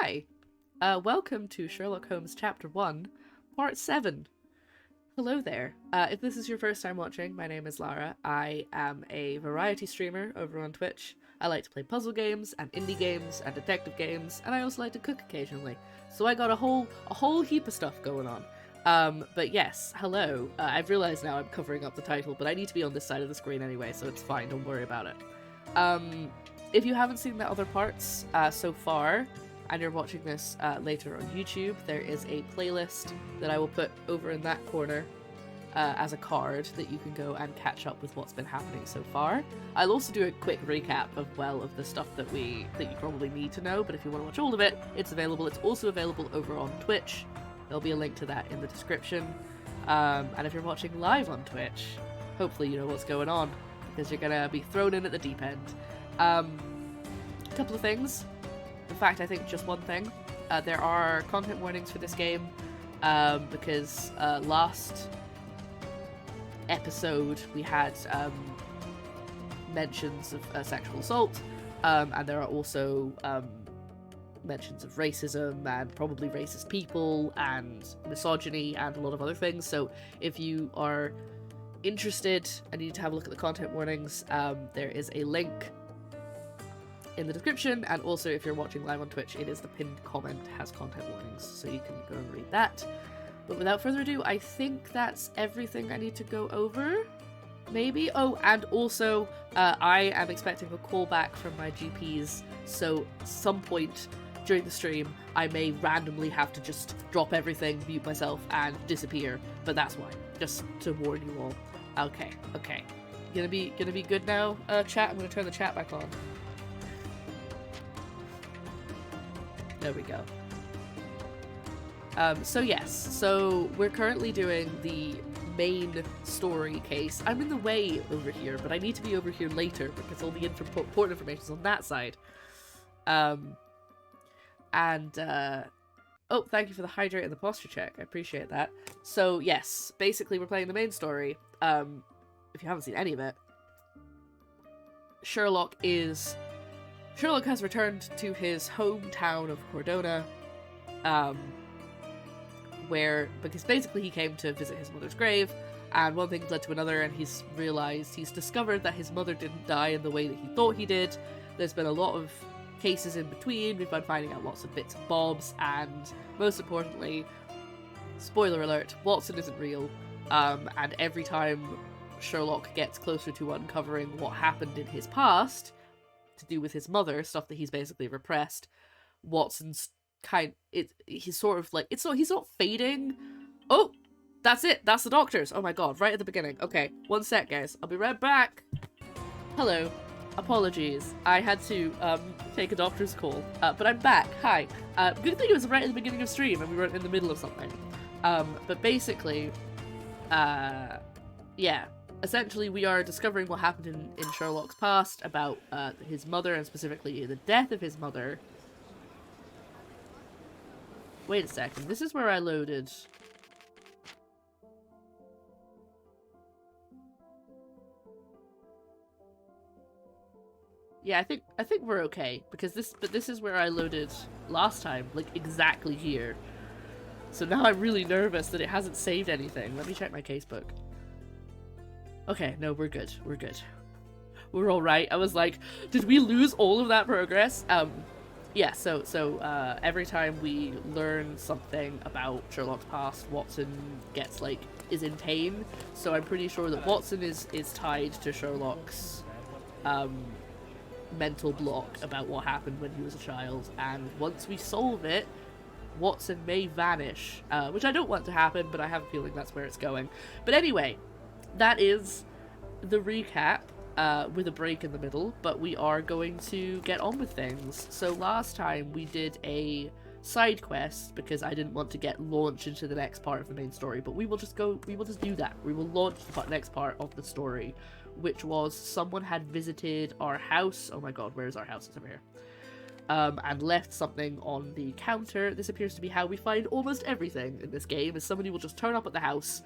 Hi, welcome to Sherlock Holmes Chapter 1, Part 7. Hello there. If this is your first time watching, my name is Lara. I am a variety streamer over on Twitch. I like to play puzzle games, and indie games, and detective games, and I also like to cook occasionally. So I got a whole heap of stuff going on. But yes, hello. I've realized now I'm covering up the title, but I need to be on this side of the screen anyway, so it's fine, don't worry about it. If you haven't seen the other parts so far, and you're watching this later on YouTube, there is a playlist that I will put over in that corner as a card that you can go and catch up with what's been happening so far. I'll also do a quick recap of the stuff that you probably need to know, but if you want to watch all of it, it's available. It's also available over on Twitch. There'll be a link to that in the description. And if you're watching live on Twitch, hopefully you know what's going on, because you're gonna be thrown in at the deep end. A couple of things. In fact, I think just one thing. There are content warnings for this game, because last episode we had mentions of sexual assault, and there are also mentions of racism and probably racist people and misogyny and a lot of other things. So if you are interested and need to have a look at the content warnings, there is a link in the description, and also if you're watching live on Twitch, it is the pinned comment, has content warnings, so you can go and read that. But without further ado, I think that's everything I need to go over. Maybe? Oh, and also, I am expecting a call back from my GPs, so some point during the stream, I may randomly have to just drop everything, mute myself, and disappear, but that's why. Just to warn you all. Okay. Gonna be good now, chat? I'm gonna turn the chat back on. There we go. So yes, so we're currently doing the main story case. I'm in the way over here, but I need to be over here later because all the important information is on that side. Oh, thank you for the hydrate and the posture check. I appreciate that. So yes, basically we're playing the main story. If you haven't seen any of it, Sherlock has returned to his hometown of Cordona, because basically he came to visit his mother's grave, and one thing led to another, and he's discovered that his mother didn't die in the way that he thought he did. There's been a lot of cases in between, we've been finding out lots of bits and bobs, and most importantly, spoiler alert, Watson isn't real, and every time Sherlock gets closer to uncovering what happened in his past, to do with his mother, stuff that he's basically repressed, Watson's he's sort of like, he's not fading. Oh, that's it, that's the doctors. Oh my god, right at the beginning. Okay, one sec guys, I'll be right back. Hello, apologies, I had to take a doctor's call, but I'm back. Hi. Good thing it was right at the beginning of stream and we weren't in the middle of something. But basically, yeah. Essentially, we are discovering what happened in Sherlock's past about his mother, and specifically the death of his mother. Wait a second, this is where I loaded. Yeah, I think we're okay, because this is where I loaded last time, like exactly here. So now I'm really nervous that it hasn't saved anything. Let me check my casebook. Okay, no, we're good. We're good. We're alright. I was like, did we lose all of that progress? Yeah, so every time we learn something about Sherlock's past, Watson is in pain. So I'm pretty sure that Watson is tied to Sherlock's mental block about what happened when he was a child. And once we solve it, Watson may vanish, which I don't want to happen, but I have a feeling that's where it's going. But anyway, that is the recap, with a break in the middle, but we are going to get on with things. So last time we did a side quest because I didn't want to get launched into the next part of the main story, but we will just do that. We will launch the next part of the story, which was someone had visited our house. Oh my god, where is our house? It's over here. And left something on the counter. This appears to be how we find almost everything in this game, is somebody will just turn up at the house,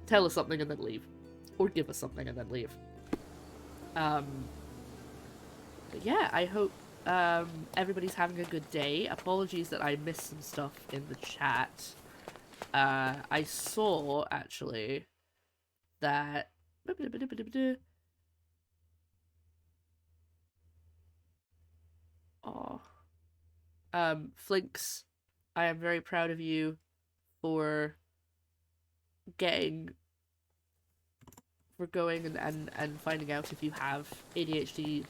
tell us something and then leave. Or give us something and then leave. But yeah, I hope everybody's having a good day. Apologies that I missed some stuff in the chat. I saw, actually, that... Oh. Flinks, I am very proud of you for going and finding out if you have ADHD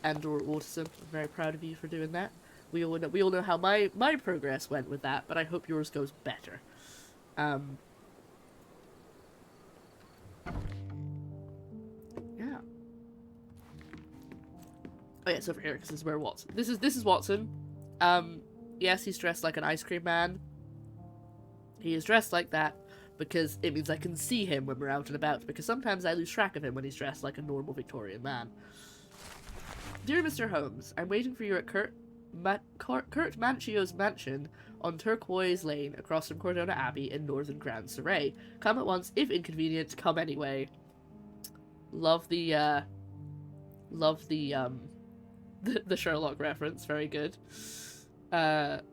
and or autism. I'm very proud of you for doing that. We all know how my progress went with that, but I hope yours goes better. Yeah. Oh yeah, it's over here because this is where Watson. This is Watson. Yes, he's dressed like an ice cream man. He is dressed like that because it means I can see him when we're out and about, because sometimes I lose track of him when he's dressed like a normal Victorian man. Dear Mr. Holmes, I'm waiting for you at Kurt Manchio's mansion on Turquoise Lane across from Cordona Abbey in northern Grand Surrey. Come at once, if inconvenient, come anyway. Love the Sherlock reference, very good. I've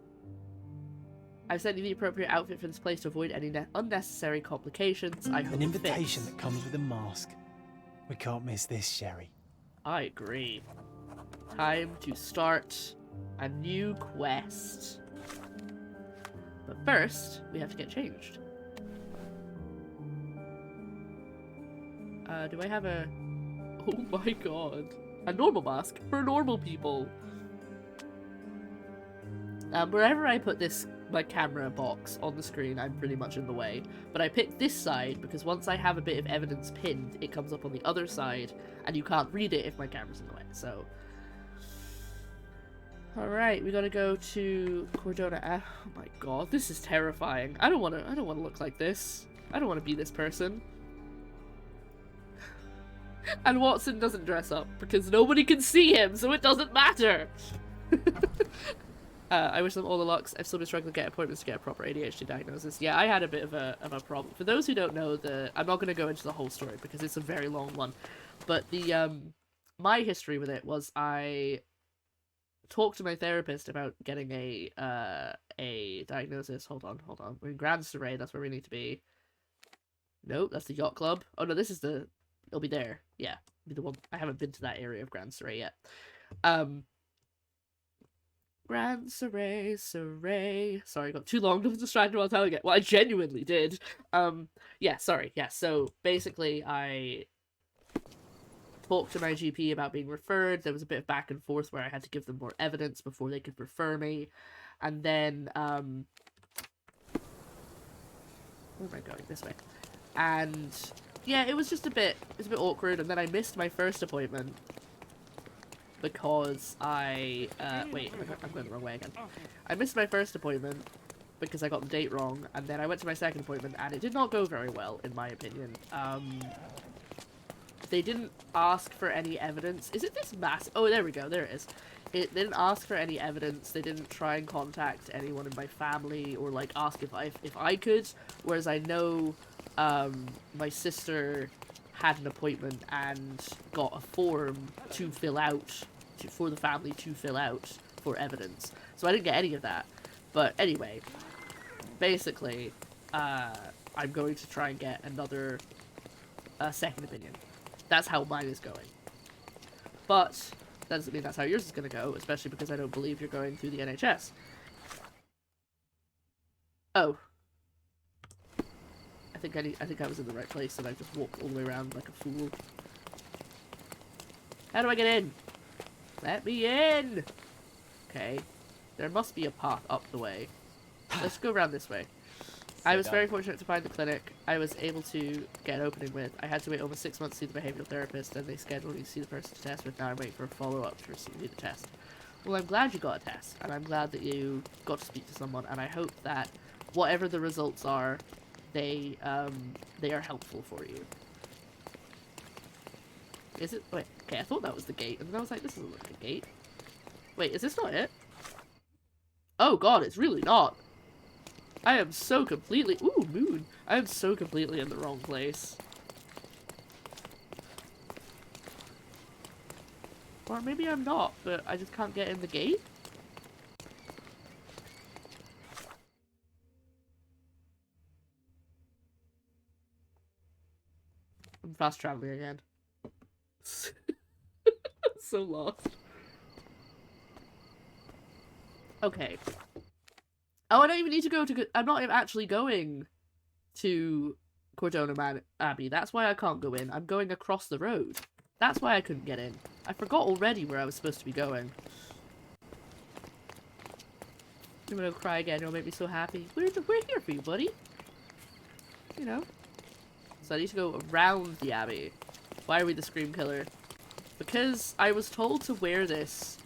sent you the appropriate outfit for this place to avoid any unnecessary complications. I hope an invitation that comes with a mask. We can't miss this, Sherry. I agree. Time to start a new quest. But first, we have to get changed. Do I have a... Oh my god. A normal mask for normal people. Wherever I put this, my camera box on the screen, I'm pretty much in the way. But I picked this side because once I have a bit of evidence pinned, it comes up on the other side, and you can't read it if my camera's in the way, so... Alright, we gotta go to Cordona. Oh my god, this is terrifying. I don't wanna look like this. I don't wanna be this person. And Watson doesn't dress up because nobody can see him, so it doesn't matter. I wish them all the lucks. I've still been struggling to get appointments to get a proper ADHD diagnosis. Yeah, I had a bit of a problem. For those who don't know, I'm not going to go into the whole story because it's a very long one. But my history with it was I talked to my therapist about getting a diagnosis. Hold on. We're in Grand Surrey. That's where we need to be. Nope, that's the yacht club. Oh no, this is the... It'll be there. Yeah, it'll be the one. I haven't been to that area of Grand Surrey yet. Grand Surrey. Sorry, I got too long to distract while telling it. Well, I genuinely did. Yeah, sorry. Yeah, so basically I talked to my GP about being referred. There was a bit of back and forth where I had to give them more evidence before they could refer me. And then, where am I going? This way. And yeah, it was a bit awkward, and then I missed my first appointment because wait, I'm going the wrong way again. I missed my first appointment because I got the date wrong, and then I went to my second appointment, and it did not go very well, in my opinion. They didn't ask for any evidence. Is it this massive? Oh, there we go, there it is. They didn't ask for any evidence. They didn't try and contact anyone in my family or, like, ask if I could, whereas I know my sister had an appointment and got a form to fill out for the family to fill out for evidence. So I didn't get any of that. But anyway, basically, I'm going to try and get another second opinion. That's how mine is going. But that doesn't mean that's how yours is going to go, especially because I don't believe you're going through the NHS. Oh. I think I was in the right place and I just walked all the way around like a fool. How do I get in? Let me in! Okay. There must be a path up the way. Let's go around this way. I was very fortunate to find the clinic I was able to get an opening with. I had to wait almost 6 months to see the behavioural therapist, and they scheduled me to see the person to test with. Now I'm waiting for a follow-up to receive the test. Well, I'm glad you got a test, and I'm glad that you got to speak to someone, and I hope that whatever the results are, they are helpful for you. Is it? Wait, okay, I thought that was the gate, and then I was like, this doesn't look like a gate. Wait, is this not it? Oh god, it's really not. I am so completely... Ooh, moon. I am so completely in the wrong place. Or maybe I'm not, but I just can't get in the gate? I'm fast traveling again. So lost. Okay. Oh, I don't even need to go to... I'm not actually going to Cordona Abbey. That's why I can't go in. I'm going across the road. That's why I couldn't get in. I forgot already where I was supposed to be going. I'm gonna cry again. It'll make me so happy. We're here for you, buddy. You know. So I need to go around the abbey. Why are we the Scream Killer? Because I was told to wear this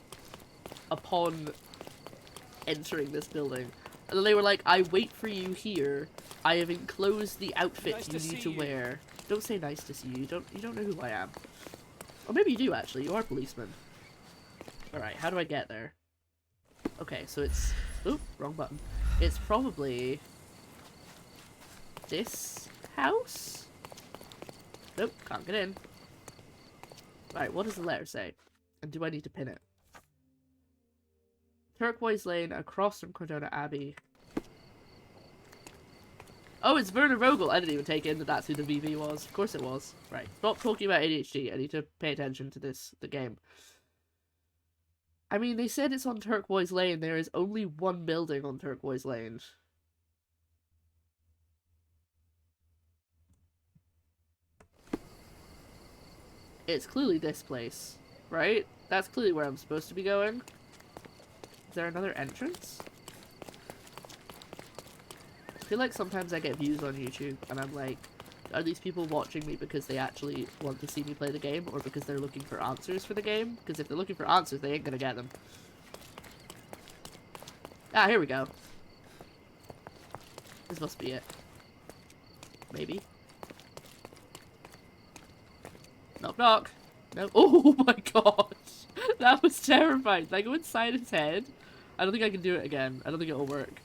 upon entering this building. And then they were like, I wait for you here. I have enclosed the outfit you need to wear. Don't say nice to see you. You don't know who I am. Or maybe you do, actually. You are a policeman. Alright, how do I get there? Okay, so it's... Oop, wrong button. It's probably... this house? Nope, can't get in. Right, what does the letter say? And do I need to pin it? Turquoise Lane, across from Cordona Abbey. Oh, it's Werner Vogel! I didn't even take in that that's who the VV was. Of course it was. Right, stop talking about ADHD. I need to pay attention to the game. I mean, they said it's on Turquoise Lane. There is only one building on Turquoise Lane. It's clearly this place, right? That's clearly where I'm supposed to be going. Is there another entrance? I feel like sometimes I get views on YouTube and I'm like, are these people watching me because they actually want to see me play the game or because they're looking for answers for the game? Because if they're looking for answers, they ain't gonna get them. Ah, here we go. This must be it. Maybe. Knock knock. No. Oh my gosh. That was terrifying. Did I go inside his head? I don't think I can do it again. I don't think it'll work.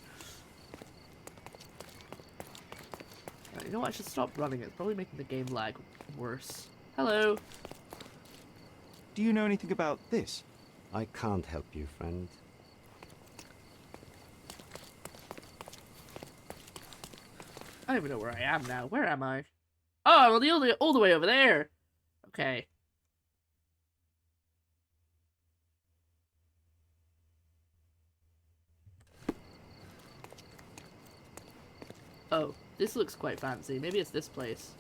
You know what? I should stop running. It's probably making the game lag worse. Hello. Do you know anything about this? I can't help you, friend. I don't even know where I am now. Where am I? Oh, I'm all the way over there. Okay. Oh, this looks quite fancy. Maybe it's this place.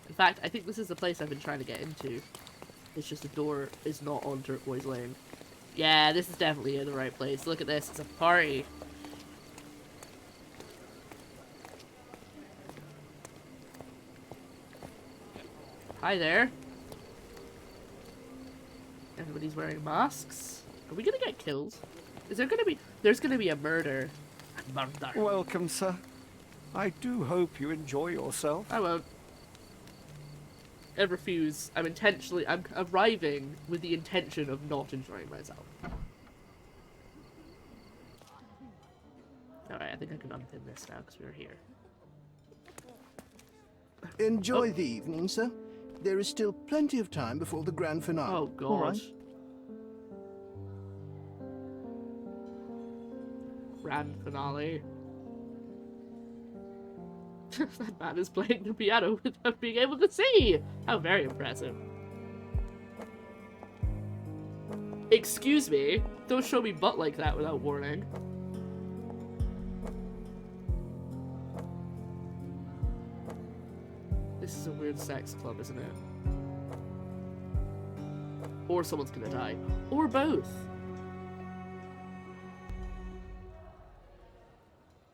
In fact, I think this is the place I've been trying to get into. It's just the door is not on Turquoise Lane. Yeah, this is definitely in the right place. Look at this. It's a party. Hi there. Everybody's wearing masks. Are we gonna get killed? Is there gonna be... There's gonna be a murder. Murder. Welcome, sir. I do hope you enjoy yourself. I won't. I refuse. I'm arriving with the intention of not enjoying myself. Alright, I think I can unpin this now because we're here. Enjoy the evening, sir. There is still plenty of time before the grand finale. Oh god. All right. Grand finale. That man is playing the piano without being able to see! How very impressive. Excuse me, don't show me butt like that without warning. This is a weird sex club, isn't it? Or someone's gonna die. Or both.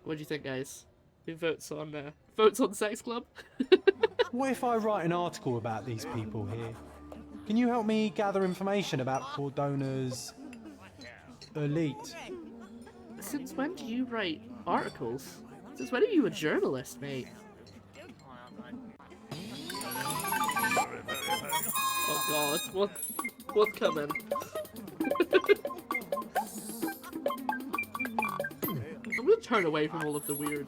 What do you think, guys? Who votes on sex club? What if I write an article about these people here? Can you help me gather information about Cordona's elite? Since when do you write articles? Since when are you a journalist, mate? Oh god, what's coming? I'm gonna turn away from all of the weird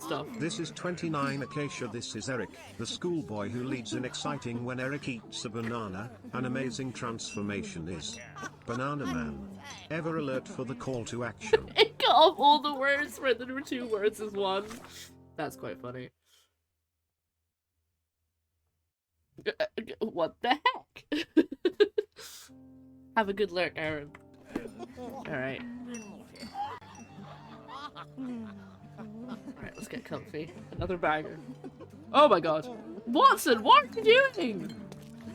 stuff. This is 29 Acacia. This is Eric, the schoolboy who leads in exciting when Eric eats a banana. An amazing transformation is Banana Man. Ever alert for the call to action. It got off all the words where there were 2 words as one. That's quite funny. What the heck? Have a good lurk, Aaron. Alright. Alright, let's get comfy. Another banger. Oh my god. Watson, what are you doing?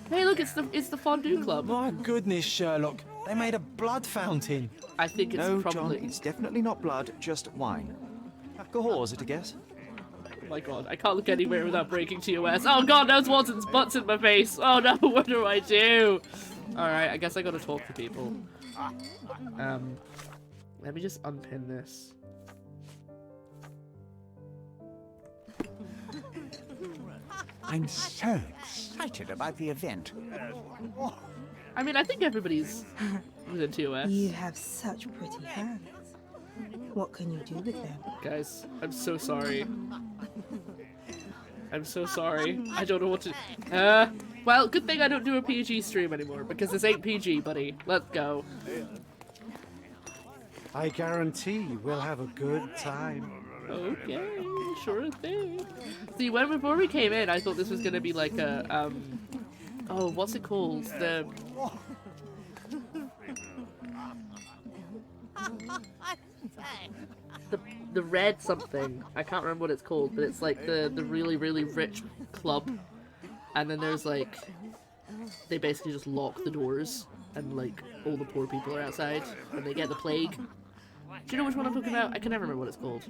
Hey, look, it's the fondue club. My goodness, Sherlock. They made a blood fountain. I think it's No, probably... John, it's definitely not blood, just wine. Alcohol, is it a guess? Oh my god, I can't look anywhere without breaking TOS. Oh god, there's Watson's butts in my face. Oh no, what do I do? Alright, I guess I gotta talk to people. Let me just unpin this. I'm so excited about the event. I mean, I think everybody's within TOS. You have such pretty hands. What can you do with them? Guys, I'm so sorry. I'm so sorry. I don't know what to... well, good thing I don't do a PG stream anymore, because this ain't PG, buddy. Let's go. I guarantee we'll have a good time. Okay, sure thing. See, before we came in, I thought this was gonna be like a, oh, what's it called? The red something. I can't remember what it's called, but it's like the really, really rich club. And then there's like, they basically just lock the doors and like all the poor people are outside and they get the plague. Do you know which one I'm talking about? I can never remember what it's called.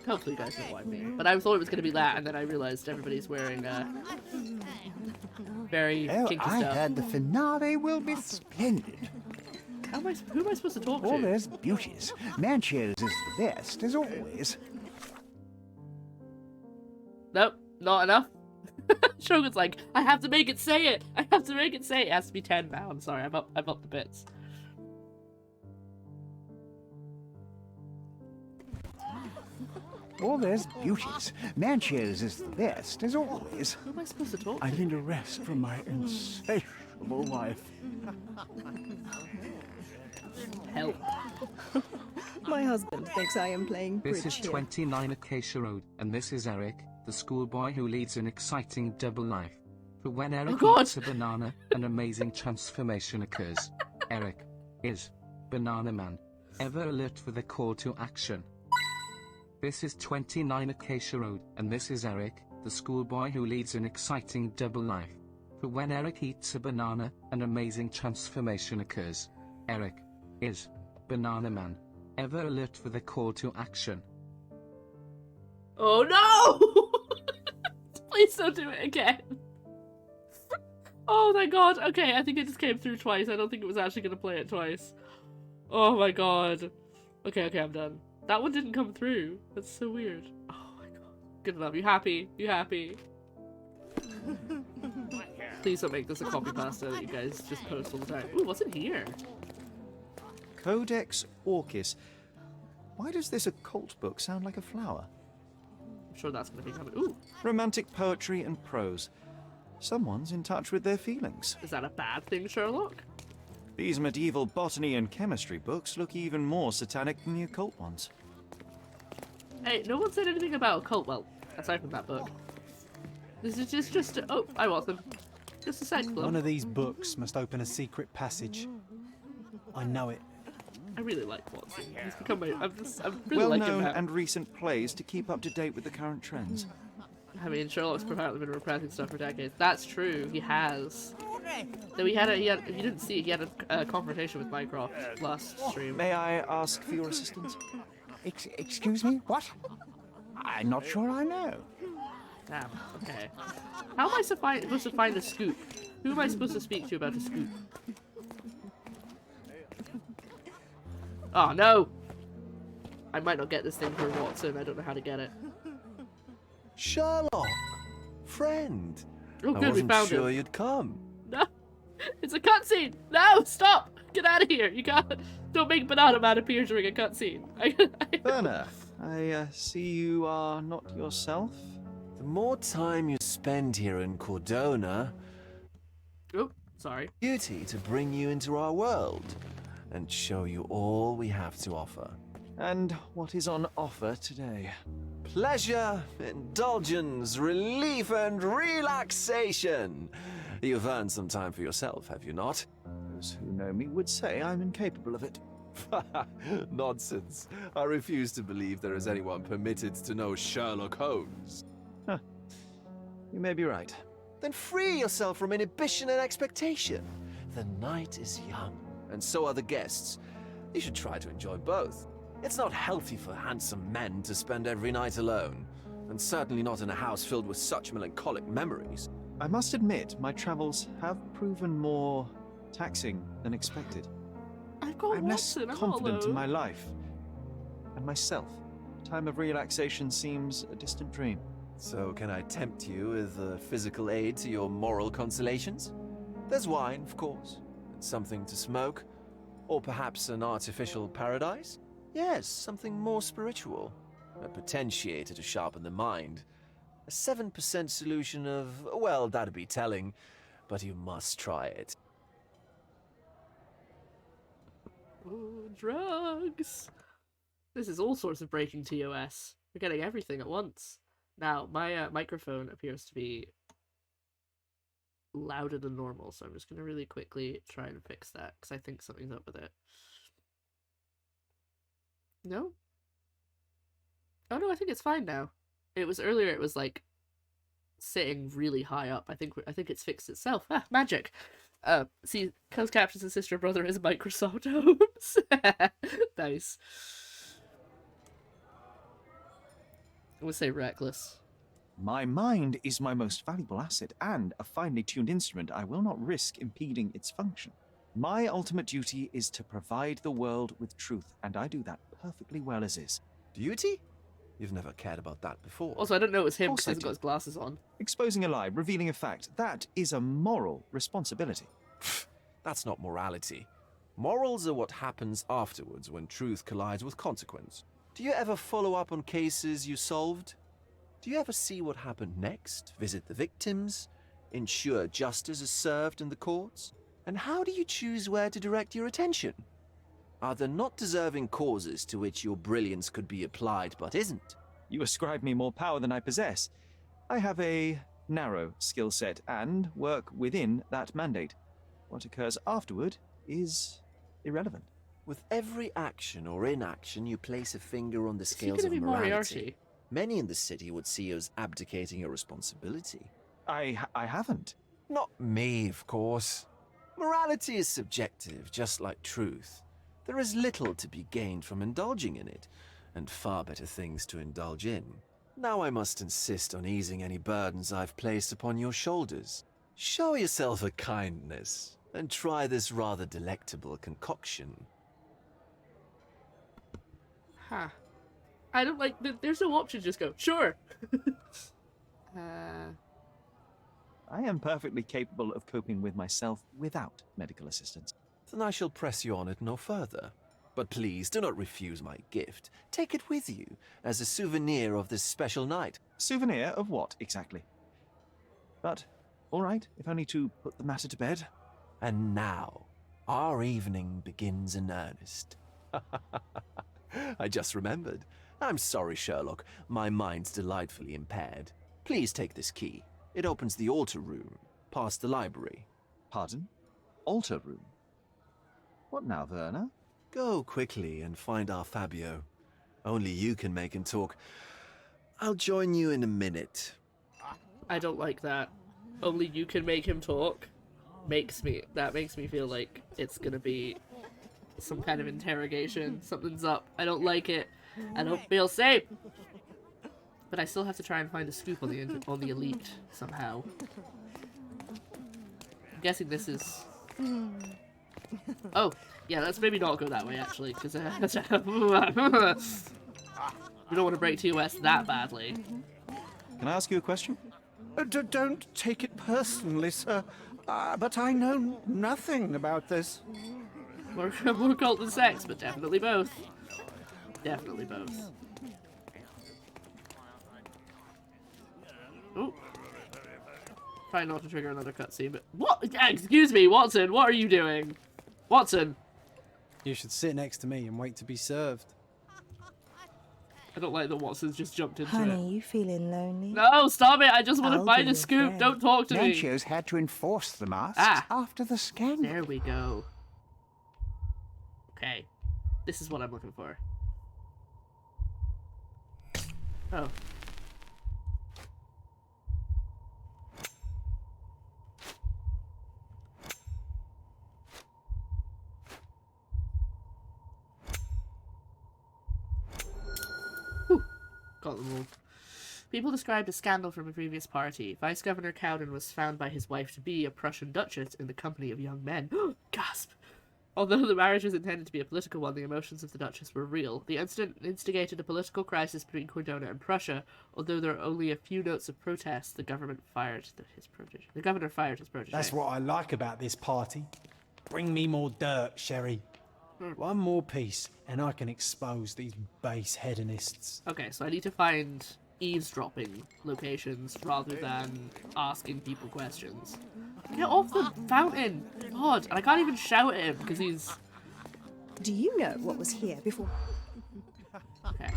Hopefully you guys know what I mean. But I thought it was going to be that, and then I realized everybody's wearing very kinky I stuff. heard the finale will be splendid. Who am I supposed to talk All to? there's beauties. Mancheers is the best, as always. Nope, not enough. Shogun's like, I have to make it say it. I have to make it say it. It has to be 10 now. I'm sorry, I've upped the bits. All there's beauties. Mancheers is the best, as always. Who am I supposed to talk to? I need a rest from my insatiable wife. Help. My husband thinks I am playing bridge This is here. 29 Acacia Road, and this is Eric, the schoolboy who leads an exciting double life. For when Eric God. eats a banana, an amazing transformation occurs. Eric is Banana Man. Ever alert for the call to action. This is 29 Acacia Road, and this is Eric, the schoolboy who leads an exciting double life. For when Eric eats a banana, an amazing transformation occurs. Eric is Banana Man. Ever alert for the call to action. Oh no! Please don't do it again. Oh my god. Okay, I think it just came through twice. I don't think it was actually going to play it twice. Oh my god. Okay, I'm done. That one didn't come through. That's so weird. Oh my god. Good enough. You happy? You happy? Please don't make this a copy pasta that you guys just post all the time. Ooh, what's in here? Codex Orchis. Why does this occult book sound like a flower? I'm sure that's going to be coming. Ooh, Romantic poetry and prose. Someone's in touch with their feelings. is that a bad thing, Sherlock? These medieval botany and chemistry books look even more satanic than the occult ones. Hey, no one said anything about occult. Well, aside from that book. This is just oh, I want them. Just a sex club. One of these books must open a secret passage. I know it. I really like Watson. He's become my. I'm really liking Well-known him. and recent plays to keep up to date with the current trends. I mean, Sherlock's apparently been repressing stuff for decades. That's true. He has. Though he had. If you didn't see it, he had a confrontation with Mycroft last stream. May I ask for your assistance? Excuse me? What? I'm not sure I know. Damn. Okay. How am I supposed to find a scoop? Who am I supposed to speak to about a scoop? Oh no! I might not get this thing for Watson. I don't know how to get it. Sherlock! Friend! Oh, I good, we wasn't found sure him. you'd come. No! It's a cutscene! No! Stop! Get out of here! You can't. Don't make Banana Man appear during a cutscene. Werner, I see you are not yourself. The more time you spend here in Cordona, Oh, sorry. duty to bring you into our world and show you all we have to offer. And what is on offer today? Pleasure, indulgence, relief, and relaxation. You've earned some time for yourself, have you not? Those who know me would say I'm incapable of it. Nonsense. I refuse to believe there is anyone permitted to know Sherlock Holmes. Huh. You may be right. Then free yourself from inhibition and expectation. The night is young, and so are the guests. You should try to enjoy both. It's not healthy for handsome men to spend every night alone, and certainly not in a house filled with such melancholic memories. I must admit, my travels have proven more taxing than expected. I've got I'm less Watson, I'm confident not in my alone. life and myself. Time of relaxation seems a distant dream. So can I tempt you with a physical aid to your moral consolations? There's wine, of course, and something to smoke, or perhaps an artificial paradise? Yes, something more spiritual. A potentiator to sharpen the mind. A 7% solution of, well, that'd be telling, but you must try it. Ooh, drugs. This is all sorts of breaking TOS. We're getting everything at once. Now, my microphone appears to be louder than normal, so I'm just going to really quickly try and fix that, because I think something's up with it. No? Oh no, I think it's fine now. It was earlier, it was like sitting really high up. I think it's fixed itself. Ah, magic. See, closed captions and sister brother is Microsoft Homes. Nice. I would say reckless. My mind is my most valuable asset, and a finely tuned instrument I will not risk impeding its function. My ultimate duty is to provide the world with truth, and I do that perfectly well as is. Duty? You've never cared about that before. Also, I don't know it was him Of because course I he hasn't got do. his glasses on. Exposing a lie, revealing a fact, that is a moral responsibility. That's not morality. Morals are what happens afterwards when truth collides with consequence. Do you ever follow up on cases you solved? Do you ever see what happened next, visit the victims, ensure justice is served in the courts? And how do you choose where to direct your attention? Are there not deserving causes to which your brilliance could be applied but isn't? You ascribe me more power than I possess. I have a narrow skill set and work within that mandate. What occurs afterward is irrelevant. With every action or inaction, you place a finger on the Is he scales going to of be morality. Moriarty? Many in the city would see you as abdicating your responsibility. I haven't. Not me, of course. Morality is subjective, just like truth. There is little to be gained from indulging in it, and far better things to indulge in. Now I must insist on easing any burdens I've placed upon your shoulders. Show yourself a kindness, and try this rather delectable concoction. Huh. I don't like... There's no option, just go, sure! I am perfectly capable of coping with myself without medical assistance. Then I shall press you on it no further. But please do not refuse my gift. Take it with you, as a souvenir of this special night. Souvenir of what, exactly? But, all right, if only to put the matter to bed. And now, our evening begins in earnest. I just remembered. I'm sorry, Sherlock. My mind's delightfully impaired. Please take this key. It opens the altar room, past the library. Pardon? Altar room? What now, Werner? Go quickly and find our Fabio. Only you can make him talk. I'll join you in a minute. I don't like that. Only you can make him talk. That makes me feel like it's gonna be some kind of interrogation. Something's up. I don't like it. I don't feel safe. But I still have to try and find a scoop on the elite somehow. I'm guessing this is. Oh, yeah. Let's maybe not go that way actually, because we don't want to break TOS that badly. Can I ask you a question? Don't take it personally, sir. But I know nothing about this. More cult than sex, but definitely both. Definitely both. Oh. Try not to trigger another cutscene, but what? Excuse me, Watson. What are you doing, Watson? You should sit next to me and wait to be served. I don't like that Watson's just jumped into Honey, it. you feeling lonely? No, stop it! I just want to I'll find be a your scoop. friend. Don't talk to me. Mencios had to enforce the masks Ah. after the scandal. There we go. Okay, this is what I'm looking for. Oh. Whew. Got them all. People described a scandal from a previous party. Vice Governor Cowden was found by his wife-to-be, a Prussian duchess, in the company of young men. Gasp! Although the marriage was intended to be a political one, the emotions of the Duchess were real. The incident instigated a political crisis between Cordona and Prussia. Although there are only a few notes of protest, the governor fired his protege. That's what I like about this party. Bring me more dirt, Sherry. One more piece, and I can expose these base hedonists. Okay, so I need to find eavesdropping locations rather than asking people questions. Get off the fountain! God, and I can't even shout at him because he's... Do you know what was here before? Okay.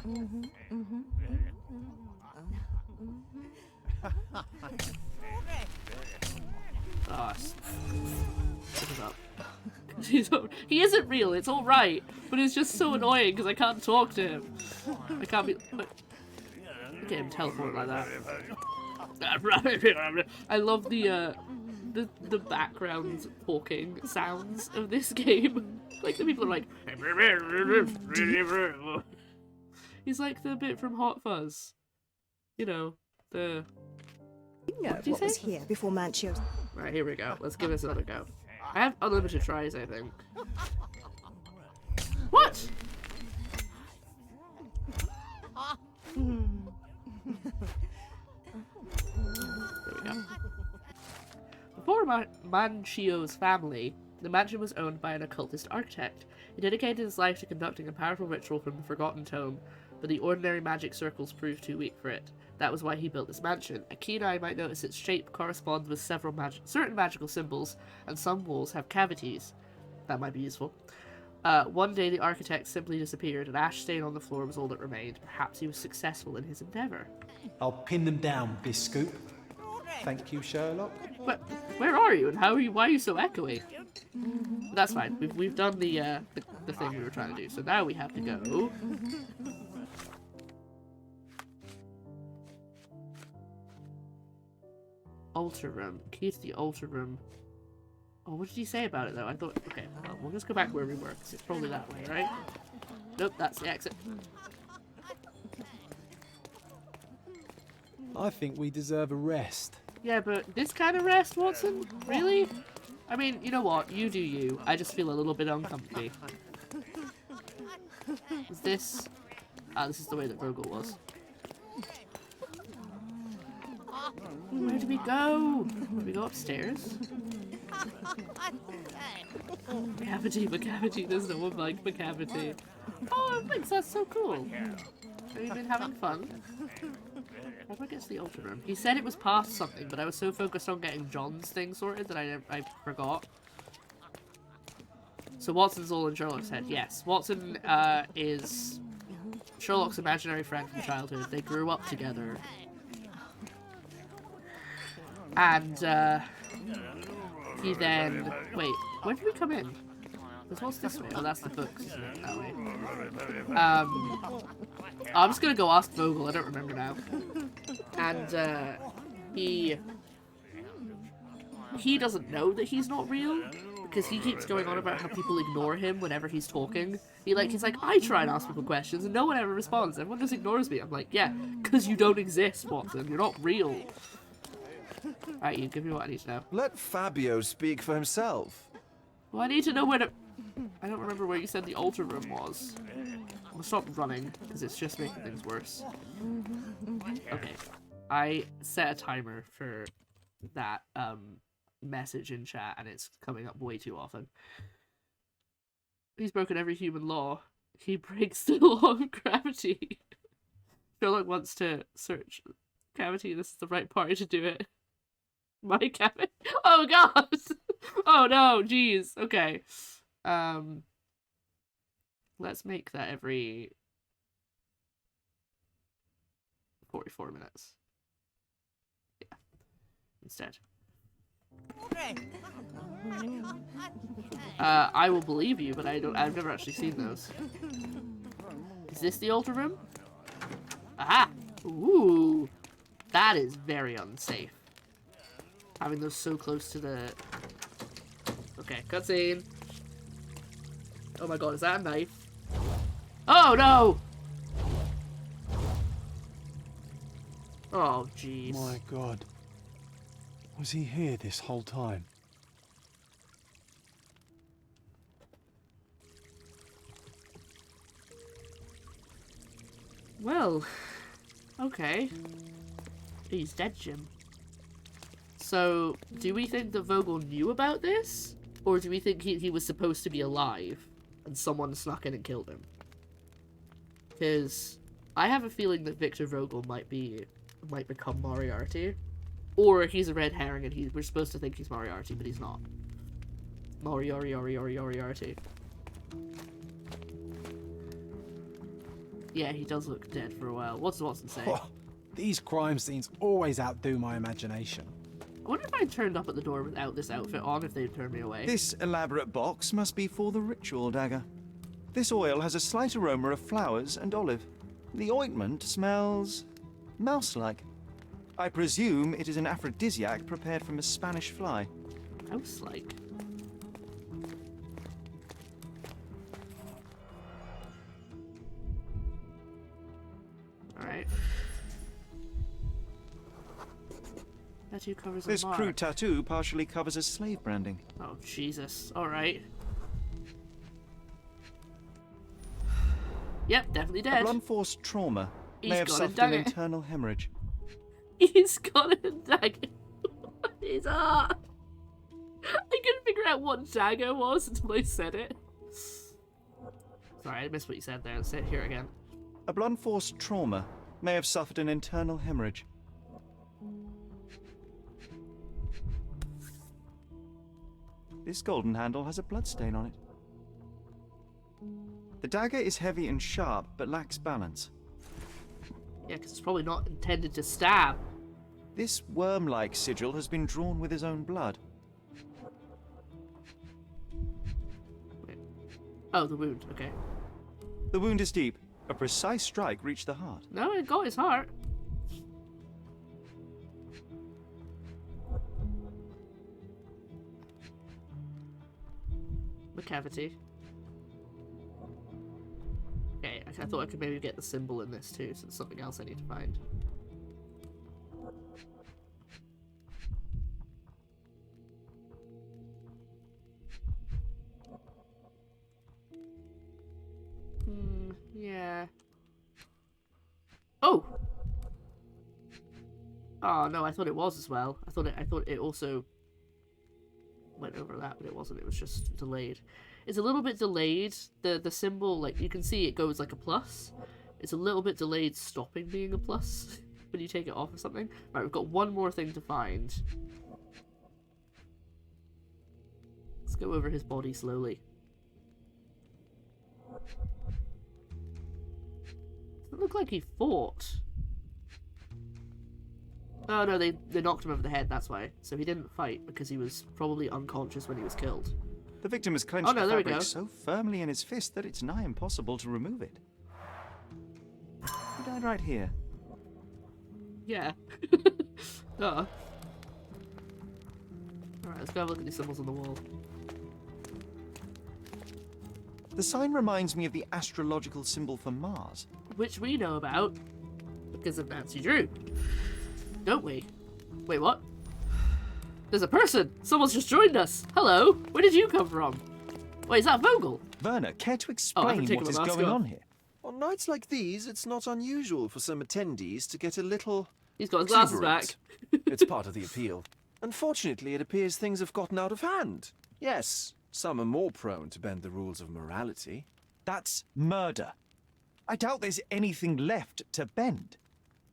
Shut it up. He isn't real, it's alright, but it's just so annoying because I can't talk to him. I can't be... Look at him teleport like that. I love the background talking sounds of this game. Like the people are like... He's like the bit from Hot Fuzz. You know, the... You know what was here before Mencios. Right, here we go. Let's give this another go. I have unlimited tries, I think. What? There we go. Before Mancio's family, the mansion was owned by an occultist architect. He dedicated his life to conducting a powerful ritual from the Forgotten Tome, but the ordinary magic circles proved too weak for it. That was why he built this mansion. A keen eye might notice its shape corresponds with certain magical symbols, and some walls have cavities. That might be useful. One day the architect simply disappeared. An ash stain on the floor was all that remained. Perhaps he was successful in his endeavour. I'll pin them down with this scoop. Thank you, Sherlock. But where are you, and why are you so echoey? That's fine. We've done the thing we were trying to do. So now we have to go. Altar room. Key to the altar room. Oh, what did he say about it though? I thought, okay, well, we'll just go back where we were, because it's probably that way, right? Nope, that's the exit. I think we deserve a rest. Yeah, but this kind of rest, Watson? Really? I mean, you know what? You do you. I just feel a little bit uncomfy. Is this... Ah, this is the way that Vogel was. Where do we go? Do we go upstairs? Macavity, there's no one like Macavity. Oh, thanks, that's so cool. Have you been having fun? How do I get to the altar room? He said it was past something, but I was so focused on getting John's thing sorted that I forgot. So Watson's all in Sherlock's head. Yes, Watson is Sherlock's imaginary friend from childhood. They grew up together. And he then... Wait, where did we come in? Because what's this way? Oh, that's the books, isn't it? That way. I'm just gonna go ask Vogel, I don't remember now. And he doesn't know that he's not real, because he keeps going on about how people ignore him whenever he's talking. He's like, I try and ask people questions and no one ever responds. Everyone just ignores me. I'm like, yeah, because you don't exist, Watson. You're not real. Alright, you give me what I need to know. Let Fabio speak for himself. Well, I need to know where to... I don't remember where you said the altar room was. I'm gonna stop running, because it's just making things worse. Okay. I set a timer for that message in chat, and it's coming up way too often. He's broken every human law. He breaks the law of gravity. Sherlock wants to search Cavity, this is the right party to do it. My cavity. Oh god! Oh no, jeez. Okay. Let's make that every 44 minutes. Yeah. Instead. I will believe you, but I've never actually seen those. Is this the altar room? Aha! Ooh! That is very unsafe. Having those so close to the... Okay, cutscene. Oh my god, is that a knife? Oh no! Oh jeez. My god. Was he here this whole time? Well, okay. He's dead, Jim. So, do we think that Vogel knew about this? Or do we think he was supposed to be alive and someone snuck in and killed him? Because I have a feeling that Victor Vogel might become Moriarty. Or he's a red herring and we're supposed to think he's Moriarty, but he's not. Moriarty. Yeah, he does look dead for a while. What's Watson say? Oh, these crime scenes always outdo my imagination. I wonder if I turned up at the door without this outfit on, if they'd turn me away. This elaborate box must be for the ritual dagger. This oil has a slight aroma of flowers and olive. The ointment smells mouse-like. I presume it is an aphrodisiac prepared from a Spanish fly. Mouse-like? Alright. Tattoo covers This a mark. crude tattoo partially covers a slave branding. Oh, Jesus. Alright. Yep, definitely A dead. blunt-force trauma He's may have got a suffered an dagger. internal hemorrhage. He's got a dagger. What is that? I couldn't figure out what dagger was until I said it. Sorry, I missed what you said there. Let's say it here again. A blunt-force trauma may have suffered an internal hemorrhage. This golden handle has a bloodstain on it. The dagger is heavy and sharp, but lacks balance. Yeah, because it's probably not intended to stab. This worm-like sigil has been drawn with his own blood. Wait. Oh, the wound. Okay. The wound is deep. A precise strike reached the heart. No, it got his heart. The cavity. Okay, I thought I could maybe get the symbol in this too, so it's something else I need to find. Yeah. Oh! Oh no, I thought it was as well. I thought it also went over that, but it wasn't. It was just delayed. It's a little bit delayed. The symbol, like, you can see it goes like a plus. It's a little bit delayed stopping being a plus when you take it off or something. Right, we've got one more thing to find. Let's go over his body slowly. Doesn't look like he fought. Oh no, they knocked him over the head, that's why. So he didn't fight because he was probably unconscious when he was killed. The victim has clenched no, the there we fabric go. so firmly in his fist that it's nigh impossible to remove it. He died right here. Yeah. Alright, let's go have a look at these symbols on the wall. The sign reminds me of the astrological symbol for Mars. Which we know about because of Nancy Drew. Don't we? Wait, what? There's a person! Someone's just joined us! Hello! Where did you come from? Wait, is that Vogel? Werner, care to I explain haven't taken what is my mask going off. on here? On nights like these, it's not unusual for some attendees to get a little He's got his glasses back. exuberant. It's part of the appeal. Unfortunately, it appears things have gotten out of hand. Yes, some are more prone to bend the rules of morality. That's murder. I doubt there's anything left to bend.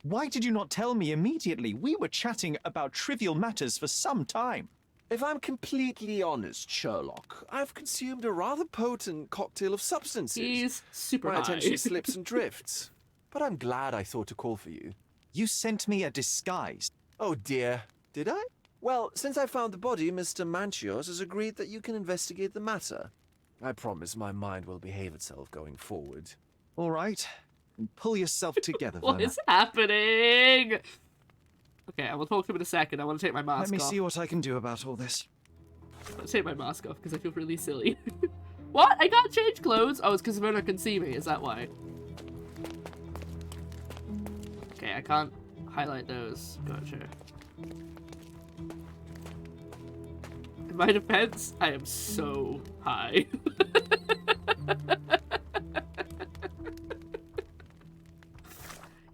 Why did you not tell me immediately? We were chatting about trivial matters for some time. If I'm completely honest, Sherlock, I've consumed a rather potent cocktail of substances. He's super My high. attention slips and drifts. But I'm glad I thought to call for you. You sent me a disguise. Oh dear, did I? Well, since I found the body, Mr. Manchios has agreed that you can investigate the matter. I promise my mind will behave itself going forward. All right. And pull yourself together, What Werner. is happening? Okay, I will talk to him in a second. I want to take my mask Let me off. see what I can do about all this. I'm gonna take my mask off because I feel really silly. What? I can't change clothes? Oh, it's because Werner can see me. Is that why? Okay, I can't highlight those. Gotcha. In my defense, I am so high.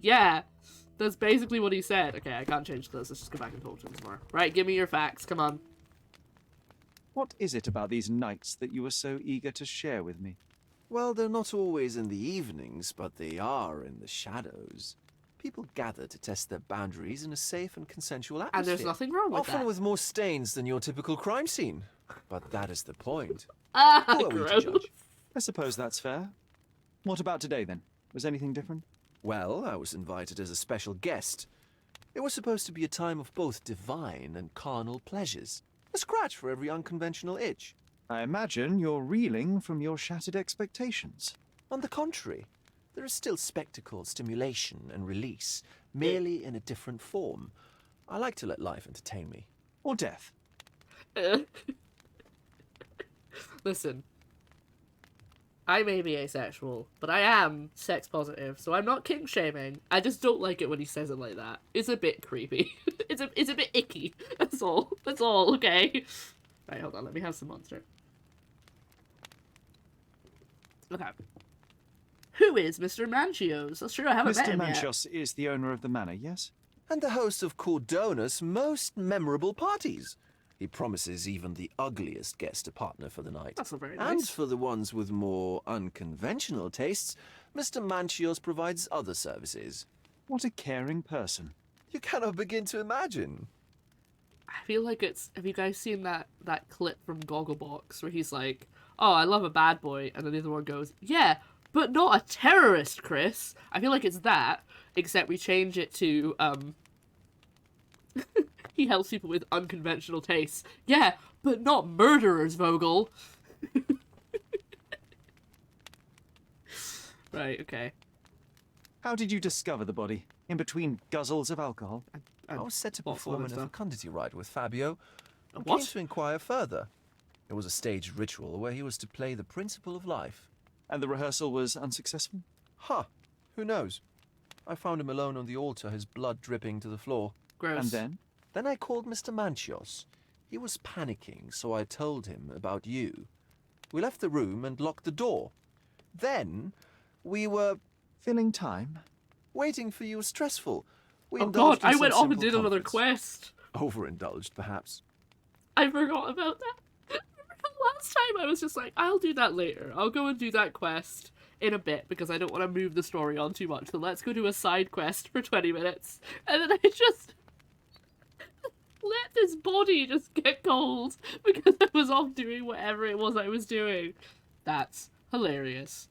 Yeah, that's basically what he said. Okay, I can't change clothes. Let's just go back and talk to him some more. Right, give me your facts. Come on. What is it about these nights that you were so eager to share with me? Well, they're not always in the evenings, but they are in the shadows. People gather to test their boundaries in a safe and consensual atmosphere. And there's nothing wrong with Often that. with more stains than your typical crime scene. But that is the point. Ah, Who are we to gross. judge? I suppose that's fair. What about today, then? Was anything different? Well, I was invited as a special guest. It was supposed to be a time of both divine and carnal pleasures. A scratch for every unconventional itch. I imagine you're reeling from your shattered expectations. On the contrary, there is still spectacle, stimulation, and release, merely in a different form. I like to let life entertain me. Or death. Listen, I may be asexual, but I am sex positive, so I'm not kink shaming. I just don't like it when he says it like that. It's a bit creepy. It's a bit icky. That's all. That's all. Okay. Right, hold on. Let me have some monster. Okay. Who is Mr. Manchios? Sure, I haven't met Mr. him yet. Manchios is the owner of the manor, yes? And the host of Cordona's most memorable parties. He promises even the ugliest guest a partner for the night. That's not very And nice. for the ones with more unconventional tastes, Mr. Manchios provides other services. What a caring person. You cannot begin to imagine. I feel like it's... Have you guys seen that clip from Gogglebox where he's like, oh, I love a bad boy, and then the other one goes, yeah, but not a terrorist, Chris. I feel like it's that, except we change it to, he helps people with unconventional tastes. Yeah, but not murderers, Vogel. Right, okay. How did you discover the body? In between guzzles of alcohol? I was set to lots of perform other in a stuff. fecundity rite with Fabio. And what? came to inquire further. It was a staged ritual where he was to play the principle of life. And the rehearsal was unsuccessful? Huh. Who knows? I found him alone on the altar, his blood dripping to the floor. Gross. And then? Then I called Mr. Manchios. He was panicking, so I told him about you. We left the room and locked the door. Then we were... Filling time? Waiting for you was stressful. We Oh indulged god, in I some went off and simple did another comforts. quest. Overindulged, perhaps. I forgot about that. Last time I was just like, I'll do that later. I'll go and do that quest in a bit because I don't want to move the story on too much. So let's go do a side quest for 20 minutes. And then I just let this body just get cold because I was off doing whatever it was I was doing. That's hilarious.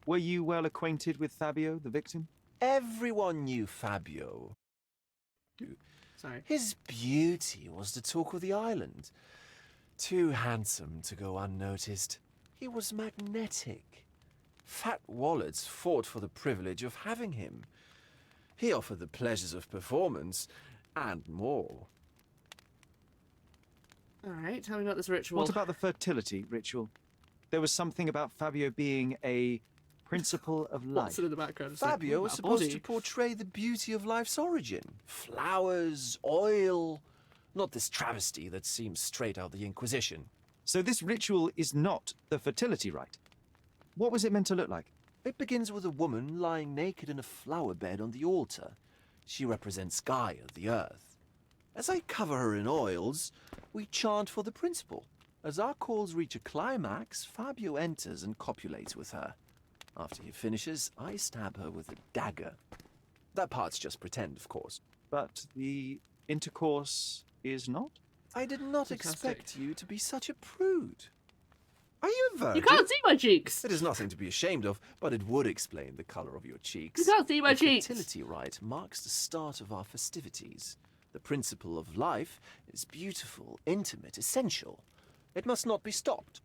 Were you well acquainted with Fabio, the victim? Everyone knew Fabio. Sorry. His beauty was the talk of the island. Too handsome to go unnoticed. He was magnetic. Fat wallets fought for the privilege of having him. He offered the pleasures of performance and more. Alright, tell me about this ritual. What about the fertility ritual? There was something about Fabio being a principle of life. What's in the background? It's like, Fabio ooh, was that supposed body. to portray the beauty of life's origin. Flowers, oil, not this travesty that seems straight out of the Inquisition. So this ritual is not the fertility rite. What was it meant to look like? It begins with a woman lying naked in a flower bed on the altar. She represents Gaia, the earth. As I cover her in oils, we chant for the principle. As our calls reach a climax, Fabio enters and copulates with her. After he finishes, I stab her with a dagger. That part's just pretend, of course. But the intercourse is not? I did not Fantastic. expect you to be such a prude. Are you a virgin? You can't see my cheeks! It is nothing to be ashamed of, but it would explain the colour of your cheeks. You can't see my the cheeks! fertility rite marks the start of our festivities. The principle of life is beautiful, intimate, essential. It must not be stopped.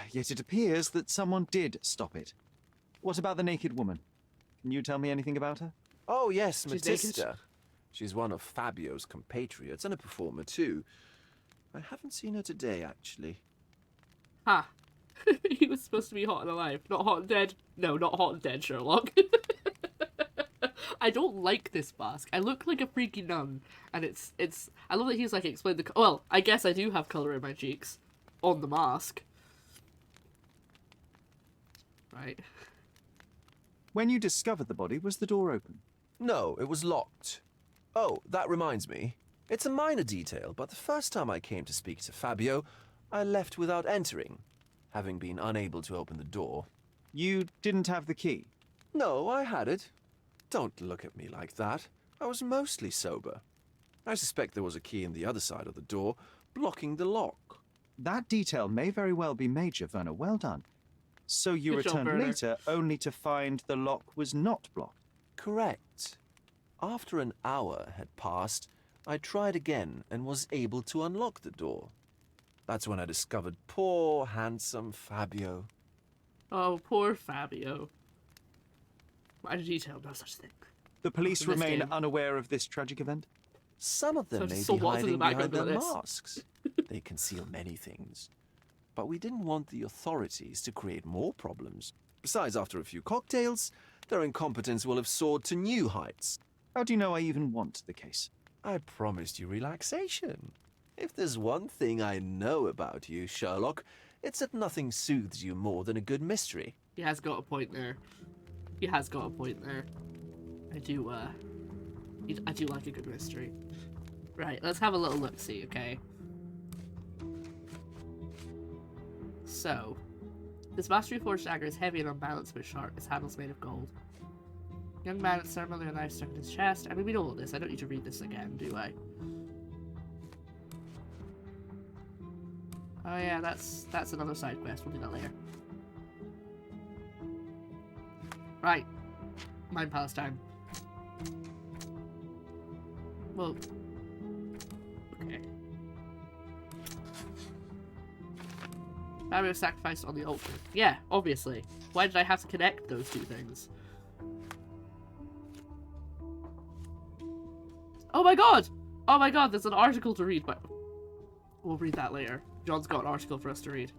Yet it appears that someone did stop it. What about the naked woman? Can you tell me anything about her? Oh yes, She's Matista. naked. She's one of Fabio's compatriots and a performer too. I haven't seen her today, actually. Ha. He was supposed to be hot and alive, not hot and dead. No, not hot and dead, Sherlock. I don't like this mask. I look like a freaky nun, and it's. I love that he's like explained the. Well, I guess I do have color in my cheeks, on the mask. Right. When you discovered the body, was the door open? No, it was locked. Oh, that reminds me. It's a minor detail, but the first time I came to speak to Fabio, I left without entering, having been unable to open the door. You didn't have the key? No, I had it. Don't look at me like that. I was mostly sober. I suspect there was a key in the other side of the door, blocking the lock. That detail may very well be major, Werner. Well done. So you Good job, returned Werner. later only to find the lock was not blocked? Correct. After an hour had passed, I tried again and was able to unlock the door. That's when I discovered poor, handsome Fabio. Oh, poor Fabio. Why did he tell no such thing? The police In this remain game. unaware of this tragic event? Some of them So may just saw be what's in the hiding behind background their like this. masks. They conceal many things. But we didn't want the authorities to create more problems. Besides, after a few cocktails, their incompetence will have soared to new heights. How do you know I even want the case? I promised you relaxation. If there's one thing I know about you, Sherlock, it's that nothing soothes you more than a good mystery. He has got a point there. He has got a point there. I do like a good mystery. Right, let's have a little look-see, okay? So, this mastery forged dagger is heavy and unbalanced but sharp. Its handle's made of gold. Young man with ceremonial knife stuck in his chest. I mean, we know all this. I don't need to read this again, do I? Oh yeah, that's another side quest. We'll do that later. Right. Mind Palace time. Well, okay. Fabio sacrificed on the altar. Yeah, obviously. Why did I have to connect those two things? Oh my god! Oh my god, there's an article to read, but we'll read that later. John's got an article for us to read.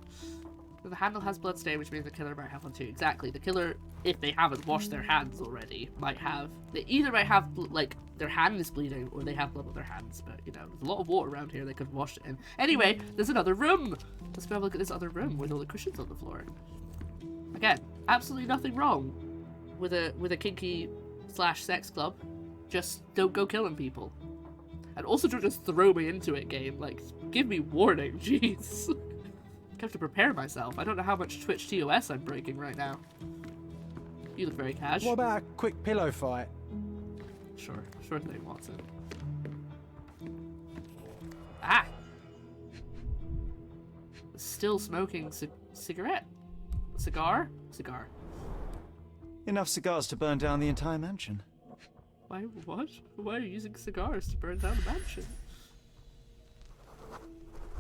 The handle has blood stain, which means the killer might have one too. Exactly. The killer, if they haven't washed their hands already, might have... They either might have, like, their hand is bleeding, or they have blood on their hands. But, you know, there's a lot of water around here they could have washed it in. Anyway, there's another room! Let's go have a look at this other room with all the cushions on the floor. Again, absolutely nothing wrong with a kinky / sex club. Just don't go killing people. And also don't just throw me into it, game. Like, give me warning, jeez. I have to prepare myself. I don't know how much Twitch TOS I'm breaking right now. You look very cash. What about a quick pillow fight? Sure thing, Watson. Ah! Still smoking cigarette? Cigar? Cigar. Enough cigars to burn down the entire mansion. Why, what? Why are you using cigars to burn down the mansion?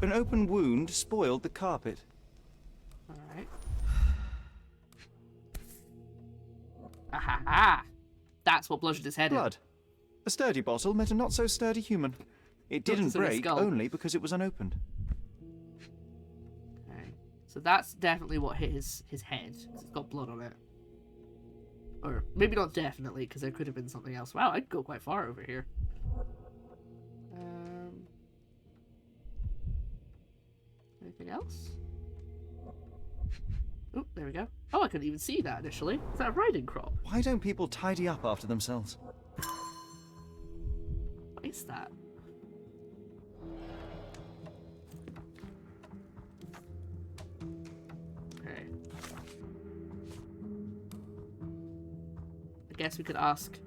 An open wound spoiled the carpet. Alright. Ah! That's what bludgeoned his head in. Blood. A sturdy bottle met a not-so-sturdy human. It didn't in his break skull. only because it was unopened. Okay. So that's definitely what hit his head. 'Cause it's got blood on it. Or maybe not definitely, because there could have been something else. Wow, I could go quite far over here. Anything else? Oh, there we go. Oh, I couldn't even see that initially. Is that a riding crop? Why don't people tidy up after themselves? What is that? Okay. I guess we could ask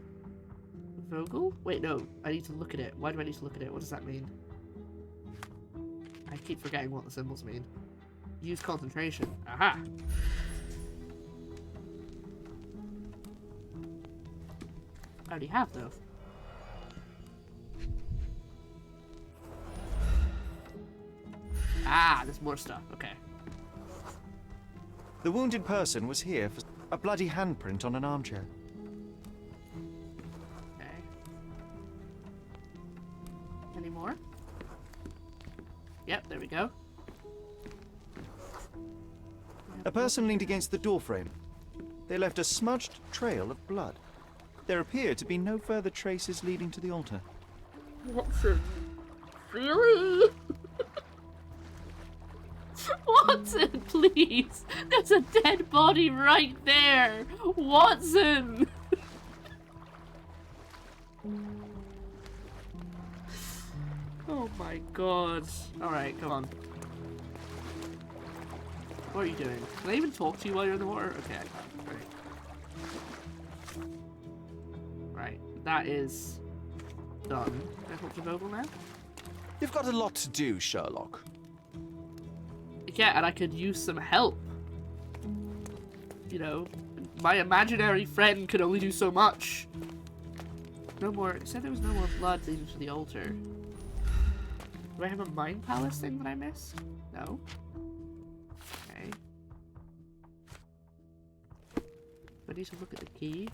Vogel? Wait, no. I need to look at it. Why do I need to look at it? What does that mean? I keep forgetting what the symbols mean. Use concentration. Aha! I already have, though. Ah, there's more stuff. Okay. The wounded person was here for a bloody handprint on an armchair. Okay. Any more? Yep, there we go. A person leaned against the doorframe. They left a smudged trail of blood. There appear to be no further traces leading to the altar. Watson. Really? Watson, please! There's a dead body right there! Watson! Oh my god. Alright, come on. What are you doing? Can I even talk to you while you're in the water? Okay, I can't. Right, that is done. Can I talk to Vogel now? You've got a lot to do, Sherlock. Yeah, and I could use some help. You know, my imaginary friend could only do so much. No more. It said there was no more blood leading to the altar. Do I have a mind palace thing that I missed? No. Okay. I need to look at the key.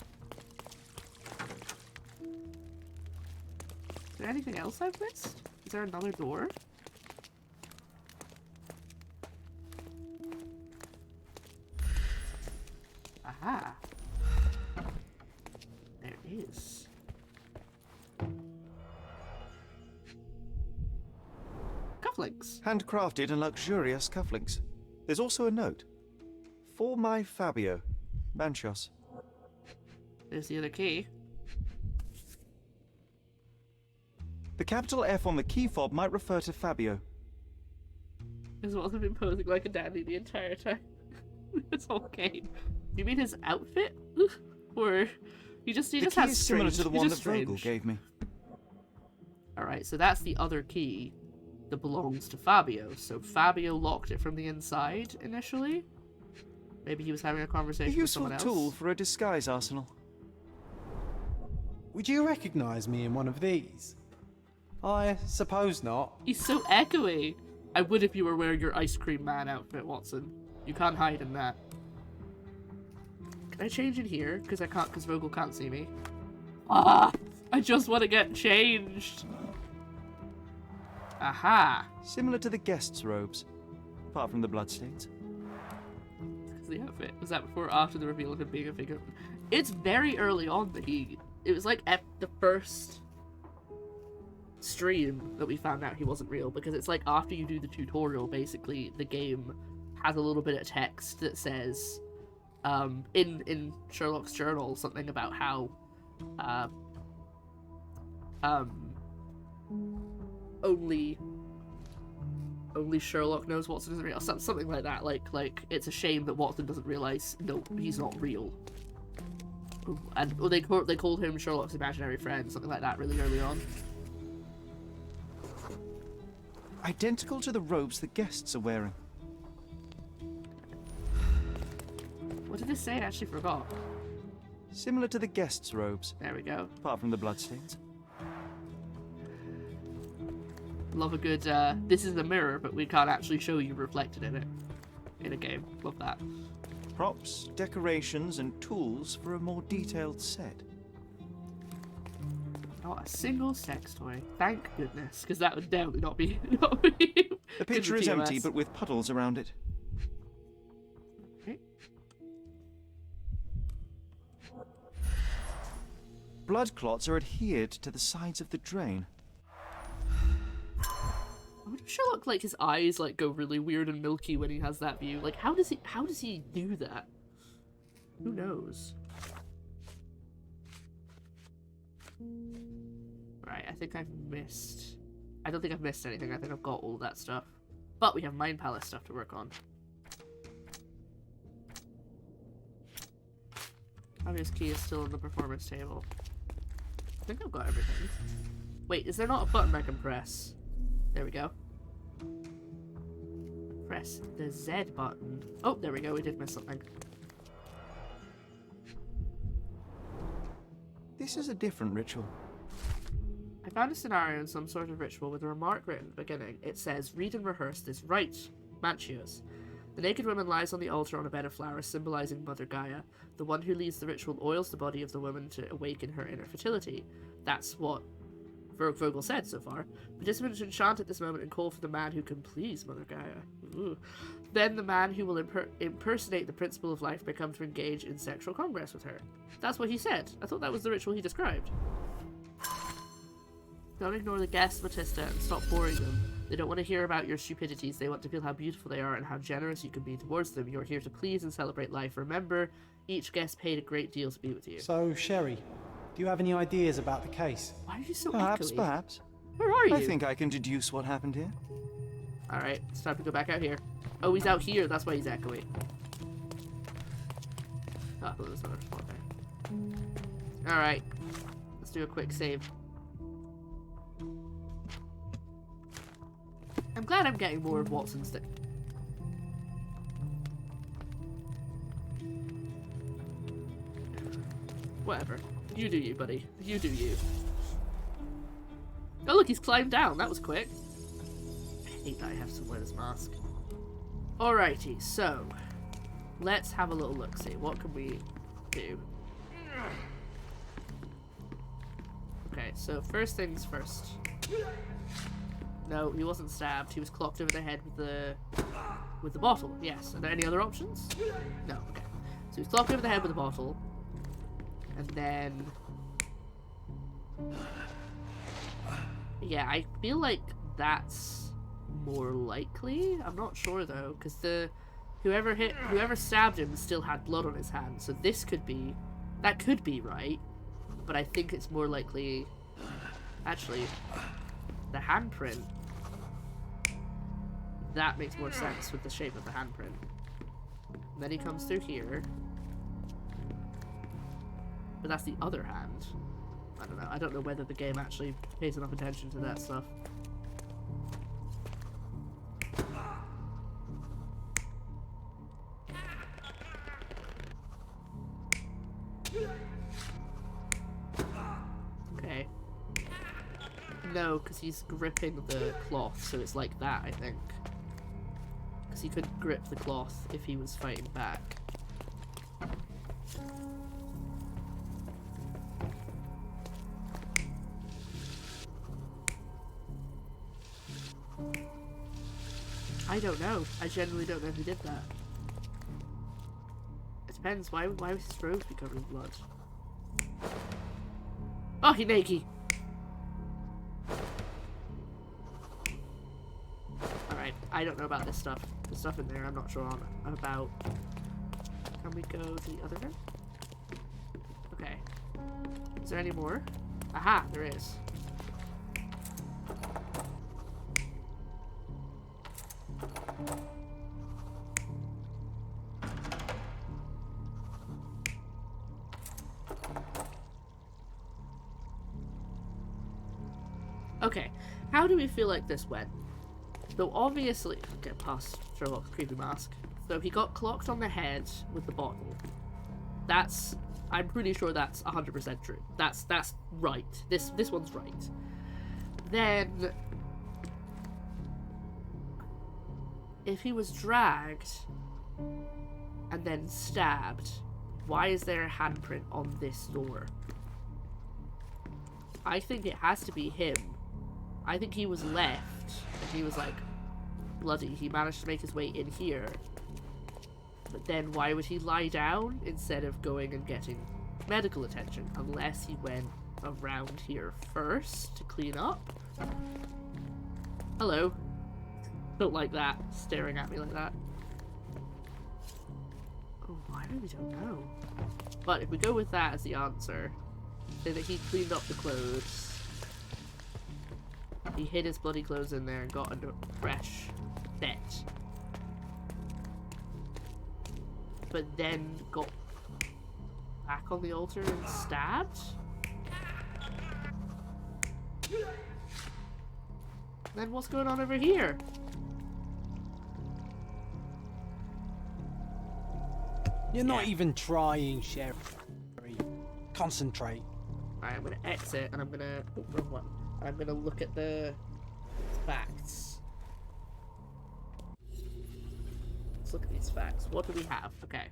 Is there anything else I've missed? Is there another door? Aha. There is. Cufflinks. Handcrafted and luxurious cufflinks. There's also a note. For my Fabio. Manchos. There's the other key. The capital F on the key fob might refer to Fabio. As well as I've been posing like a dandy the entire time. This whole game. You mean his outfit? Or he just The has key is similar strange. to the He's one that just Vogel strange. gave me. Alright, so that's the other key that belongs to Fabio. So Fabio locked it from the inside initially. Maybe he was having a A conversation with useful someone else. tool for a disguise arsenal. Would you recognize me in one of these? I suppose not. He's so echoey. I would if you were wearing your ice cream man outfit, Watson. You can't hide in that. Can I change in here? Because I can't, because Vogel can't see me. Ah! I just want to get changed! Aha! Similar to the guest's robes, apart from the bloodstains. Because the outfit. Was that before or after the reveal of him being a figure? It's very early on that he... It was like at the first stream that we found out he wasn't real, because it's like after you do the tutorial, basically, the game has a little bit of text that says, in Sherlock's journal, something about how, only Sherlock knows Watson isn't real. Something like that. Like it's a shame that Watson doesn't realize, no, he's not real. And they called him Sherlock's imaginary friend, something like that, really early on. Identical to the robes the guests are wearing. What did this say? I actually forgot. Similar to the guests' robes, There we go. apart from the bloodstains. Love a good, this is a mirror, but we can't actually show you reflected in it. In a game. Love that. Props, decorations, and tools for a more detailed set. Not a single sex toy. Thank goodness, because that would definitely not be... The picture is empty, but with puddles around it. Okay. Blood clots are adhered to the sides of the drain. I wonder if Sherlock, like, his eyes, like, go really weird and milky when he has that view. Like, how does he do that? Who knows? Right, I think I've missed... I don't think I've missed anything. I think I've got all that stuff. But we have Mind Palace stuff to work on. Fabio's key is still on the performance table. I think I've got everything. Wait, is there not a button I can press? There we go. Press the Z button. Oh, there we go, we did miss something. This is a different ritual. I found a scenario in some sort of ritual with a remark written at the beginning. It says, read and rehearse this rite. Mantius. The naked woman lies on the altar on a bed of flowers, symbolizing Mother Gaia. The one who leads the ritual oils the body of the woman to awaken her inner fertility. That's what Vogel said so far. Participants should chant at this moment and call for the man who can please Mother Gaia. Ooh. Then the man who will impersonate the principle of life may come to engage in sexual congress with her. That's what he said. I thought that was the ritual he described. Don't ignore the guests, Batista, and stop boring them. They don't want to hear about your stupidities. They want to feel how beautiful they are and how generous you can be towards them. You're here to please and celebrate life. Remember, each guest paid a great deal to be with you. So, Sherry, do you have any ideas about the case? Why are you so Perhaps, echoey? perhaps. Where are you? I think I can deduce what happened here. Alright, it's time to go back out here. Oh, he's out here. That's why he's echoey. Oh, there's another spot there. Alright. Let's do a quick save. I'm glad I'm getting more of Watson's thing. Whatever. You do you, buddy. You do you. Oh look, he's climbed down. That was quick. I hate that I have to wear this mask. Alrighty, so let's have a little look-see. What can we do? Okay, so first things first. No, he wasn't stabbed. He was clocked over the head with the bottle. Yes. Are there any other options? No. Okay. So he's clocked over the head with a bottle, and then yeah, I feel like that's more likely. I'm not sure though, because whoever stabbed him still had blood on his hand. So this could be, that could be right, but I think it's more likely. Actually, the handprint. That makes more sense with the shape of the handprint. And then he comes through here. But that's the other hand. I don't know. I don't know whether the game actually pays enough attention to that stuff. Okay. No, because he's gripping the cloth, so it's like that, I think. Because he couldn't grip the cloth if he was fighting back. I don't know. I genuinely don't know who did that. It depends. Why was his robes be covered in blood? Oh, he naked! Alright, I don't know about this stuff. The stuff in there I'm not sure on about. Can we go to the other room? Okay. Is there any more? Aha, there is. Okay, how do we feel like this went? So obviously, get past Sherlock's creepy mask. So he got clocked on the head with the bottle. That's, I'm pretty sure that's 100% true. That's right. This one's right. Then, if he was dragged and then stabbed, why is there a handprint on this door? I think it has to be him. I think he was left, and he was like, bloody, he managed to make his way in here. But then why would he lie down instead of going and getting medical attention? Unless he went around here first to clean up? Hello. Don't like that, staring at me like that. Oh, I really don't know. But if we go with that as the answer, say that he cleaned up the clothes. He hid his bloody clothes in there and got a fresh set. But then got back on the altar and stabbed? Then what's going on over here? You're not even trying, Sherry. Concentrate. Alright, I'm gonna exit and I'm gonna... Oh, wrong one. I'm gonna look at the facts. Let's look at these facts. What do we have? Okay.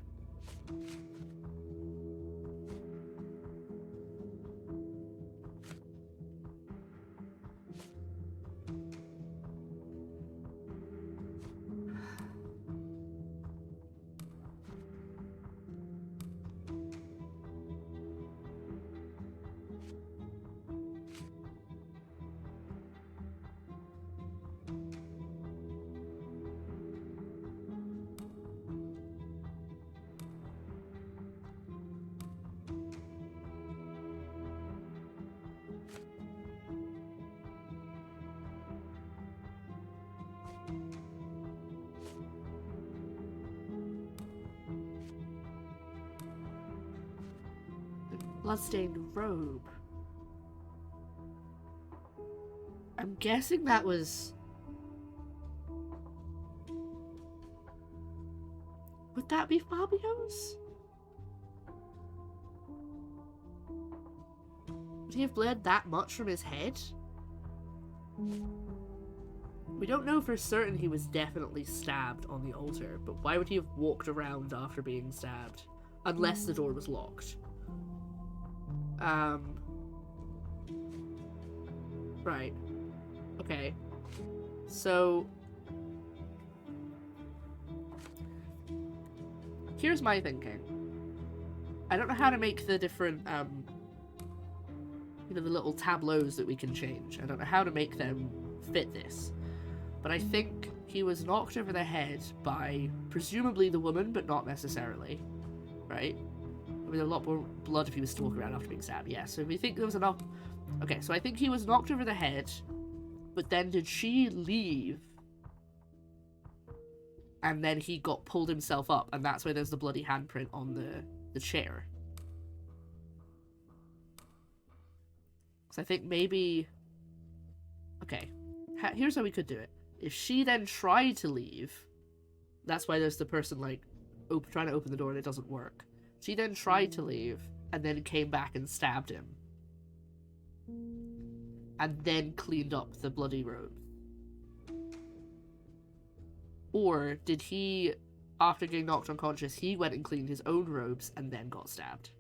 Bloodstained robe. I'm guessing that was... Would that be Fabio's? Would he have bled that much from his head? We don't know for certain he was definitely stabbed on the altar, but why would he have walked around after being stabbed? Unless the door was locked. Right. Okay. So... Here's my thinking. I don't know how to make the different, you know, the little tableaus that we can change. I don't know how to make them fit this. But I think he was knocked over the head by, presumably the woman, but not necessarily. Right? With a lot more blood if he was still walking around after being stabbed. Yeah, so we think there was enough. Okay, so I think he was knocked over the head, but then did she leave? And then he got pulled himself up, and that's why there's the bloody handprint on the chair. So I think maybe... Okay, here's how we could do it. If she then tried to leave, that's why there's the person, like, trying to open the door and it doesn't work. She then tried to leave, and then came back and stabbed him. And then cleaned up the bloody robe. Or did he, after getting knocked unconscious, he went and cleaned his own robes and then got stabbed?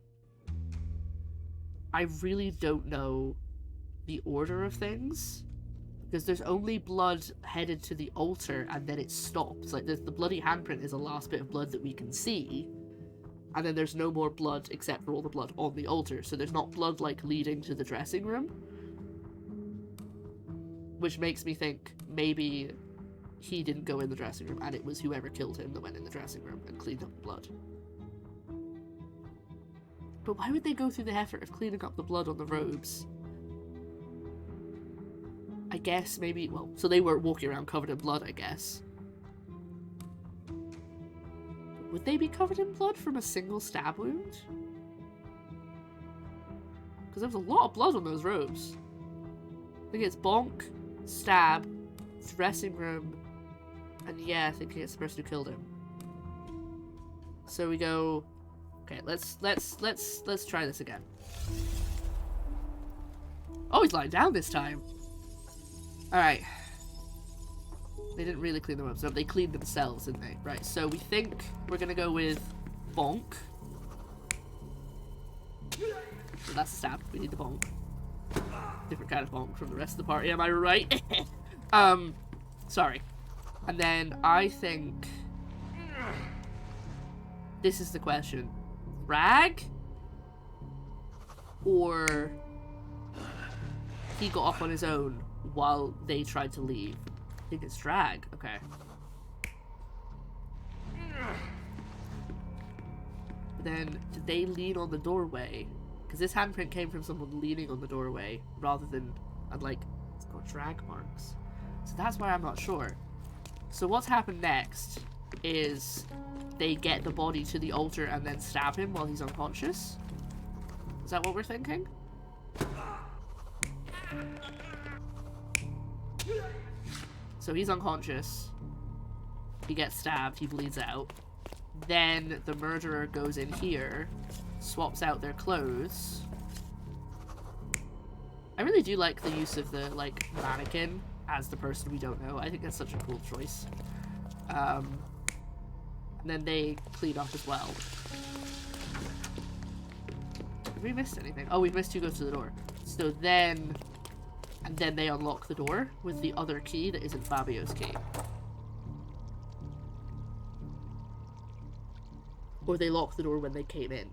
I really don't know the order of things. Because there's only blood headed to the altar and then it stops. Like, the bloody handprint is the last bit of blood that we can see. And then there's no more blood except for all the blood on the altar. So there's not blood, like, leading to the dressing room. Which makes me think maybe he didn't go in the dressing room and it was whoever killed him that went in the dressing room and cleaned up the blood. But why would they go through the effort of cleaning up the blood on the robes? I guess maybe, well, so they were walking around covered in blood, I guess. Would they be covered in blood from a single stab wound? Because there was a lot of blood on those robes. I think it's bonk, stab, dressing room, and yeah, I think it's the person who killed him. So we go, okay, let's try this again. Oh, he's lying down this time. Alright. They didn't really clean the robes up, they cleaned themselves, didn't they? Right, so we think we're gonna go with bonk. So that's a stab, we need the bonk. Different kind of bonk from the rest of the party, am I right? Sorry. And then I think... This is the question. Rag? Or... he got off on his own while they tried to leave. I think it's drag. Okay. But then, did they lean on the doorway? Because this handprint came from someone leaning on the doorway rather than, like, it's got drag marks. So that's why I'm not sure. So what's happened next is they get the body to the altar and then stab him while he's unconscious? Is that what we're thinking? So he's unconscious. He gets stabbed. He bleeds out. Then the murderer goes in here, swaps out their clothes. I really do like the use of the, like, mannequin as the person we don't know. I think that's such a cool choice. And then they clean up as well. Have we missed anything? Oh, we've missed who goes to the door. So then... And then they unlock the door with the other key that isn't Fabio's key. Or they lock the door when they came in.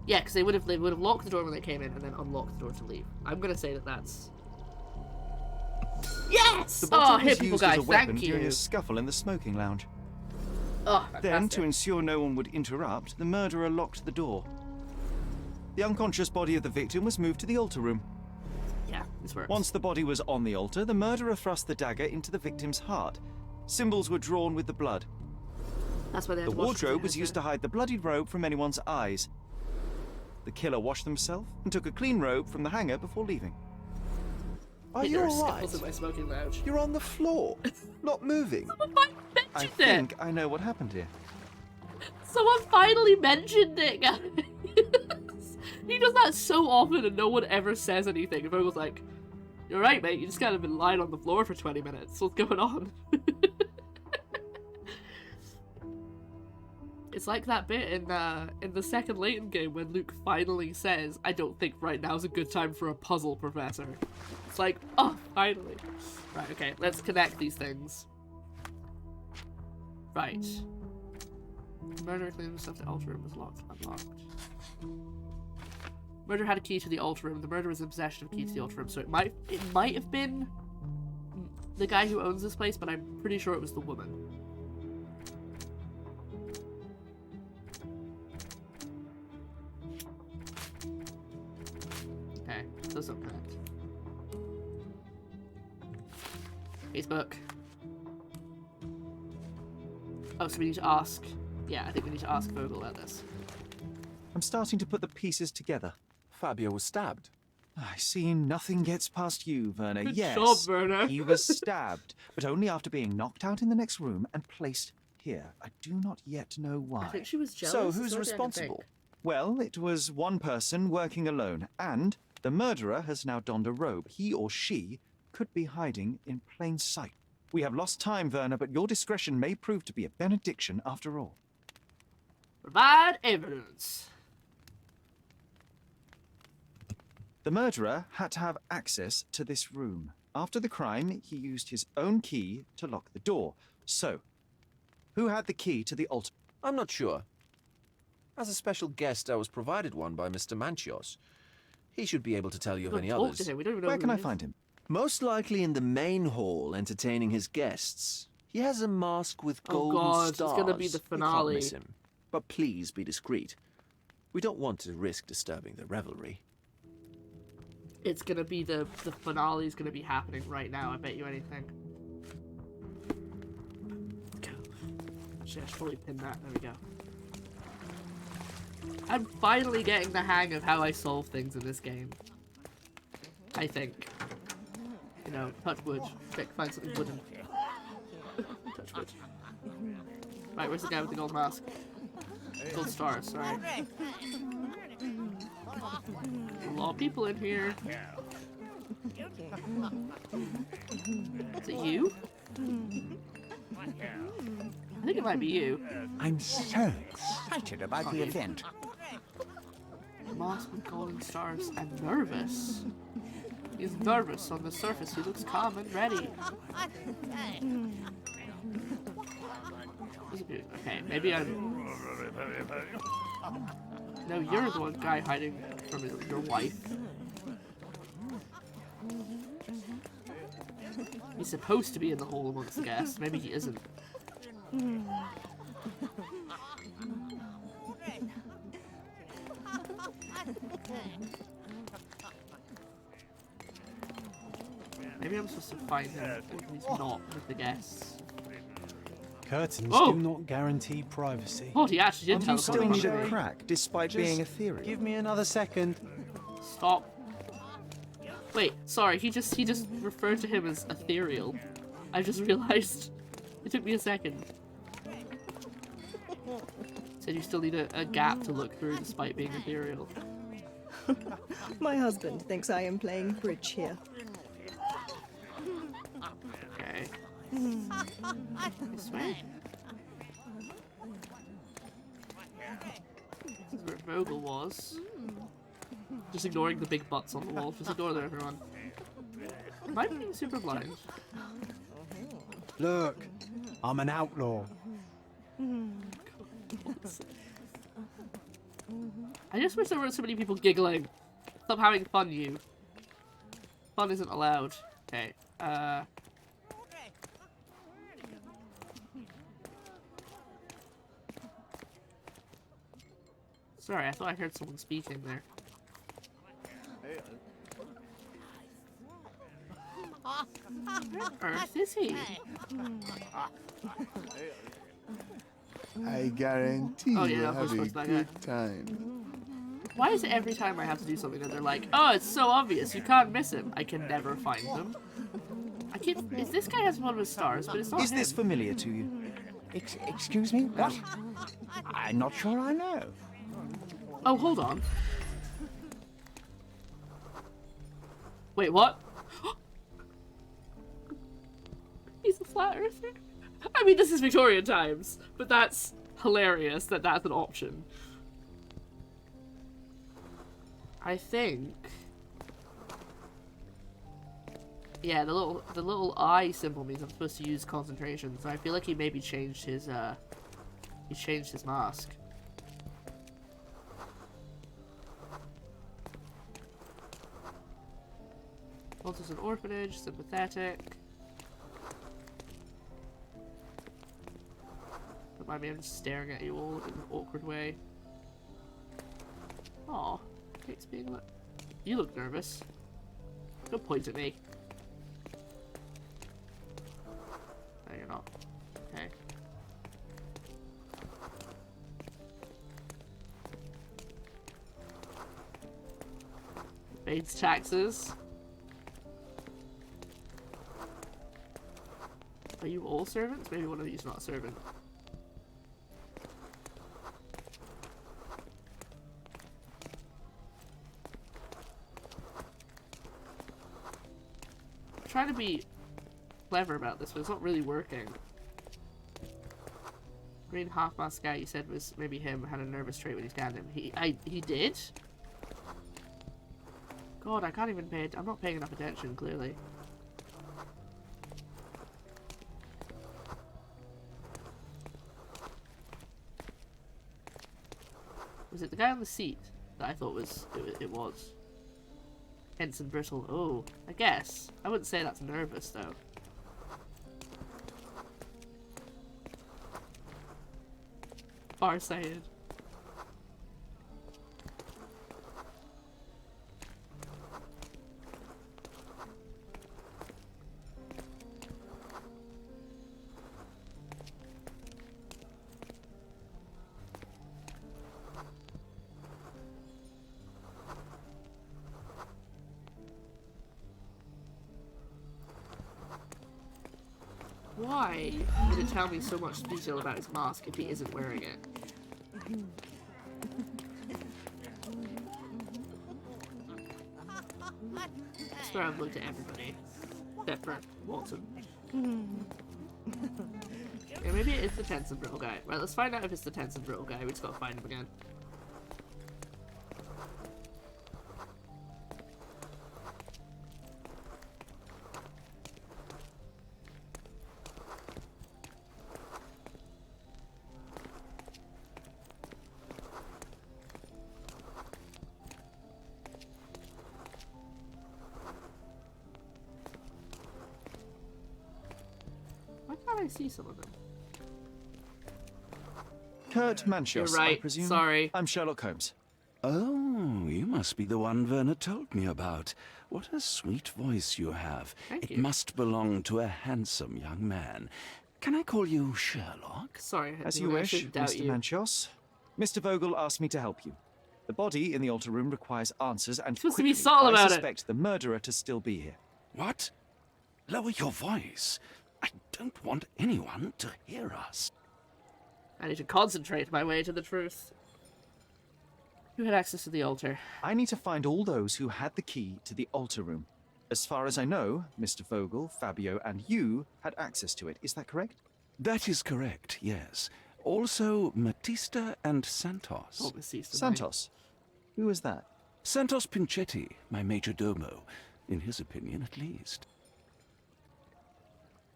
Yeah, because they would have locked the door when they came in and then unlocked the door to leave. I'm gonna say that that's... Yes! The bottle was Hit people, used guys, as a weapon thank you! during a scuffle in the smoking lounge. Oh, Then, fantastic. to ensure no one would interrupt, the murderer locked the door. The unconscious body of the victim was moved to the altar room. Yeah, this works. Once the body was on the altar, the murderer thrust the dagger into the victim's heart. Symbols were drawn with the blood. That's why they had The to wash wardrobe their was hands, used yeah. to hide the bloodied robe from anyone's eyes. The killer washed himself and took a clean robe from the hanger before leaving. Are Hey, you there are alright? scuffles in my smoking lounge. You're on the floor, not moving. Someone I mentioned it! think I know what happened here. Someone finally mentioned it, guys! He does that so often and no one ever says anything. And Vogel's like, you're right, mate, you just kind of been lying on the floor for 20 minutes. What's going on? It's like that bit in the second Layton game when Luke finally says, I don't think right now's a good time for a puzzle, Professor. It's like, oh, finally. Right, okay, let's connect these things. Right. Murderer claimed himself the altar room was unlocked. Murderer had a key to the altar room. The murderer was in possession of a key to the altar room, so it might have been the guy who owns this place, but I'm pretty sure it was the woman. Okay, those don't connect. Facebook. Oh, so we need to ask. Yeah, I think we need to ask Vogel about this. I'm starting to put the pieces together. Fabio was stabbed. I see nothing gets past you, Werner. Good Yes, job, Werner. he was stabbed, but only after being knocked out in the next room and placed here. I do not yet know I why. think she was jealous. So That's who's the only thing I can responsible? think. Well, it was one person working alone, and the murderer has now donned a robe. He or she could be hiding in plain sight. We have lost time, Werner, but your discretion may prove to be a benediction after all. Provide evidence. The murderer had to have access to this room. After the crime, he used his own key to lock the door. So, who had the key to the altar? I'm not sure. As a special guest, I was provided one by Mr. Manchios. He should be able to tell you of any Talk to others. him. We don't even know Where who can he I is. find him? Most likely in the main hall, entertaining his guests. He has a mask with Oh golden God, it's stars. gonna be the You can't finale. miss him. But please be discreet. We don't want to risk disturbing the revelry. It's gonna be the finale is gonna be happening right now. I bet you anything. Go. Actually, I should probably pin that. There we go. I'm finally getting the hang of how I solve things in this game. I think. You know, touch wood. Find something wooden. Touch wood. Right, where's the guy with the gold mask? Gold stars, sorry. A lot of people in here. Is it you? I think it might be you. I'm so excited about the event. Mask with golden stars and nervous. He's nervous on the surface. He looks calm and ready. Okay, maybe I'm... No, you're the one guy hiding from your wife. He's supposed to be in the hole amongst the guests. Maybe he isn't. Maybe I'm supposed to find him when he's not with the guests. Curtains Oh. do not guarantee privacy. Oh, he actually did Do tell you us still need a something. crack, despite Just being ethereal? Give me another second. Stop. Wait, sorry, he just referred to him as ethereal. I just realized. It took me a second. Said you still need a gap to look through despite being ethereal. My husband thinks I am playing bridge here. Okay. This way. This is where Vogel was. Just ignoring the big butts on the wall. Just ignore them, everyone. Am I being super blind? Look, I'm an outlaw. I just wish there weren't so many people giggling. Stop having fun, you. Fun isn't allowed. Okay, sorry, I thought I heard someone speaking there. Where on earth is he? I guarantee Oh, yeah, you'll of course, have a that good guy. time. Why is it every time I have to do something that they're like, oh, it's so obvious, you can't miss him. I can never find them. I keep... Is this guy has one of his stars, but it's not Is him. this familiar to you? Excuse me? What? I'm not sure I know. Oh, hold on. Wait, what? He's a flat earther? I mean, this is Victorian times, but that's hilarious that that's an option. I think... Yeah, the little eye symbol means I'm supposed to use concentration, so I feel like he maybe changed his, he changed his mask. Walter's an orphanage, sympathetic. Don't mind me, I'm just staring at you all in an awkward way. Aw, Kate's being lit. You look nervous. Don't point at me. No, you're not. Okay. Pays taxes. Are you all servants? Maybe one of you's not a servant. I'm trying to be clever about this, but it's not really working. Green half-mask guy you said was maybe him, had a nervous trait when he scanned him. He did? God, I can't even pay I'm not paying enough attention, clearly. Was it the guy on the seat that I thought was it was? Ensign Brittle. Oh, I guess. I wouldn't say that's nervous though. Farsighted. Why would it tell me so much detail about his mask if he isn't wearing it? I swear I've looked at everybody. Except for Watson. Yeah, maybe it is the tense and brittle guy. Right, let's find out if it's the tense and brittle guy. We just gotta find him again. I see some of them. Kurt Manchos, You're right. I presume? Sorry. I'm Sherlock Holmes. Oh, you must be the one Werner told me about. What a sweet voice you have. Thank you. It must belong to a handsome young man. Can I call you Sherlock? Sorry. As you I wish, shouldn't doubt Mr. you. Manchos. Mr. Vogel asked me to help you. The body in the altar room requires answers, and Supposed to be quickly. subtle about I it. suspect the murderer to still be here. What? Lower your voice. I don't want anyone to hear us. I need to concentrate my way to the truth. Who had access to the altar? I need to find all those who had the key to the altar room. As far as I know, Mr. Vogel, Fabio, and you had access to it. Is that correct? That is correct, yes. Also, Matista and Santos. Oh, Matista, Santos? Who is that? Santos Pinchetti, my major domo. In his opinion, at least.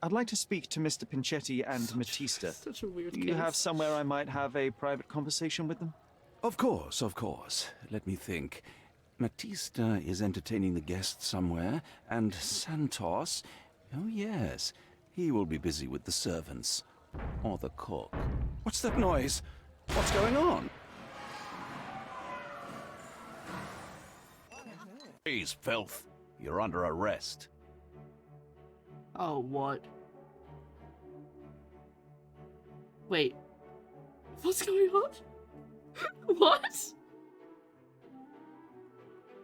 I'd like to speak to Mr. Pinchetti and Matista. Such a weird Do you case. have somewhere I might have a private conversation with them? Of course, of course. Let me think. Matista is entertaining the guests somewhere, and Santos... Oh, yes. He will be busy with the servants. Or the cook. What's that noise? What's going on? Please, filth. You're under arrest. Oh, what? Wait. What's going on? What?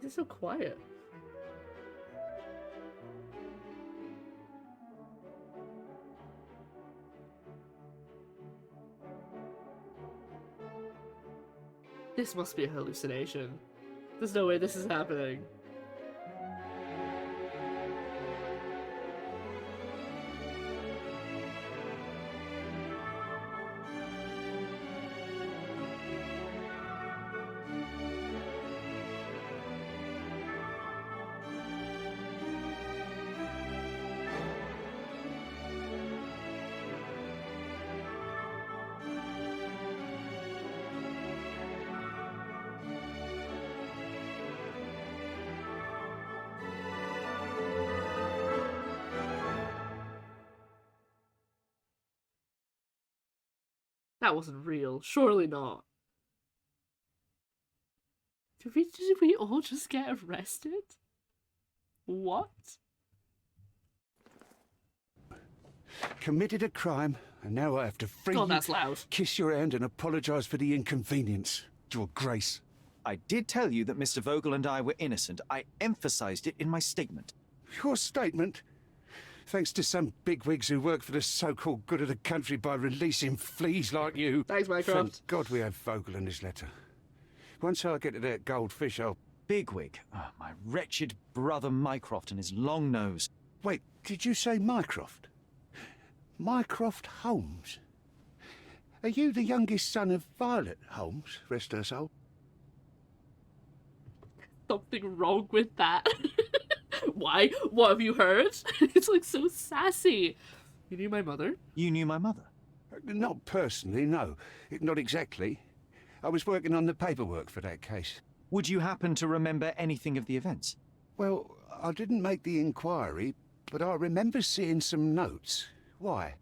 It's so quiet. This must be a hallucination. There's no way this is happening. That wasn't real. Surely not. Did we all just get arrested? What? Committed a crime, and now I have to free God, you, that's loud. kiss your hand and apologise for the inconvenience. Your Grace. I did tell you that Mr. Vogel and I were innocent. I emphasized it in my statement. Your statement? Thanks to some bigwigs who work for the so-called good of the country by releasing fleas like you. Thanks, Mycroft. Thank God we have Vogel in this letter. Once I get to that goldfish, I'll... Bigwig? Oh, my wretched brother Mycroft and his long nose. Wait, did you say Mycroft? Mycroft Holmes? Are you the youngest son of Violet Holmes, rest her soul? Something wrong with that. Why? What have you heard? It's like so sassy. You knew my mother? You knew my mother? Not personally, no. Not exactly. I was working on the paperwork for that case. Would you happen to remember anything of the events? Well, I didn't make the inquiry, but I remember seeing some notes. Why?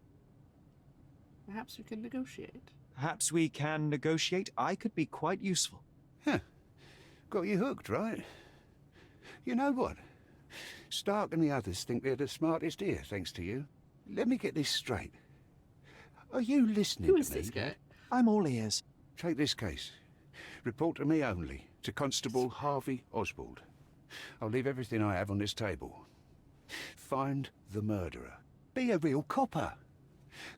Perhaps we can negotiate. Perhaps we can negotiate. I could be quite useful. Huh. Got you hooked, right? You know what? Stark and the others think they're the smartest here, thanks to you. Let me get this straight. Are you listening Who is to me? this guy? I'm all ears. Take this case. Report to me only, to Constable Harvey Oswald. I'll leave everything I have on this table. Find the murderer. Be a real copper.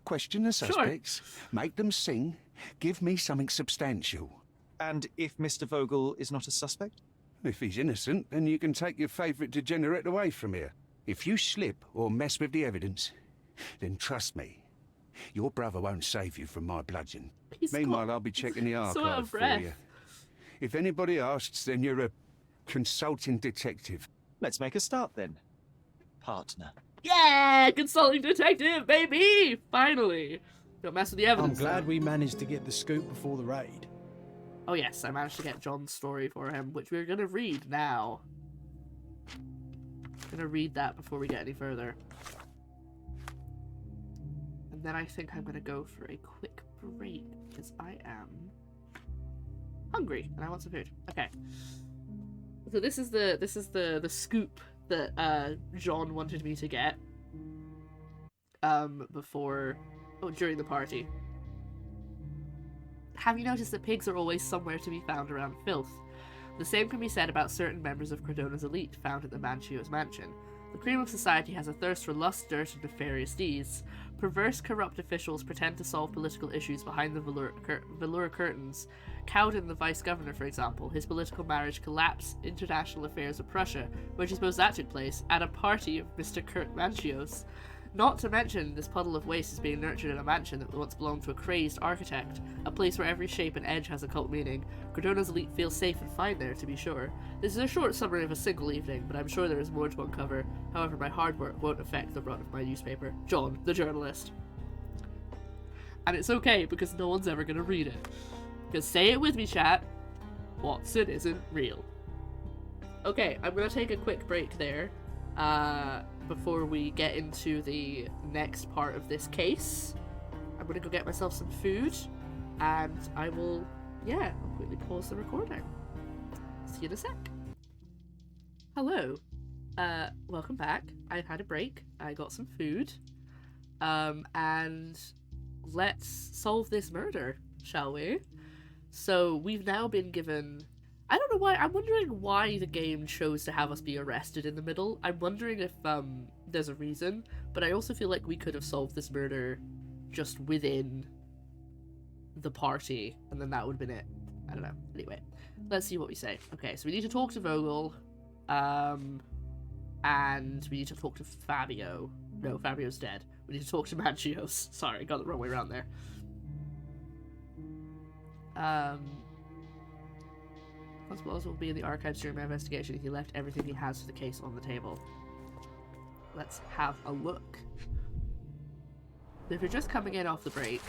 Question the suspects, make them sing, give me something substantial. And if Mr. Vogel is not a suspect? If he's innocent, then you can take your favourite degenerate away from here. If you slip or mess with the evidence, then trust me, your brother won't save you from my bludgeon. Meanwhile, I'll be checking the archive for you. If anybody asks, then you're a consulting detective. Let's make a start then, partner. Yeah! Consulting detective, baby! Finally! Don't mess with the evidence. I'm glad we managed to get the scoop before the raid. Oh yes, I managed to get John's story for him, which we're gonna read now. Gonna read that before we get any further. And then I think I'm gonna go for a quick break, because I am hungry and I want some food. Okay. So this is the scoop that John wanted me to get during the party. Have you noticed that pigs are always somewhere to be found around filth? The same can be said about certain members of Cordona's elite found at the Manchio's mansion. The cream of society has a thirst for lust, dirt, and nefarious deeds. Perverse, corrupt officials pretend to solve political issues behind the velour curtains. Cowden, the vice-governor, for example, his political marriage collapsed international affairs of Prussia, where do you suppose that took place? At a party of Mr. Kurt Manchios. Not to mention, this puddle of waste is being nurtured in a mansion that once belonged to a crazed architect, a place where every shape and edge has a cult meaning. Cordona's elite feels safe and fine there, to be sure. This is a short summary of a single evening, but I'm sure there is more to uncover. However, my hard work won't affect the run of my newspaper. John, the journalist. And it's okay, because no one's ever going to read it. Because say it with me, chat, Watson isn't real. Okay, I'm going to take a quick break there. Before we get into the next part of this case. I'm gonna go get myself some food, and I will, I'll quickly pause the recording. See you in a sec. Hello. Welcome back. I've had a break. I got some food. And let's solve this murder, shall we? So, we've now been given... I don't know why. I'm wondering why the game chose to have us be arrested in the middle. I'm wondering if there's a reason, but I also feel like we could have solved this murder just within the party, and then that would have been it. I don't know. Anyway, let's see what we say. Okay, so we need to talk to Vogel, and we need to talk to Fabio. No, Fabio's dead. We need to talk to Manchios. Sorry, got the wrong way around there. Constable will be in the archives during my investigation. He left everything he has for the case on the table. Let's have a look. If you're just coming in off the break,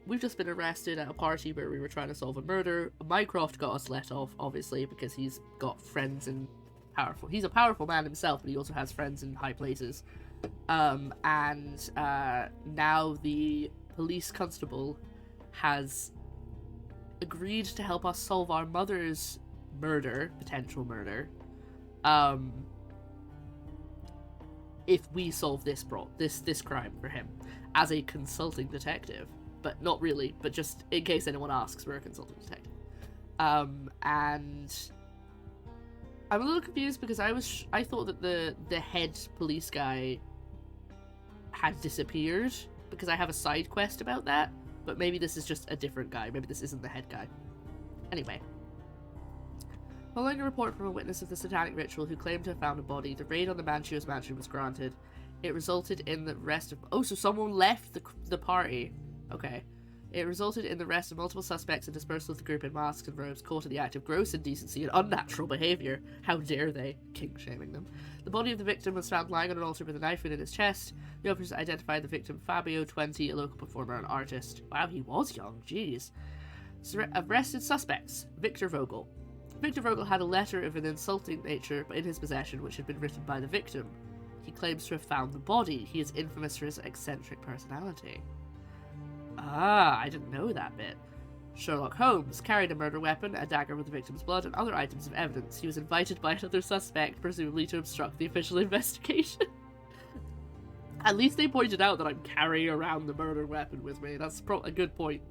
we've just been arrested at a party where we were trying to solve a murder. Mycroft got us let off, obviously, because he's got friends in powerful... He's a powerful man himself, but he also has friends in high places. Now the police constable has agreed to help us solve our mother's potential murder, if we solve this crime for him, as a consulting detective. But not really, but just in case anyone asks, we're a consulting detective. And I'm a little confused because I thought that the head police guy had disappeared, because I have a side quest about that. But maybe this is just a different guy. Maybe this isn't the head guy. Anyway. Following a report from a witness of the satanic ritual who claimed to have found a body, the raid on the Manchio's mansion was granted. It resulted in the arrest of... Oh, so someone left the party. Okay. It resulted in the arrest of multiple suspects and dispersal of the group in masks and robes caught in the act of gross indecency and unnatural behaviour. How dare they? King-shaming them. The body of the victim was found lying on an altar with a knife wound in his chest. The officers identified the victim Fabio, 20, a local performer and artist. Wow, he was young. Jeez. Arrested suspects. Victor Vogel. Victor Vogel had a letter of an insulting nature in his possession which had been written by the victim. He claims to have found the body. He is infamous for his eccentric personality. Ah, I didn't know that bit. Sherlock Holmes carried a murder weapon, a dagger with the victim's blood, and other items of evidence. He was invited by another suspect, presumably to obstruct the official investigation. At least they pointed out that I'm carrying around the murder weapon with me. That's a good point.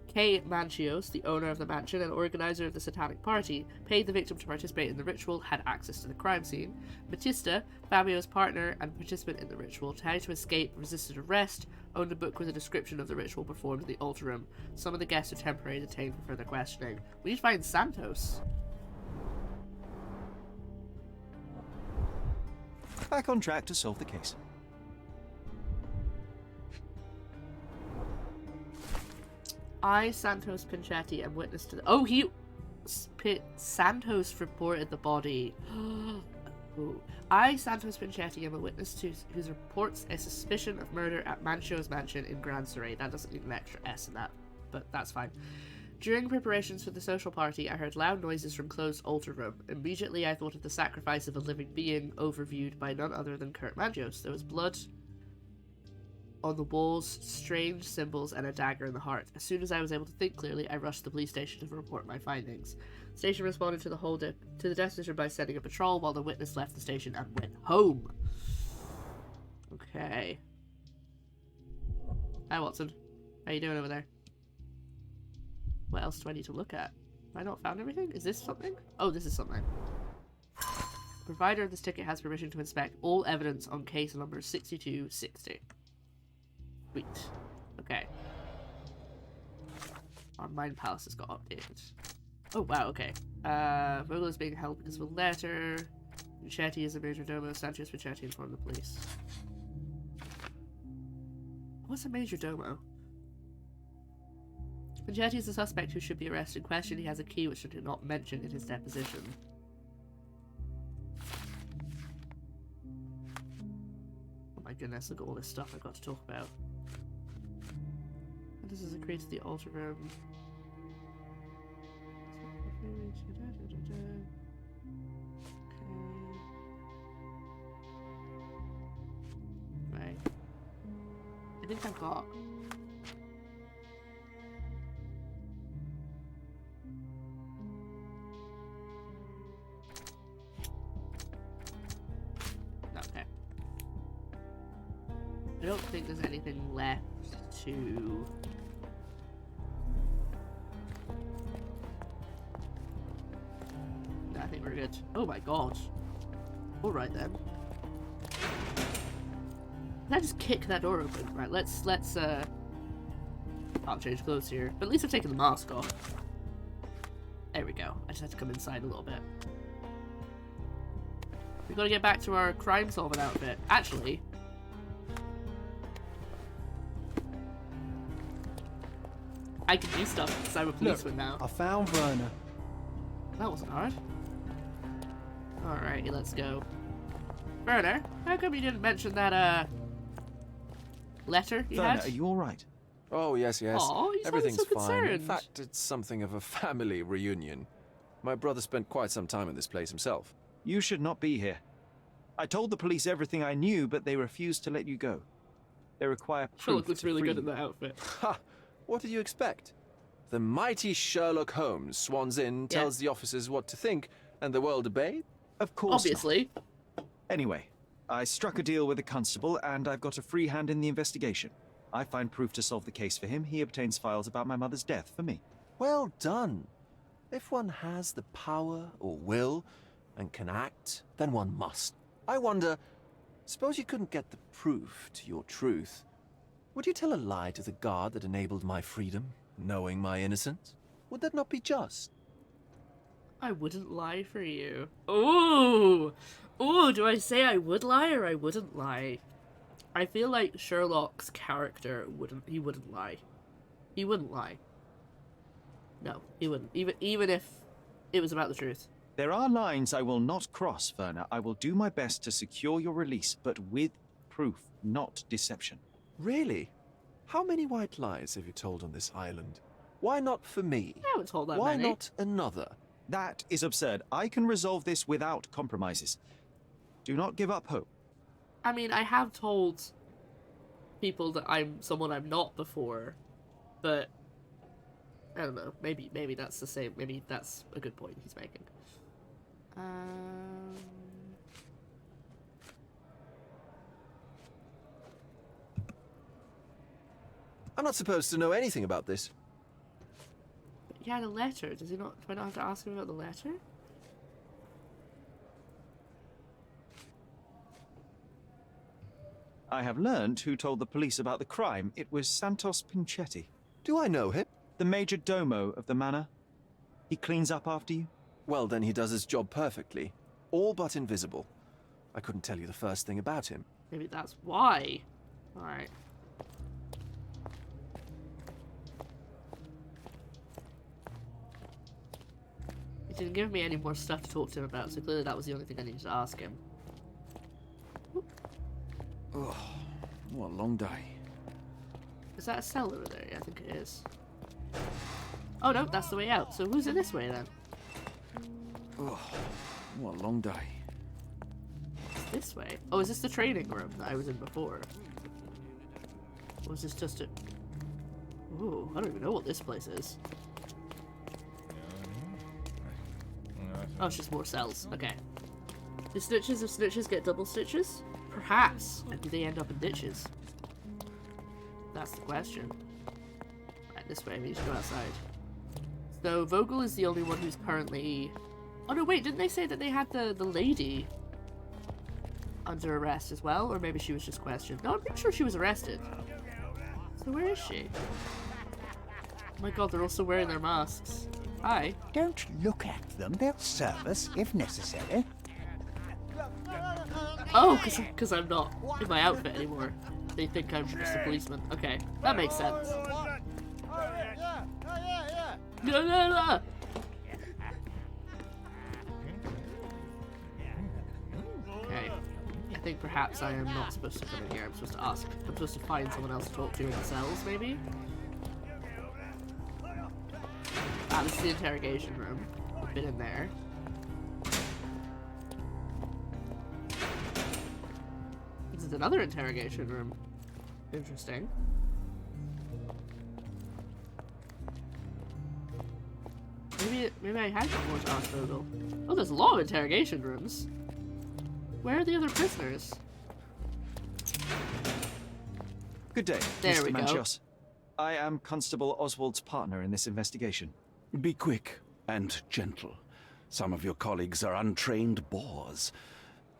Kay Manchios, the owner of the mansion and organizer of the satanic party, paid the victim to participate in the ritual, had access to the crime scene. Batista, Fabio's partner and participant in the ritual, tried to escape, resisted arrest, owned a book with a description of the ritual performed in the altar room. Some of the guests are temporarily detained for further questioning. We need to find Santos. Back on track to solve the case. I, Santos Pinchetti, am witness to the... Santos reported the body. Ooh. I, Santos Pinchetti, am a witness to whose reports a suspicion of murder at Manchio's mansion in Grand Surrey. That doesn't need an extra S in that, but that's fine. During preparations for the social party, I heard loud noises from closed altar room. Immediately, I thought of the sacrifice of a living being, overviewed by none other than Kurt Manchios. There was blood on the walls, strange symbols, and a dagger in the heart. As soon as I was able to think clearly, I rushed to the police station to report my findings. The station responded to the deposition by sending a patrol, while the witness left the station and went home. Okay. Hi, Watson. How you doing over there? What else do I need to look at? Have I not found everything? Is this something? Oh, this is something. The provider of this ticket has permission to inspect all evidence on case number 6260. Sweet. Okay. Our mind palace has got updated. Oh, wow, okay. Vogel is being held because of a letter. Pinchetti is a major domo. Sanchez Pinchetti informed the police. What's a major domo? Pinchetti is the suspect who should be arrested. Question: he has a key which I did not mention in his deposition. Oh my goodness, look at all this stuff I've got to talk about. And this is a create to the altar room. Right. I think I've got... Okay. I don't think there's anything left to... I think we're good. Oh my god. Alright then. Can I just kick that door open? Right, let's I'll change clothes here. But at least I've taken the mask off. There we go. I just have to come inside a little bit. We gotta get back to our crime solving outfit. Actually. I can do stuff because I'm a policeman now. I found Werner. That wasn't hard. Alrighty, let's go. Werner, how come you didn't mention that, letter you Werner, had? are you alright? Oh, yes, yes. Aw, you sounded Everything's so fine. In concerned. fact, it's something of a family reunion. My brother spent quite some time in this place himself. You should not be here. I told the police everything I knew, but they refused to let you go. They require proof Sherlock looks to really free good in you. that outfit. Ha! What did you expect? The mighty Sherlock Holmes swans in, tells the officers what to think, and the world obey? Of course Obviously. not. Anyway, I struck a deal with the constable, and I've got a free hand in the investigation. I find proof to solve the case for him. He obtains files about my mother's death for me. Well done. If one has the power or will and can act, then one must. I wonder, suppose you couldn't get the proof to your truth. Would you tell a lie to the guard that enabled my freedom, knowing my innocence? Would that not be just? I wouldn't lie for you. Ooh! Ooh, do I say I would lie or I wouldn't lie? I feel like Sherlock's character wouldn't lie. He wouldn't lie. No, he wouldn't. Even if it was about the truth. There are lines I will not cross, Werner. I will do my best to secure your release, but with proof, not deception. Really? How many white lies have you told on this island? Why not for me? I haven't told that Why many. not another? That is absurd. I can resolve this without compromises. Do not give up hope. I mean, I have told people that I'm someone I'm not before, but I don't know. Maybe that's the same. Maybe that's a good point he's making. I'm not supposed to know anything about this. He had a letter. Does he not? Do I not have to ask him about the letter? I have learned who told the police about the crime. It was Santos Pinchetti. Do I know him? The major domo of the manor. He cleans up after you? Well, then he does his job perfectly. All but invisible. I couldn't tell you the first thing about him. Maybe that's why. Alright. He didn't give me any more stuff to talk to him about, so clearly that was the only thing I needed to ask him. Oh, what a long day. Is that a cell over there? Yeah, I think it is. Oh no, that's the way out. So who's in this way then? Oh, what a long day. It's this way. Oh, is this the training room that I was in before? Or was this just a... Ooh, I don't even know what this place is. Oh, it's just more cells. Okay. Do snitches of snitches get double stitches? Perhaps. And do they end up in ditches? That's the question. Right, this way. We need to go outside. So Vogel is the only one who's currently... Oh no, wait, didn't they say that they had the lady under arrest as well? Or maybe she was just questioned. No, I'm pretty sure she was arrested. So where is she? Oh my god, they're also wearing their masks. Hi. Don't look at them. They'll serve us if necessary. Oh, because I'm not in my outfit anymore. They think I'm just a policeman. Okay, that makes sense. No. Okay. I think perhaps I am not supposed to come in here. I'm supposed to ask. I'm supposed to find someone else to talk to in the cells, maybe? Ah, this is the interrogation room. I've been in there. This is another interrogation room. Interesting. Maybe I had more to ask Vogel. Oh, there's a lot of interrogation rooms. Where are the other prisoners? Good day, there Mr. we Manchios. I am Constable Oswald's partner in this investigation. Be quick and gentle. Some of your colleagues are untrained boors.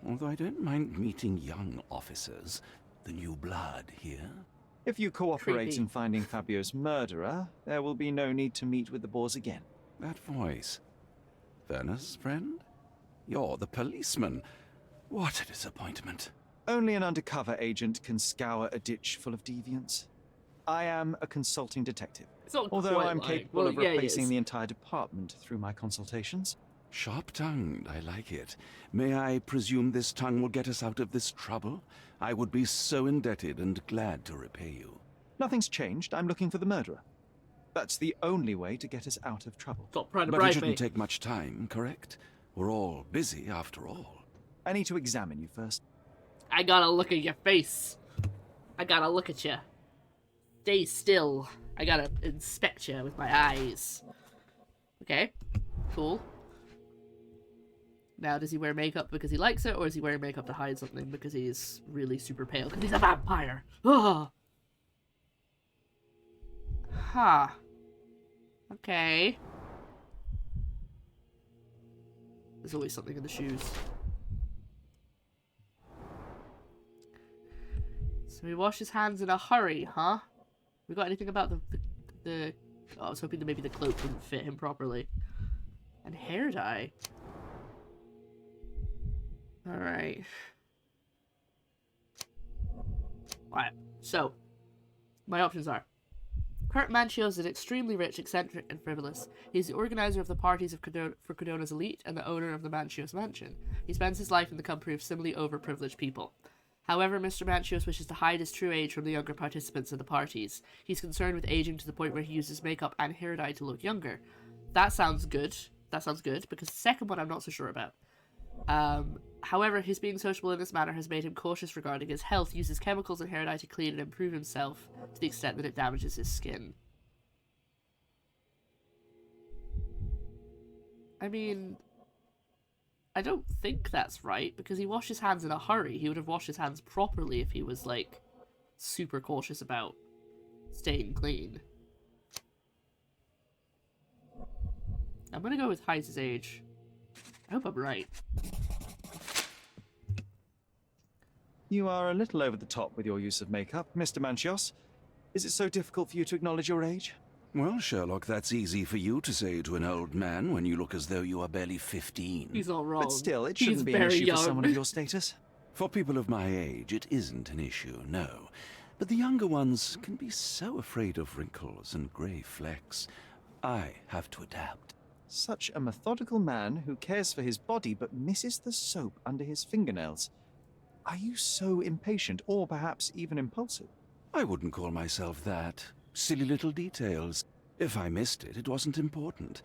Although I don't mind meeting young officers. The new blood here. If you cooperate Creepy. in finding Fabio's murderer, there will be no need to meet with the boars again. That voice. Werner's friend? You're the policeman. What a disappointment. Only an undercover agent can scour a ditch full of deviants. I am a consulting detective, It's not although quite I'm like... capable well, of yeah, he replacing is. the entire department through my consultations. Sharp-tongued, I like it. May I presume this tongue will get us out of this trouble? I would be so indebted and glad to repay you. Nothing's changed. I'm looking for the murderer. That's the only way to get us out of trouble. Stop trying to But it bribe shouldn't me. take much time, correct? We're all busy after all. I need to examine you first. I gotta look at your face. I gotta look at you. Stay still. I gotta inspect you with my eyes. Okay, cool. Now, does he wear makeup because he likes it, or is he wearing makeup to hide something because he's really super pale? Because he's a vampire! Ugh! Huh. Okay. There's always something in the shoes. So he washed his hands in a hurry, huh? We got anything about the oh, I was hoping that maybe the cloak wouldn't fit him properly. And hair dye. Alright. Alright, so my options are: Kurt Manchios is extremely rich, eccentric, and frivolous. He's the organizer of the parties for Cordona's elite and the owner of the Manchios mansion. He spends his life in the company of similarly overprivileged people. However, Mr. Manchios wishes to hide his true age from the younger participants in the parties. He's concerned with aging to the point where he uses makeup and hair dye to look younger. That sounds good. That sounds good, because the second one I'm not so sure about. However, his being sociable in this manner has made him cautious regarding his health, uses chemicals and hair dye to clean and improve himself to the extent that it damages his skin. I mean, I don't think that's right, because he washed his hands in a hurry. He would have washed his hands properly if he was, like, super cautious about staying clean. I'm gonna go with hides his age. I hope I'm right. You are a little over the top with your use of makeup, Mr. Manchios. Is it so difficult for you to acknowledge your age? Well, Sherlock, that's easy for you to say to an old man when you look as though you are barely 15. He's not wrong. But still, it shouldn't He's be an very issue young. for someone of your status. For people of my age, it isn't an issue, no. But the younger ones can be so afraid of wrinkles and grey flecks. I have to adapt. Such a methodical man who cares for his body but misses the soap under his fingernails. Are you so impatient, or perhaps even impulsive? I wouldn't call myself that. Silly little details. If I missed it, it wasn't important.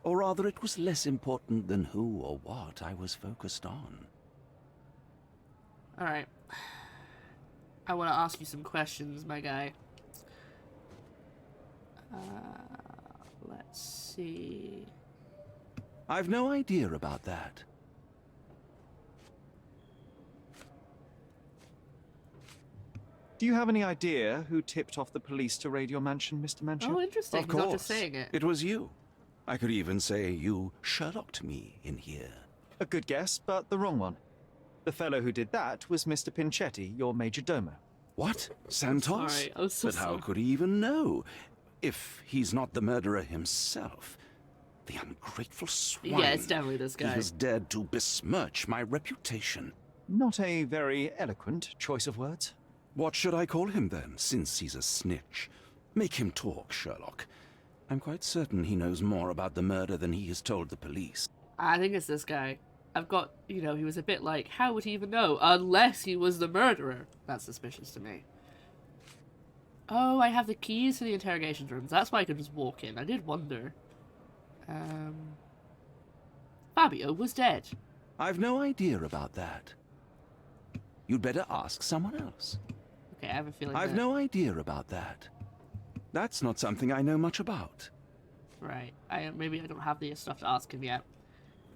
Or rather, it was less important than who or what I was focused on. Alright. I want to ask you some questions, my guy. Let's see. I've no idea about that. Do you have any idea who tipped off the police to raid your mansion, Mr. Manchios? Oh, interesting. Of He's not course. just saying it. It was you. I could even say you Sherlocked me in here. A good guess, but the wrong one. The fellow who did that was Mr. Pinchetti, your major domo. What? Santos? Sorry, I was so But how sorry. could he even know? If he's not the murderer himself. The ungrateful swine. Yeah, it's definitely this guy. He has dared to besmirch my reputation. Not a very eloquent choice of words. What should I call him then, since he's a snitch? Make him talk, Sherlock. I'm quite certain he knows more about the murder than he has told the police. I think it's this guy. I've got, you know, he was a bit like, how would he even know? Unless he was the murderer. That's suspicious to me. Oh, I have the keys to the interrogation rooms. That's why I could just walk in. I did wonder. Fabio was dead. I've no idea about that. You'd better ask someone else. Okay, I have a feeling I've that... no idea about that. That's not something I know much about. Right. Maybe I don't have the stuff to ask him yet.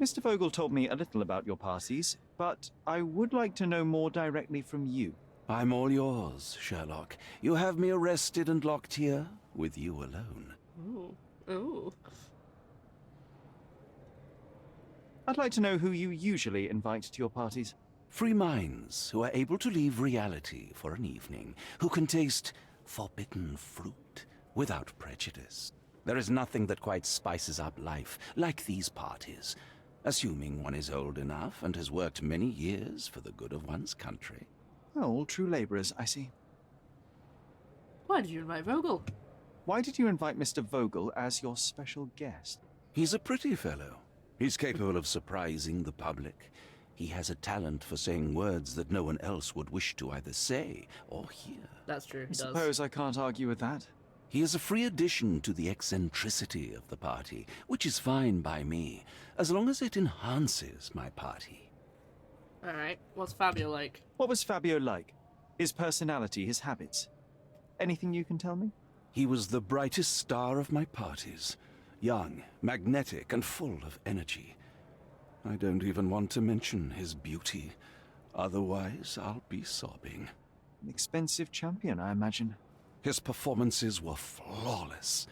Mr. Vogel told me a little about your parties, but I would like to know more directly from you. I'm all yours, Sherlock. You have me arrested and locked here with you alone. Ooh. Ooh. I'd like to know who you usually invite to your parties. Free minds who are able to leave reality for an evening, who can taste forbidden fruit without prejudice. There is nothing that quite spices up life like these parties, assuming one is old enough and has worked many years for the good of one's country. Oh, all true laborers, I see. Why did you invite Vogel? Why did you invite Mr. Vogel as your special guest? He's a pretty fellow. He's capable of surprising the public. He has a talent for saying words that no one else would wish to either say or hear. That's true, he I does. suppose I can't argue with that. He is a free addition to the eccentricity of the party, which is fine by me, as long as it enhances my party. Alright, what's Fabio like? What was Fabio like? His personality, his habits? Anything you can tell me? He was the brightest star of my parties. Young, magnetic, and full of energy. I don't even want to mention his beauty. Otherwise, I'll be sobbing. An expensive champion, I imagine. His performances were flawless.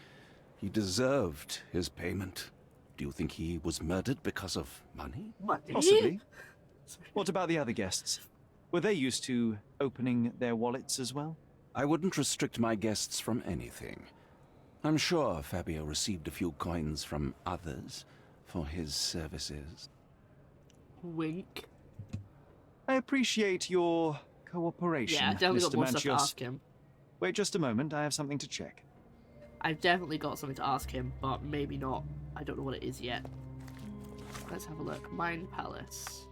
He deserved his payment. Do you think he was murdered because of money? Possibly. What about the other guests? Were they used to opening their wallets as well? I wouldn't restrict my guests from anything. I'm sure Fabio received a few coins from others for his services. Wink. I appreciate your cooperation, Yeah, I've definitely got Mr. more stuff to Manchios. ask him. Wait just a moment, I have something to check. I've definitely got something to ask him, but maybe not. I don't know what it is yet. Let's have a look. Mind Palace.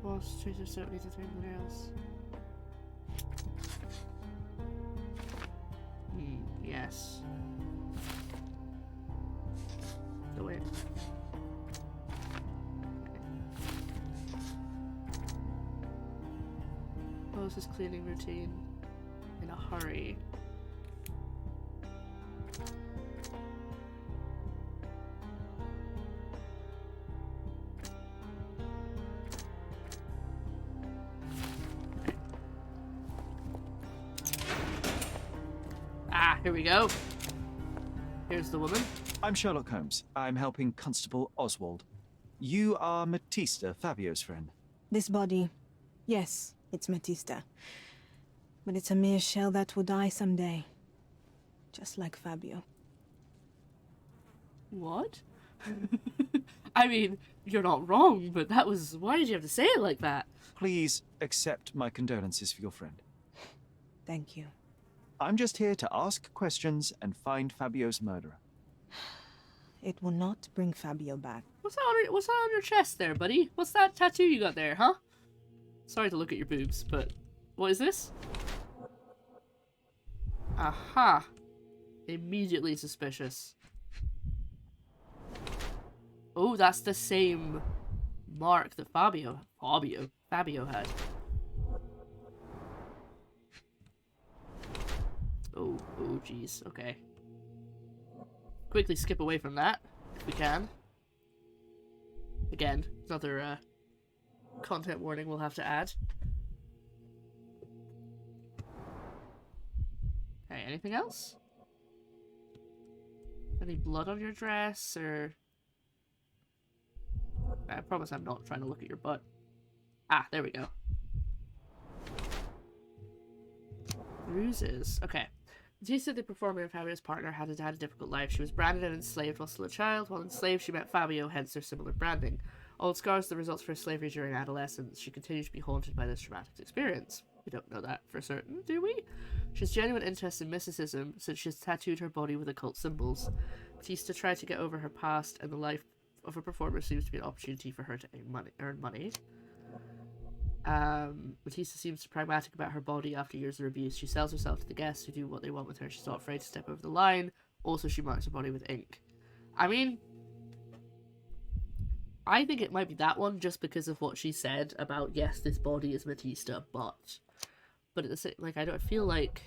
What's Tracer certainly to 3 nails? Yes. Oh wait. What's his cleaning routine? In a hurry. Ah, here we go. Here's the woman. I'm Sherlock Holmes. I'm helping Constable Oswald. You are Matista, Fabio's friend. This body, yes, it's Matista. But it's a mere shell that will die someday. Just like Fabio. What? I mean, you're not wrong, but that was... Why did you have to say it like that? Please accept my condolences for your friend. Thank you. I'm just here to ask questions and find Fabio's murderer. It will not bring Fabio back. What's that on your chest there, buddy? What's that tattoo you got there, huh? Sorry to look at your boobs, but... What is this? Aha! Immediately suspicious. Oh, that's the same mark that Fabio had. Oh, jeez, okay. Quickly skip away from that, if we can. Again, another content warning we'll have to add. anything else? Any blood on your dress, or... I promise I'm not trying to look at your butt. Ah, there we go. Bruises. Okay. Matista, the performer and Fabio's partner, had a difficult life. She was branded and enslaved while still a child. While enslaved, she met Fabio, hence their similar branding. Old scars, the results of her slavery during adolescence. She continued to be haunted by this traumatic experience. We don't know that for certain, do we? She has genuine interest in mysticism, since she has tattooed her body with occult symbols. Batista tried to get over her past, and the life of a performer seems to be an opportunity for her to earn money. Batista seems pragmatic about her body after years of abuse. She sells herself to the guests who do what they want with her. She's not afraid to step over the line. Also, she marks her body with ink. I mean, I think it might be that one just because of what she said about, yes, this body is Batista, but at the same, like, I feel like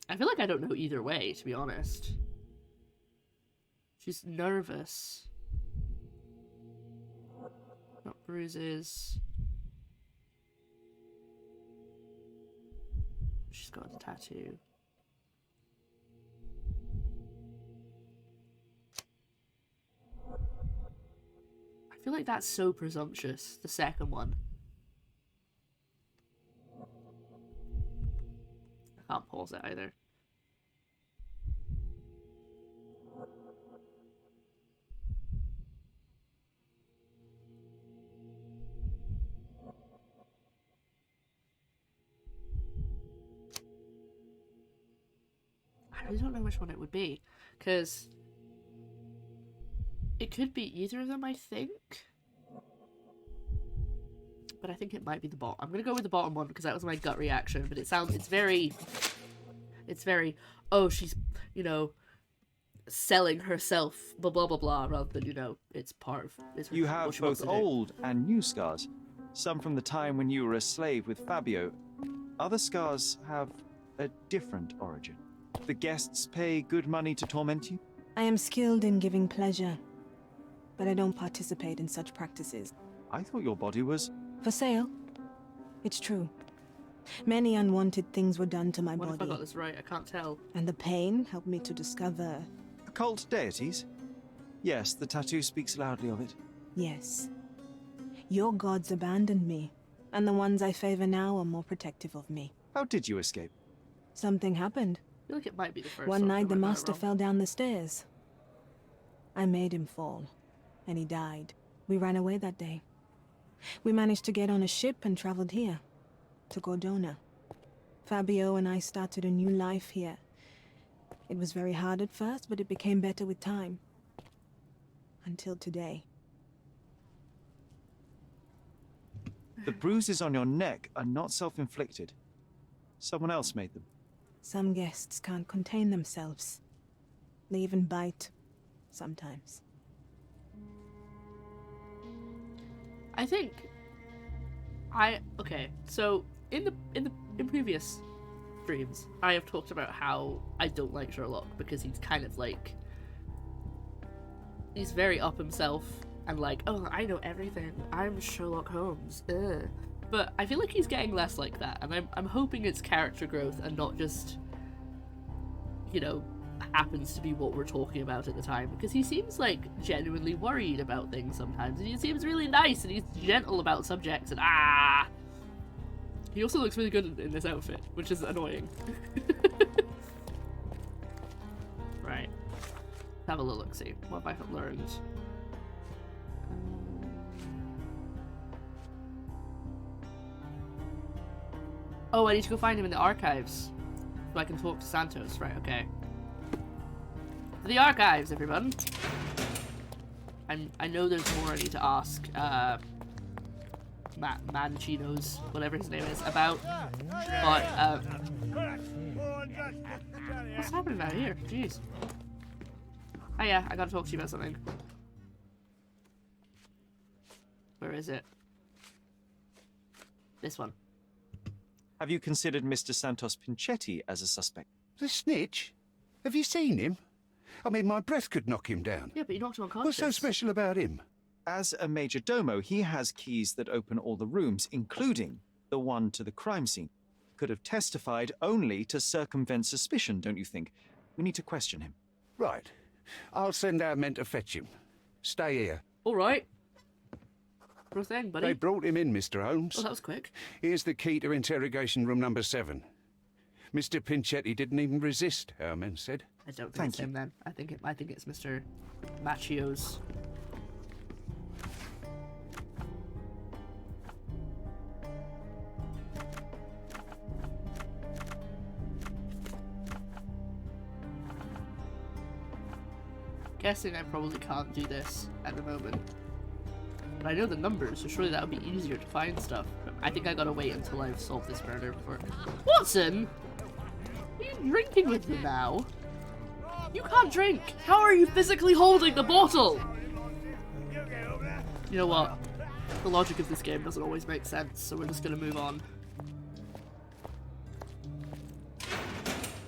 I don't know either way, to be honest. She's nervous. Not bruises. She's got a tattoo. I feel like that's so presumptuous, the second one. I can't pause it either. I really don't know which one it would be, because it could be either of them, I think. But I think it might be the bottom. I'm gonna go with the bottom one because that was my gut reaction, but it's very, oh, she's, you know, selling herself, blah blah blah blah, rather than, you know, it's part of... It's You have both old and new scars. Some from the time when you were a slave with Fabio. Other scars have a different origin. The guests pay good money to torment you? I am skilled in giving pleasure, but I don't participate in such practices. I thought your body was... For sale. It's true. Many unwanted things were done to my body. What if I got this right? I can't tell. And the pain helped me to discover... Occult deities? Yes, the tattoo speaks loudly of it. Yes. Your gods abandoned me, and the ones I favor now are more protective of me. How did you escape? Something happened. I feel like it might be the first one night the I might be master wrong. fell down the stairs. I made him fall, and he died. We ran away that day. We managed to get on a ship and traveled here, to Gordona. Fabio and I started a new life here. It was very hard at first, but it became better with time. Until today. The bruises on your neck are not self-inflicted. Someone else made them. Some guests can't contain themselves. They even bite, sometimes. I think okay, so in previous streams, I have talked about how I don't like Sherlock because he's kind of like, he's very up himself and like, oh, I know everything, I'm Sherlock Holmes. Ugh. But I feel like he's getting less like that, and I'm hoping it's character growth and not just, you know, happens to be what we're talking about at the time, because he seems like genuinely worried about things sometimes, and he seems really nice and he's gentle about subjects, and he also looks really good in this outfit, which is annoying. Right, have a little look-see. What have I learned? Oh, I need to go find him in the archives so I can talk to Santos. Right, okay. The archives, everyone. I know there's more I need to ask Mancino's, whatever his name is, about, but what's happening out here? Jeez. Oh yeah, I gotta talk to you about something. Where is it? This one. Have you considered Mr. Santos Pinchetti as a suspect? The snitch? Have you seen him? I mean, my breath could knock him down. Yeah, but you knocked him unconscious. What's so special about him? As a major domo, he has keys that open all the rooms, including the one to the crime scene. Could have testified only to circumvent suspicion, don't you think? We need to question him. Right. I'll send our men to fetch him. Stay here. All right. Sure thing, buddy. They brought him in, Mr. Holmes. Oh, that was quick. Here's the key to interrogation room number 7. Mr. Pinchetti didn't even resist, our men said. I don't think it's him then. I think it's Mr. Macchio's. Guessing I probably can't do this at the moment. But I know the numbers, so surely that would be easier to find stuff. But I think I gotta wait until I've solved this murder before. Watson! Are you drinking with me now? You can't drink! How are you physically holding the bottle? You know what? The logic of this game doesn't always make sense, so we're just gonna move on.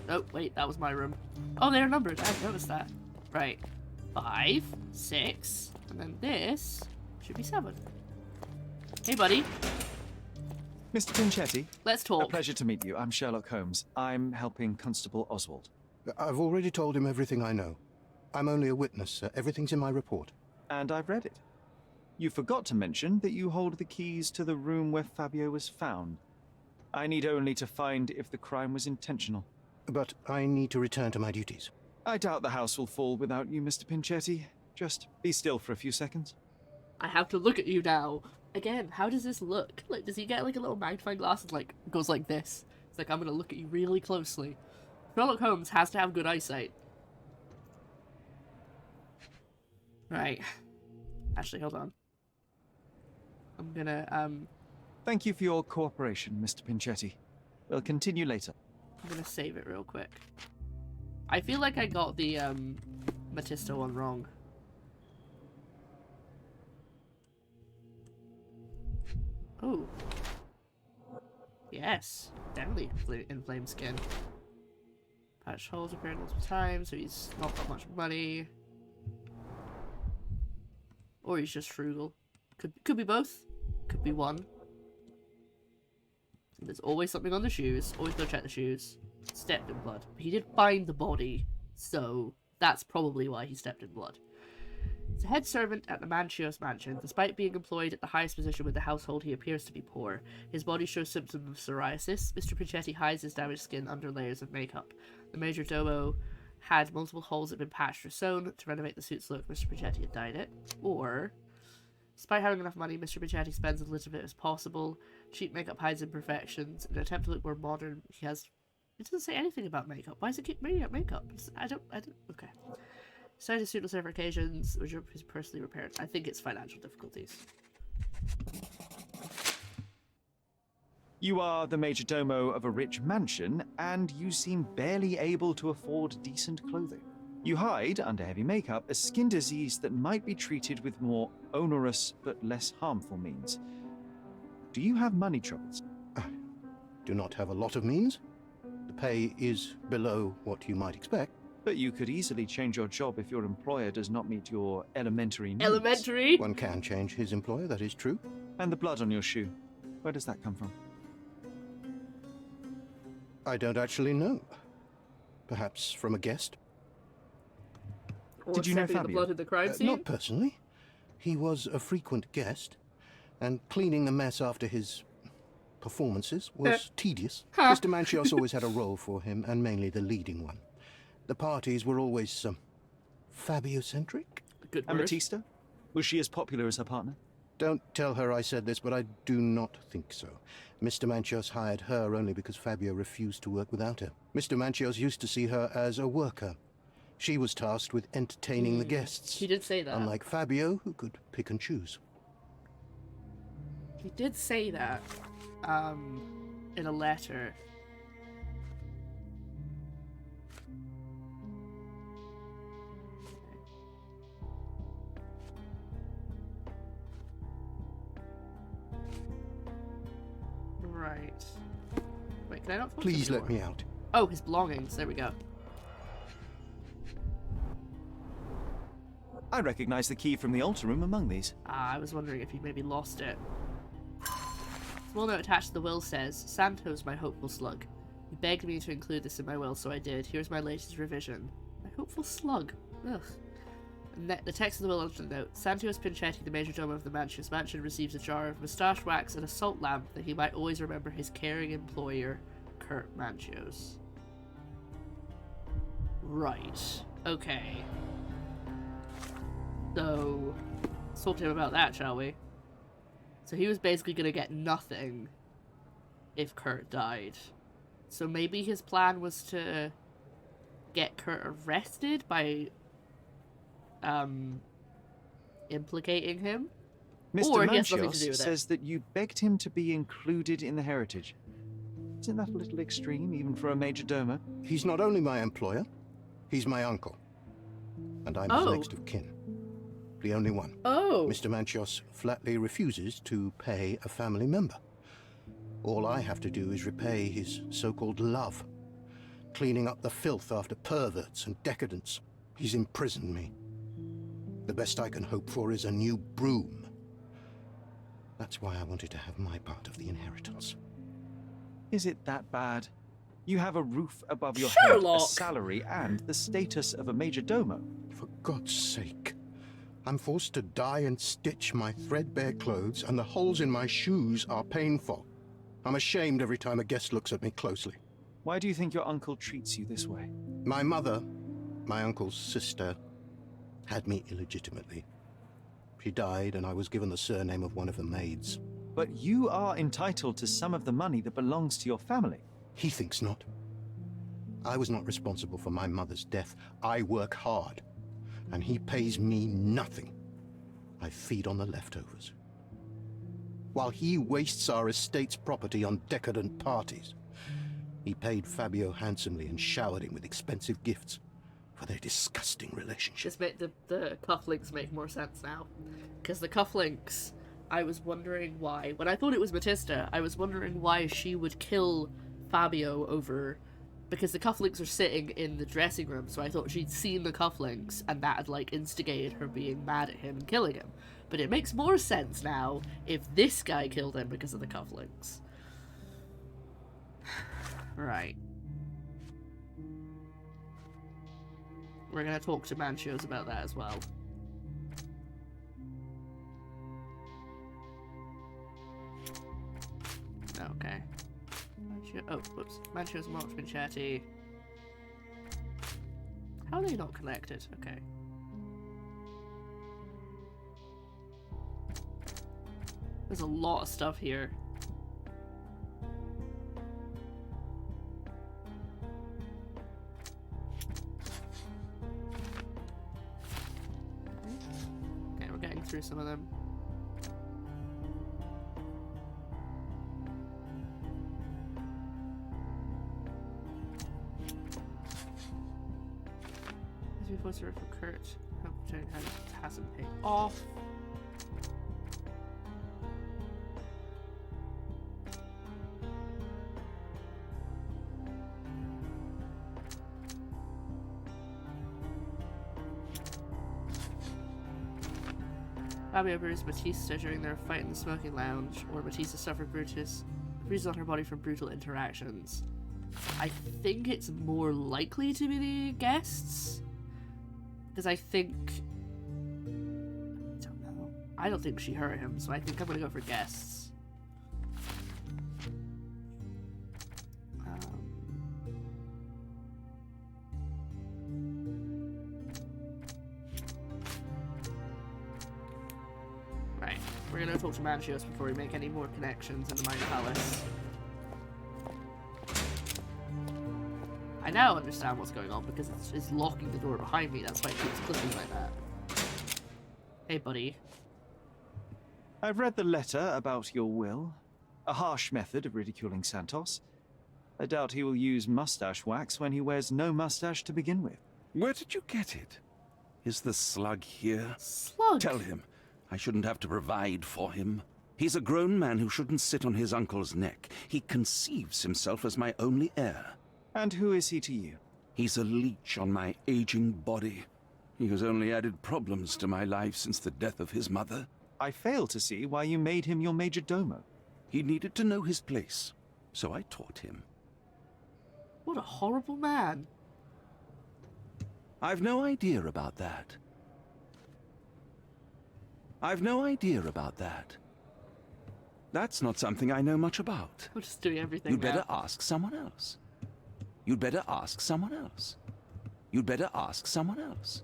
Oh, wait, that was my room. Oh, they're numbered. I hadn't noticed that. Right. 5, 6, and then this should be 7. Hey, buddy. Mr. Pinchetti. Let's talk. A pleasure to meet you. I'm Sherlock Holmes. I'm helping Constable Oswald. I've already told him everything I know. I'm only a witness, sir. Everything's in my report. And I've read it. You forgot to mention that you hold the keys to the room where Fabio was found. I need only to find if the crime was intentional. But I need to return to my duties. I doubt the house will fall without you, Mr. Pinchetti. Just be still for a few seconds. I have to look at you now. Again, how does this look? Like, does he get like a little magnifying glass and like goes like this? It's like, I'm gonna look at you really closely. Sherlock Holmes has to have good eyesight. Right. Actually, hold on. I'm gonna, Thank you for your cooperation, Mr. Pinchetti. We'll continue later. I'm gonna save it real quick. I feel like I got the, Matista one wrong. Oh. Yes. Definitely inflamed skin. Patch holes appeared multiple times, so he's not got much money. Or he's just frugal. Could be both. Could be one. There's always something on the shoes. Always go check the shoes. Stepped in blood. But he did find the body, so that's probably why he stepped in blood. He's a head servant at the Manchio's mansion. Despite being employed at the highest position with the household, he appears to be poor. His body shows symptoms of psoriasis. Mr. Pinchetti hides his damaged skin under layers of makeup. The major domo had multiple holes that had been patched or sewn to renovate the suit's look. Mr. Pinchetti had dyed it. Or, despite having enough money, Mr. Pinchetti spends as little bit as possible. Cheap makeup hides imperfections. In an attempt to look more modern, he has... It doesn't say anything about makeup. Why does it keep bringing up makeup? I don't... Okay. Signed his suit on several occasions, which is personally repaired. I think it's financial difficulties. You are the major domo of a rich mansion, and you seem barely able to afford decent clothing. You hide, under heavy makeup, a skin disease that might be treated with more onerous but less harmful means. Do you have money troubles? I do not have a lot of means. The pay is below what you might expect. But you could easily change your job if your employer does not meet your elementary needs. Elementary? One can change his employer, that is true. And the blood on your shoe, where does that come from? I don't actually know. Perhaps from a guest. Or Did you know Fabio? The blood in the crime scene? Not personally. He was a frequent guest, and cleaning the mess after his performances was tedious. Mr. Manchios always had a role for him, and mainly the leading one. The parties were always Fabio-centric. Good and word. Batista? Was she as popular as her partner? Don't tell her I said this, but I do not think so. Mr. Manchios hired her only because Fabio refused to work without her. Mr. Manchios used to see her as a worker. She was tasked with entertaining the guests. He did say that. Unlike Fabio, who could pick and choose. He did say that, in a letter. Right. Wait, can I not talk Please to him let me out. Oh, his belongings. There we go. I recognize the key from the altar room among these. I was wondering if he maybe lost it. Small note attached to the will says, Santos, my hopeful slug. He begged me to include this in my will, so I did. Here's my latest revision. My hopeful slug. Ugh. And the text of the will under the note. Santos Pinchetti, the majordomo of the Mansions mansion, receives a jar of moustache wax and a salt lamp that he might always remember his caring employer, Kurt Manchios. Right. Okay. So, let's talk to him about that, shall we? So he was basically going to get nothing if Kurt died. So maybe his plan was to get Kurt arrested by implicating him? Mr. Or he has nothing to Manchios do with says that you begged him to be included in the heritage. Isn't that a little extreme, even for a majordomo? He's not only my employer, he's my uncle. And I'm his next of kin. The only one. Oh. Mr. Manchios flatly refuses to pay a family member. All I have to do is repay his so-called love, cleaning up the filth after perverts and decadents. He's imprisoned me. The best I can hope for is a new broom. That's why I wanted to have my part of the inheritance. Is it that bad? You have a roof above your Sherlock! head, a salary, and the status of a majordomo. For God's sake. I'm forced to dye and stitch my threadbare clothes, and the holes in my shoes are painful. I'm ashamed every time a guest looks at me closely. Why do you think your uncle treats you this way? My mother, my uncle's sister, had me illegitimately. She died, and I was given the surname of one of the maids. But you are entitled to some of the money that belongs to your family. He thinks not. I was not responsible for my mother's death. I work hard, and he pays me nothing. I feed on the leftovers. While he wastes our estate's property on decadent parties, he paid Fabio handsomely and showered him with expensive gifts for their disgusting relationship. The cufflinks make more sense now. Because the cufflinks, I was wondering why. When I thought it was Matista, I was wondering why she would kill Fabio over... Because the cufflinks are sitting in the dressing room, so I thought she'd seen the cufflinks, and that had, like, instigated her being mad at him and killing him. But it makes more sense now if this guy killed him because of the cufflinks. Right. We're gonna talk to Manchios about that as well. Okay. Oh, whoops. Manchios, Marks, Pinchetti. How are they not connected? Okay. There's a lot of stuff here. Okay, we're getting through some of them. Was for Kurt. Hasn't paid off. Fabio bruised Batista during their fight in the smoking lounge, or Batista suffered bruises on her body from brutal interactions. I think it's more likely to be the guests. Because I think... I don't know. I don't think she hurt him, so I think I'm gonna go for guests. Right. We're gonna talk to Manchios before we make any more connections in the Minor Palace. I now understand what's going on because it's locking the door behind me. That's why it keeps clicking like that. Hey, buddy. I've read the letter about your will. A harsh method of ridiculing Santos. I doubt he will use mustache wax when he wears no mustache to begin with. Where did you get it? Is the slug here? Slug? Tell him. I shouldn't have to provide for him. He's a grown man who shouldn't sit on his uncle's neck. He conceives himself as my only heir. And who is he to you? He's a leech on my aging body. He has only added problems to my life since the death of his mother. I fail to see why you made him your majordomo. He needed to know his place, so I taught him. What a horrible man. I've no idea about that. I've no idea about that. That's not something I know much about. We're just doing everything You'd better now. ask someone else. You'd better ask someone else. You'd better ask someone else.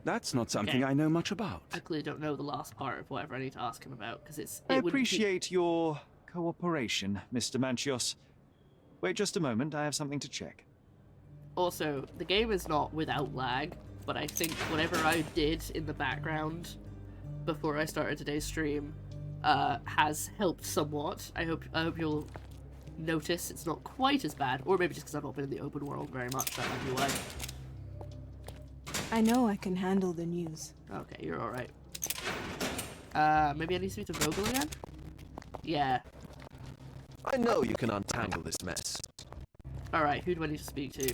That's not something I know much about. I clearly don't know the last part of whatever I need to ask him about, because I appreciate your cooperation, Mr. Manchios. Wait just a moment, I have something to check. Also, the game is not without lag, but I think whatever I did in the background before I started today's stream has helped somewhat. I hope you'll notice it's not quite as bad, or maybe just because I've not been in the open world very much, that might be why. I know I can handle the news. Okay, you're alright. Maybe I need to speak to Vogel again? Yeah. I know you can untangle this mess. Alright, who do I need to speak to?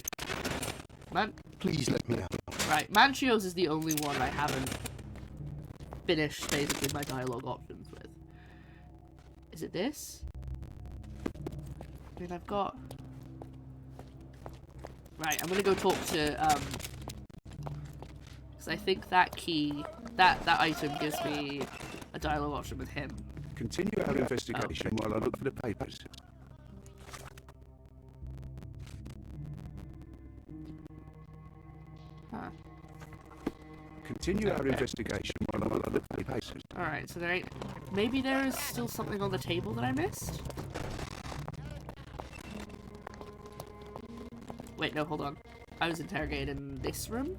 Please let me out. Right, Manchios is the only one I haven't finished, basically, my dialogue options with. Is it this? I mean, I've got... Right, I'm gonna go talk to, because I think that key, that item gives me a dialogue option with him. Continue our investigation while I look for the papers. Huh. Continue our investigation while I look for the papers. Alright, so there ain't... Maybe there is still something on the table that I missed? Wait, no, hold on. I was interrogated in this room?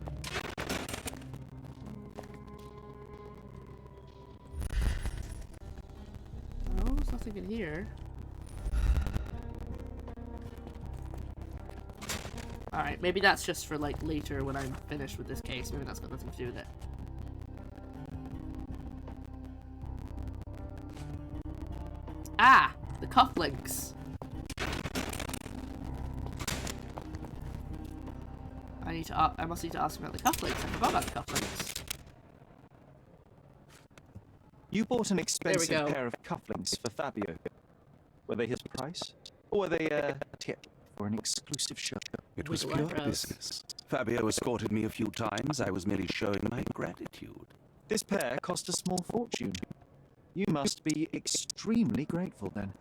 No, there's nothing in here. Alright, maybe that's just for, like, later when I'm finished with this case. Maybe that's got nothing to do with it. Ah! The cufflinks! I must need to ask him about the cufflinks. I forgot about the cufflinks. You bought an expensive pair of cufflinks for Fabio. Were they his price? Or were they a tip for an exclusive show? It was pure business. Fabio escorted me a few times. I was merely showing my gratitude. This pair cost a small fortune. You must be extremely grateful then.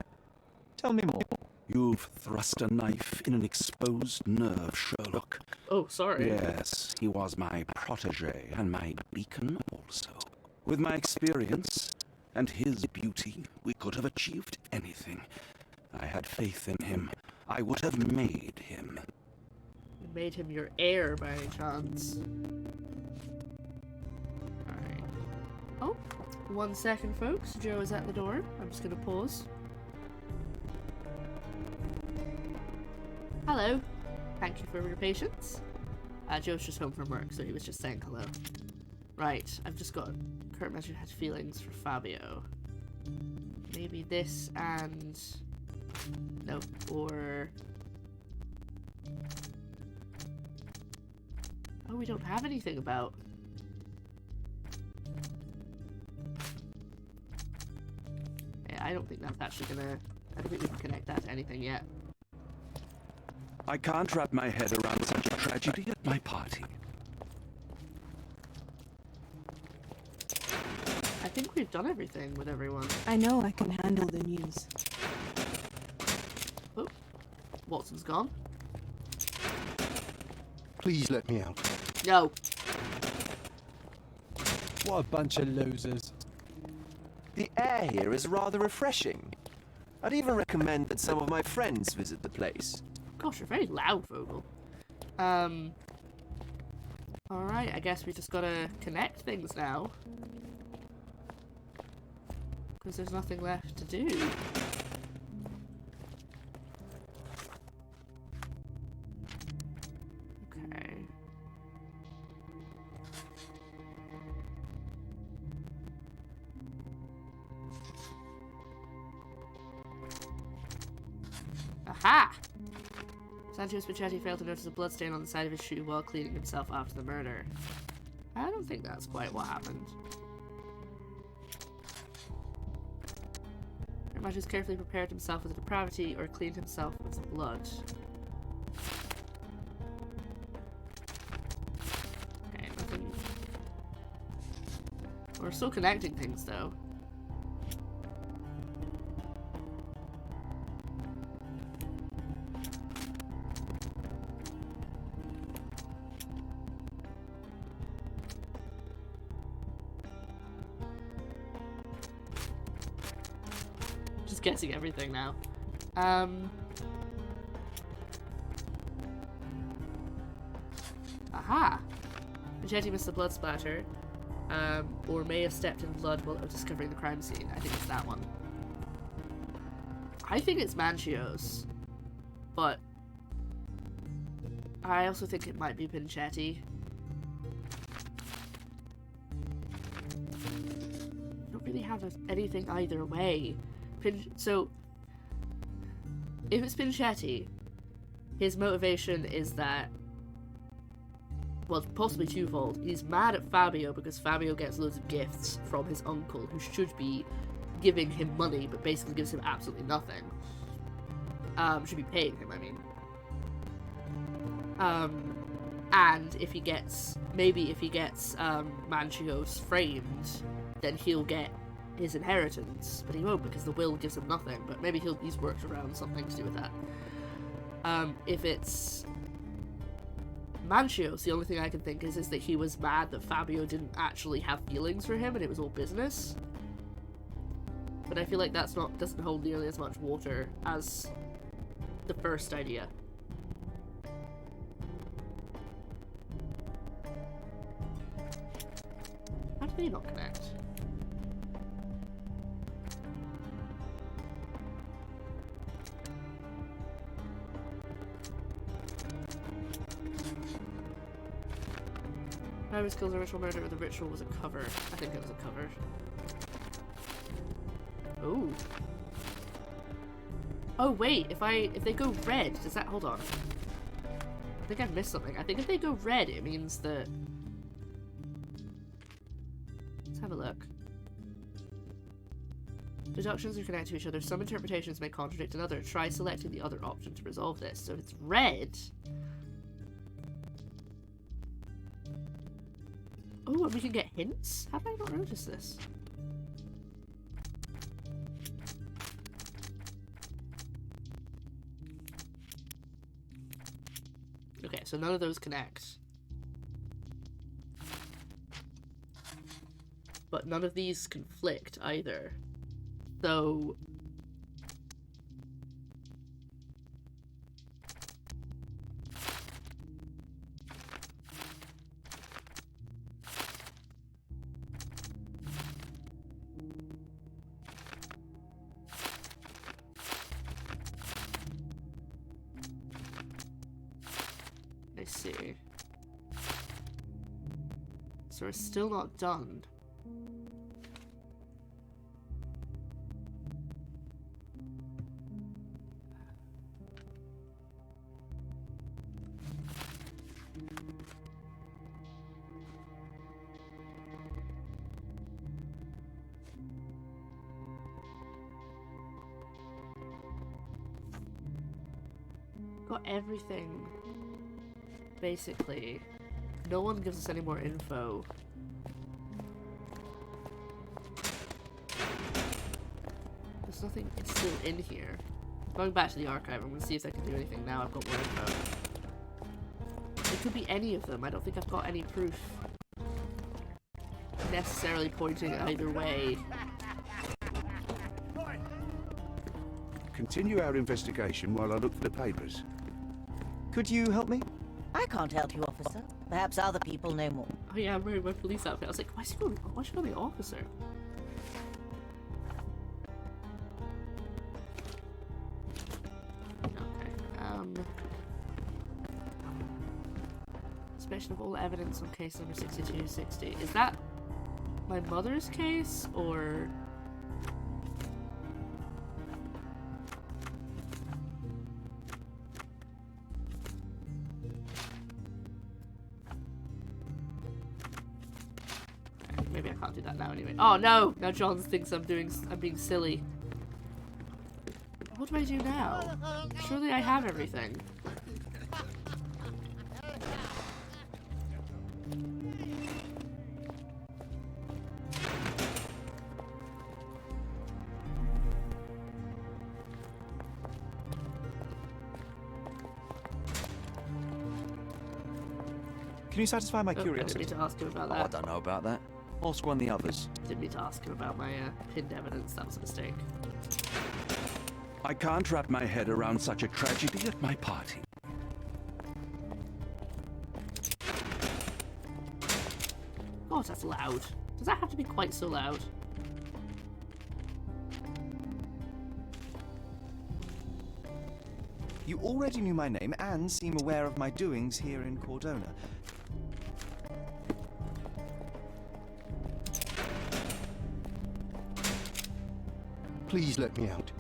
Tell me more. You've thrust a knife in an exposed nerve, Sherlock. Oh, sorry. Yes, he was my protege and my beacon also. With my experience and his beauty, we could have achieved anything. I had faith in him. I would have made him. You made him your heir by any chance. Alright. Oh, 1 second, folks. Joe is at the door. I'm just gonna pause. Hello. Thank you for your patience. Joe's just home from work, so he was just saying hello. Right, I've just got... Kurt Measure had feelings for Fabio. Maybe this and... No, or... Oh, we don't have anything about... Yeah, I don't think that's actually gonna... I don't think we can connect that to anything yet. I can't wrap my head around such a tragedy at my party. I think we've done everything with everyone. I know I can handle the news. Oh, Watson's gone. Please let me out. No. What a bunch of losers. The air here is rather refreshing. I'd even recommend that some of my friends visit the place. Gosh, you're very loud, Vogel. Alright, I guess we just gotta connect things now. Because there's nothing left to do. Okay. Aha! Sancho Spaghetti failed to notice a bloodstain on the side of his shoe while cleaning himself after the murder. I don't think that's quite what happened. Might have carefully prepared himself with depravity or cleaned himself with blood. Okay, nothing. We're still connecting things though. Just guessing everything now. Aha! Jetty missed the blood splatter. Or may have stepped in blood while discovering the crime scene. I think it's that one. I think it's Manchios. But I also think it might be Pinchetti. I don't really have anything either way. So, if it's Pinchetti, his motivation is that, well, possibly twofold. He's mad at Fabio because Fabio gets loads of gifts from his uncle, who should be giving him money, but basically gives him absolutely nothing. Should be paying him, I mean. And if he gets, maybe if he gets Manchios framed, then he'll get his inheritance, but he won't because the will gives him nothing, but maybe he's worked around something to do with that. If it's Manchios, the only thing I can think is that he was mad that Fabio didn't actually have feelings for him and it was all business. But I feel like doesn't hold nearly as much water as the first idea. How do they not connect? I was killed in a ritual murder, or the ritual was a cover. I think it was a cover. Oh. Oh wait, if they go red, does that, hold on. I think I've missed something. I think if they go red, it means that... Let's have a look. Deductions are connected to each other. Some interpretations may contradict another. Try selecting the other option to resolve this. So if it's red... Oh, and we can get hints? How did I not notice this? Okay, so none of those connect. But none of these conflict either. So... I see. So we're still not done. Got everything. Basically, no one gives us any more info. There's nothing still in here. Going back to the archive, I'm going to see if I can do anything now. I've got more info. It could be any of them. I don't think I've got any proof necessarily pointing either way. Continue our investigation while I look for the papers. Could you help me? I can't help you, officer. Perhaps other people know more. Oh yeah, I'm wearing my police outfit. I was like, why is she calling me officer? Okay, Inspection of all evidence on case number 6260. Is that my mother's case, or... Maybe I can't do that now anyway. Oh no! Now John thinks I'm being silly. What do I do now? Surely I have everything. Can you satisfy my I curiosity? didn't need to ask him about Oh, that. I don't know about that. Ask one of the others. Didn't need to ask him about my pinned evidence. That was a mistake. I can't wrap my head around such a tragedy at my party. God, that's loud. Does that have to be quite so loud? You already knew my name and seem aware of my doings here in Cordona. Please let me out.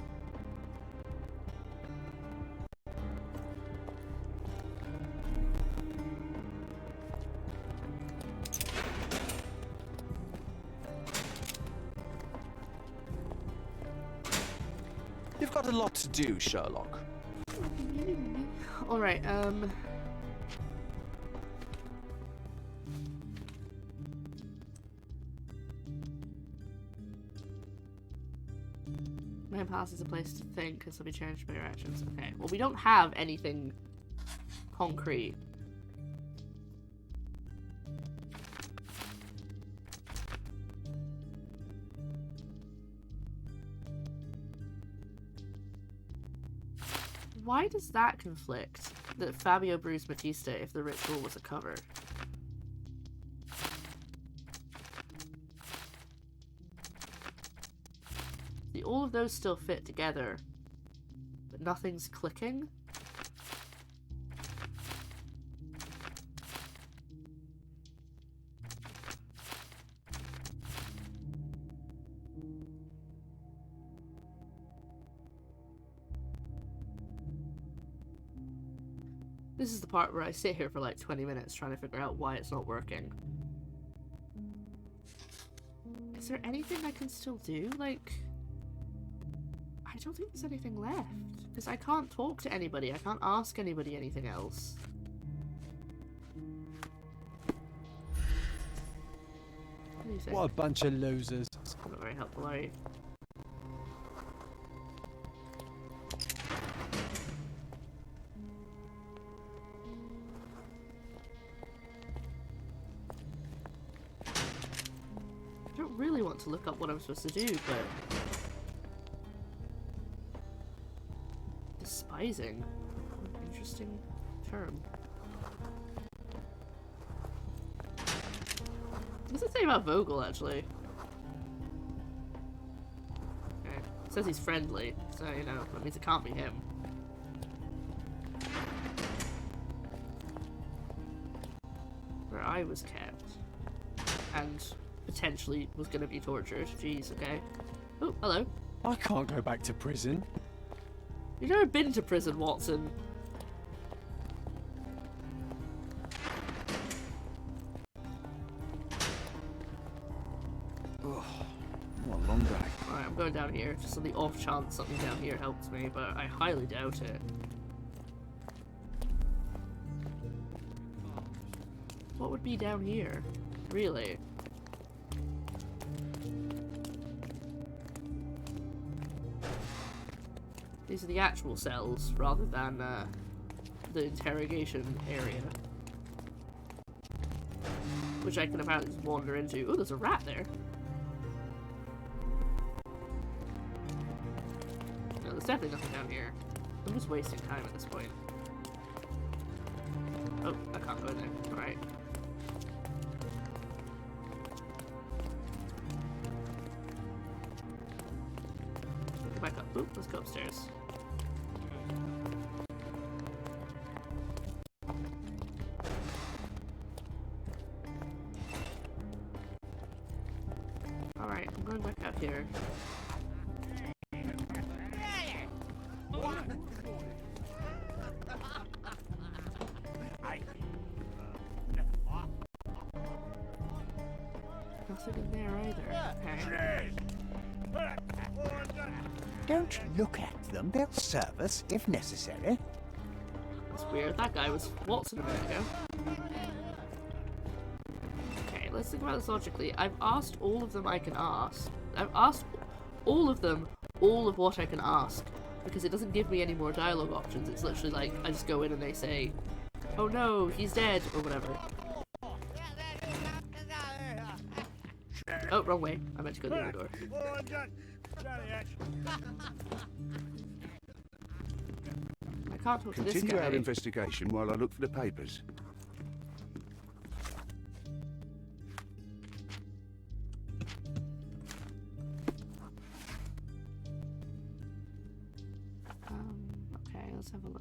You've got a lot to do, Sherlock. Alright, my past is a place to think, because they'll be changed by your actions. Okay, well we don't have anything concrete. Why does that conflict? That Fabio bruised Batista if the ritual was a cover? See, all of those still fit together, but nothing's clicking? This is the part where I sit here for like 20 minutes trying to figure out why it's not working. Is there anything I can still do? Like, I don't think there's anything left. Because I can't talk to anybody. I can't ask anybody anything else. What do you think? What a bunch of losers. It's not very helpful, are you? I don't really want to look up what I'm supposed to do, but... Despising? What an interesting term. What does it say about Vogel, actually? Okay. It says he's friendly, so, you know, that means it can't be him. Where I was kept. And potentially was going to be tortured. Jeez, okay. Oh, hello. I can't go back to prison. You've never been to prison, Watson. Ugh, what a long day. Alright, I'm going down here, just on the off chance something down here helps me, but I highly doubt it. What would be down here? Really? These are the actual cells, rather than the interrogation area. Which I can apparently just wander into. Oh, there's a rat there. No, there's definitely nothing down here. I'm just wasting time at this point. Oh, I can't go in there. Alright. Go back up. Oop, let's go upstairs. Alright, I'm going back out here. Nothing in there either. Okay. Don't look at them. They'll serve us if necessary. That's weird. That guy was Watson a minute ago. Okay, let's think about this logically. I've asked all of them I can ask. I've asked all of them all of what I can ask. Because it doesn't give me any more dialogue options. It's literally like, I just go in and they say, oh no, he's dead, or whatever. Oh, wrong way. I meant to go the other door. I can't talk to this guy. Continue our investigation while I look for the papers. Okay, let's have a look.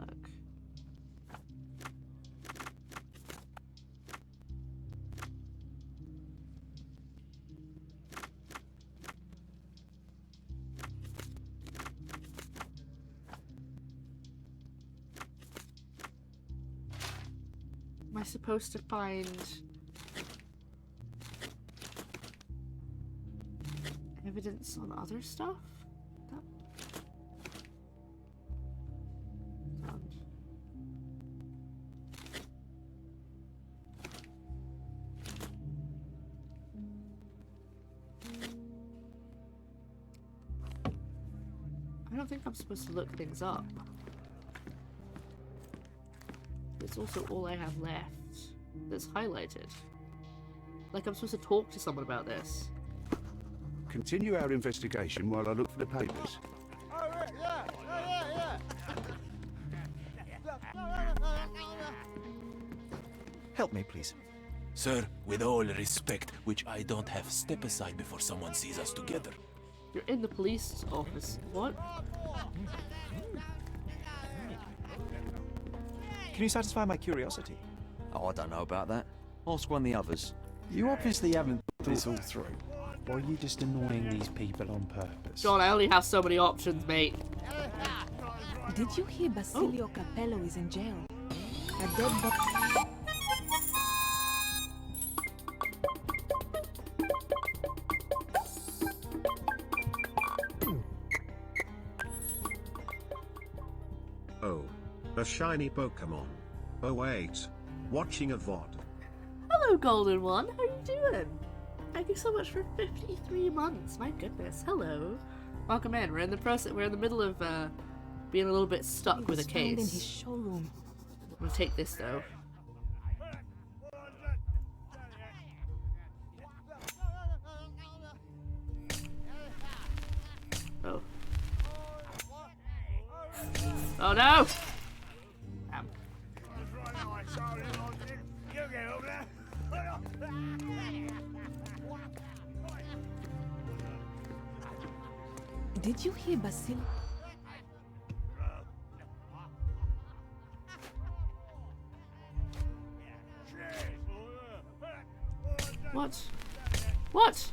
Am I supposed to find evidence on other stuff? I don't think I'm supposed to look things up. It's also all I have left that's highlighted. Like I'm supposed to talk to someone about this. Continue our investigation while I look for the papers. Help me, please. Sir, with all respect, which I don't have, step aside before someone sees us together. You're in the police office. What? Can you satisfy my curiosity? Oh, I don't know about that. Ask one of the others. You obviously haven't thought this all through. Or are you just annoying these people on purpose? John, I only have so many options, mate. Did you hear Basilio Capello is in jail? A dead body. Oh. A shiny Pokemon. Oh wait. Watching a VOD. Hello, Golden One. How are you doing? Thank you so much for 53 months. My goodness. Hello. Welcome in. We're in the middle of being a little bit stuck with a case. In his showroom. I'm gonna take this though. Oh. Oh no! Damn. Did you hear Basilio? What? What?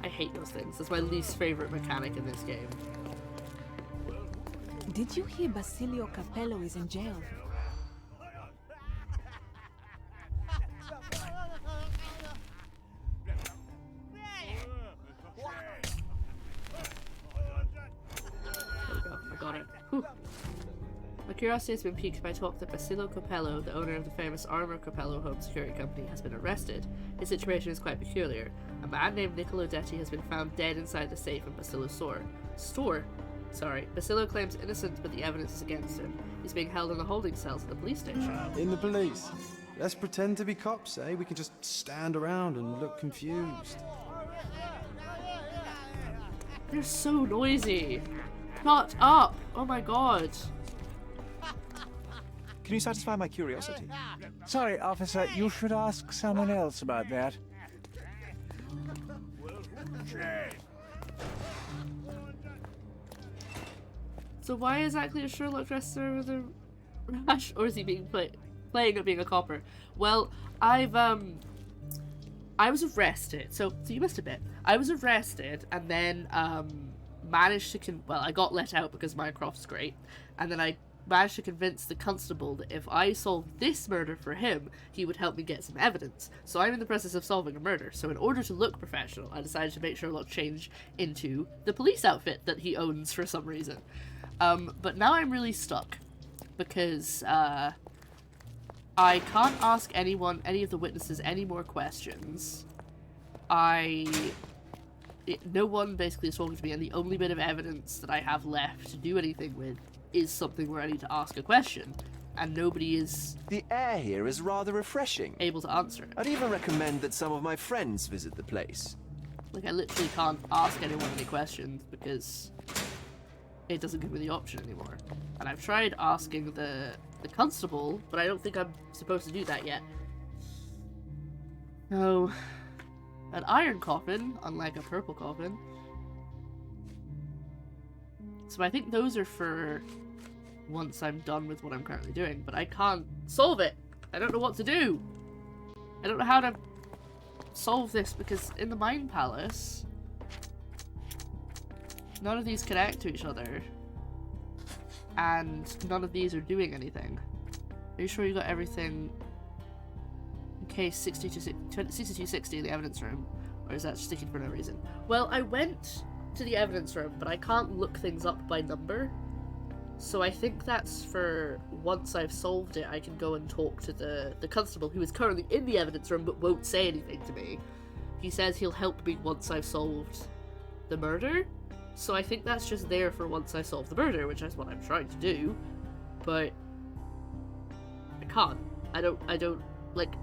I hate those things. That's my least favorite mechanic in this game. Did you hear Basilio Capello is in jail? There we go. I got it. Whew. My curiosity has been piqued by talk that Basilio Capello, the owner of the famous Armor Capello home security company, has been arrested. His situation is quite peculiar. A man named Niccolo Detti has been found dead inside the safe in Basilo's store. Basilio claims innocence, but the evidence is against him. He's being held in the holding cells at the police station. In the police? Let's pretend to be cops, eh? We can just stand around and look confused. They're so noisy. Shut up! Oh my god. Can you satisfy my curiosity? Sorry, officer, you should ask someone else about that. So why exactly is Sherlock dressed with a rash? Or is he being playing at being a copper? Well, I was arrested. So you missed a bit. I was arrested and then managed to I got let out because Minecraft's great. And then I managed to convince the constable that if I solved this murder for him, he would help me get some evidence. So I'm in the process of solving a murder. So in order to look professional, I decided to make Sherlock change into the police outfit that he owns for some reason. But now I'm really stuck because I can't ask any of the witnesses any more questions. No one basically is talking to me, and the only bit of evidence that I have left to do anything with is something where I need to ask a question, and nobody is... The air here is rather refreshing. ...able to answer it. I'd even recommend that some of my friends visit the place. Like, I literally can't ask anyone any questions because it doesn't give me the option anymore. And I've tried asking the constable, but I don't think I'm supposed to do that yet. No. An iron coffin, unlike a purple coffin. So I think those are for once I'm done with what I'm currently doing, but I can't solve it. I don't know what to do. I don't know how to solve this because in the Mind Palace, none of these connect to each other, and none of these are doing anything. Are you sure you got everything in case 6260 in the evidence room, or is that sticking for no reason? Well, I went to the evidence room, but I can't look things up by number, so I think that's for once I've solved it, I can go and talk to the constable who is currently in the evidence room but won't say anything to me. He says he'll help me once I've solved the murder, so I think that's just there for once I solve the murder, which is what I'm trying to do, but I can't. I don't, like,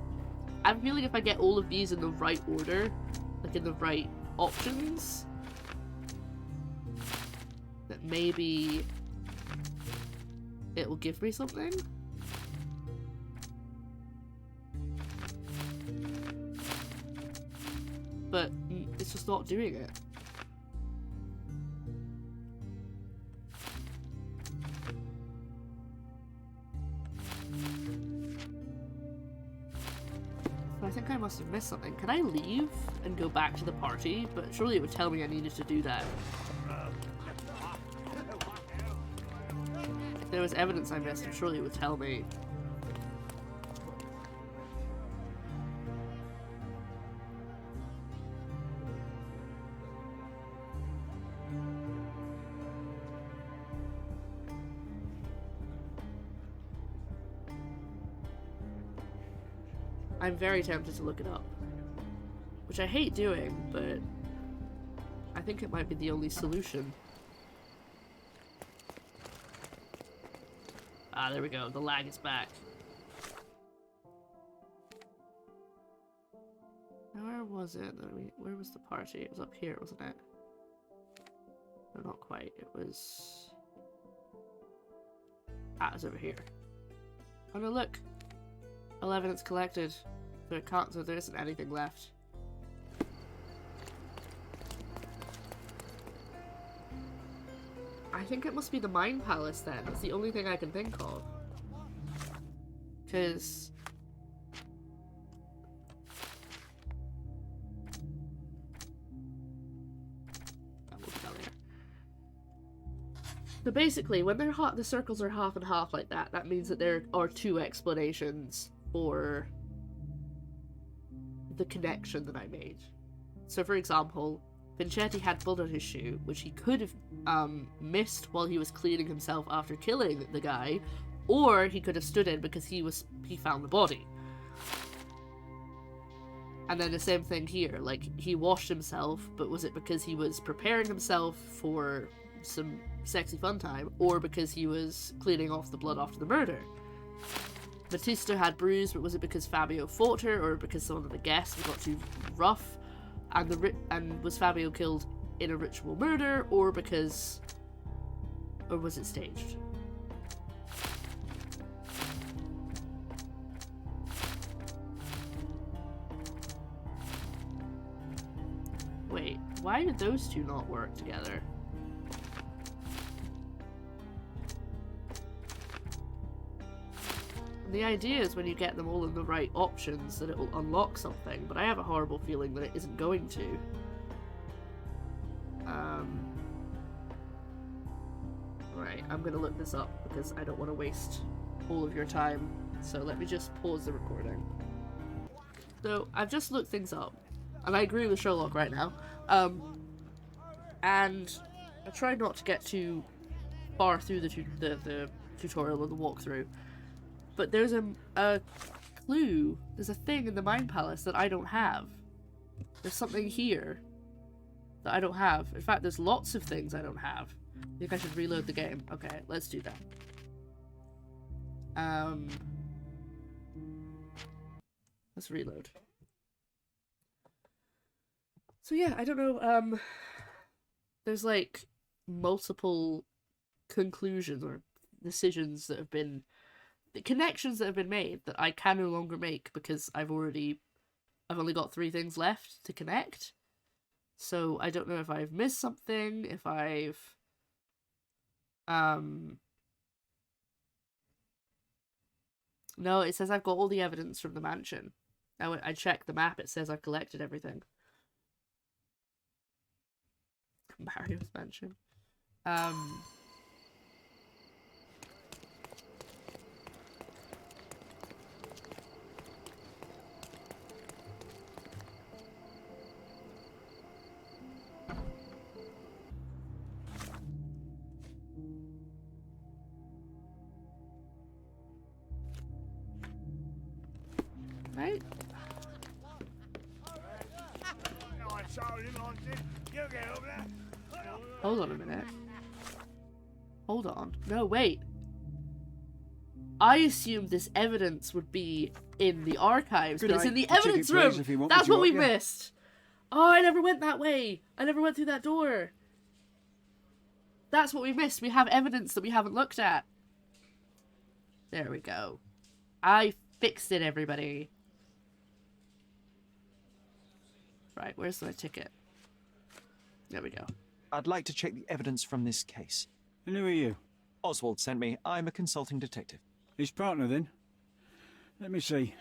I'm feeling if I get all of these in the right order, like in the right options, that maybe it will give me something. But it's just not doing it. I think I must have missed something. Can I leave and go back to the party? But surely it would tell me I needed to do that. If there was evidence I missed, surely it would tell me. I'm very tempted to look it up, which I hate doing, but I think it might be the only solution. Ah, there we go. The lag is back. Now, where was it? Where was the party? It was up here, wasn't it? No, not quite. It was... Ah, it's over here. Oh no, look! All evidence collected. So there isn't anything left. I think it must be the Mind Palace then. That's the only thing I can think of. Because... So basically, when they're the circles are half and half like that, that means that there are two explanations for the connection that I made. So for example, Vincetti had blood on his shoe, which he could have missed while he was cleaning himself after killing the guy, or he could have stood in because he found the body. And then the same thing here, like, he washed himself, but was it because he was preparing himself for some sexy fun time, or because he was cleaning off the blood after the murder? Batista had bruised, but was it because Fabio fought her, or because some of the guests got too rough? And was Fabio killed in a ritual murder, or was it staged? Wait, why did those two not work together? The idea is when you get them all in the right options that it will unlock something, but I have a horrible feeling that it isn't going to. Right. Right, I'm gonna look this up because I don't want to waste all of your time. So let me just pause the recording. So I've just looked things up, and I agree with Sherlock right now. And I try not to get too far through the tutorial or the walkthrough, but there's a clue. There's a thing in the Mind Palace that I don't have. There's something here that I don't have. In fact, there's lots of things I don't have. I think I should reload the game. Okay, let's do that. Let's reload. So yeah, I don't know, there's like multiple conclusions or decisions that have been, connections that have been made that I can no longer make because I've only got 3 things left to connect. So I don't know if I've missed something, if I've no, it says I've got all the evidence from the mansion. I checked the map, it says I've collected everything. Mario's mansion. Right? Hold on a minute. Hold on. No, wait. I assumed this evidence would be in the archives, but it's in the evidence room. That's what we missed. Oh, I never went that way. I never went through that door. That's what we missed. We have evidence that we haven't looked at. There we go. I fixed it, everybody. Right, where's my ticket? There we go. I'd like to check the evidence from this case. And who are you? Oswald sent me. I'm a consulting detective. His partner, then? Let me see.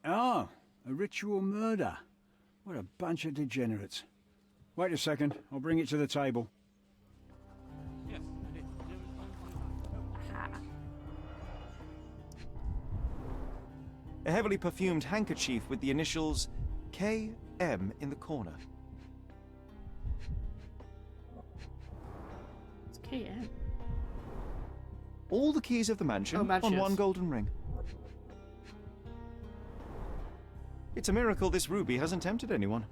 Ah, a ritual murder. What a bunch of degenerates. Wait a second, I'll bring it to the table. A heavily perfumed handkerchief with the initials KM in the corner. It's KM. All the keys of the mansion on one golden ring. It's a miracle this ruby hasn't tempted anyone.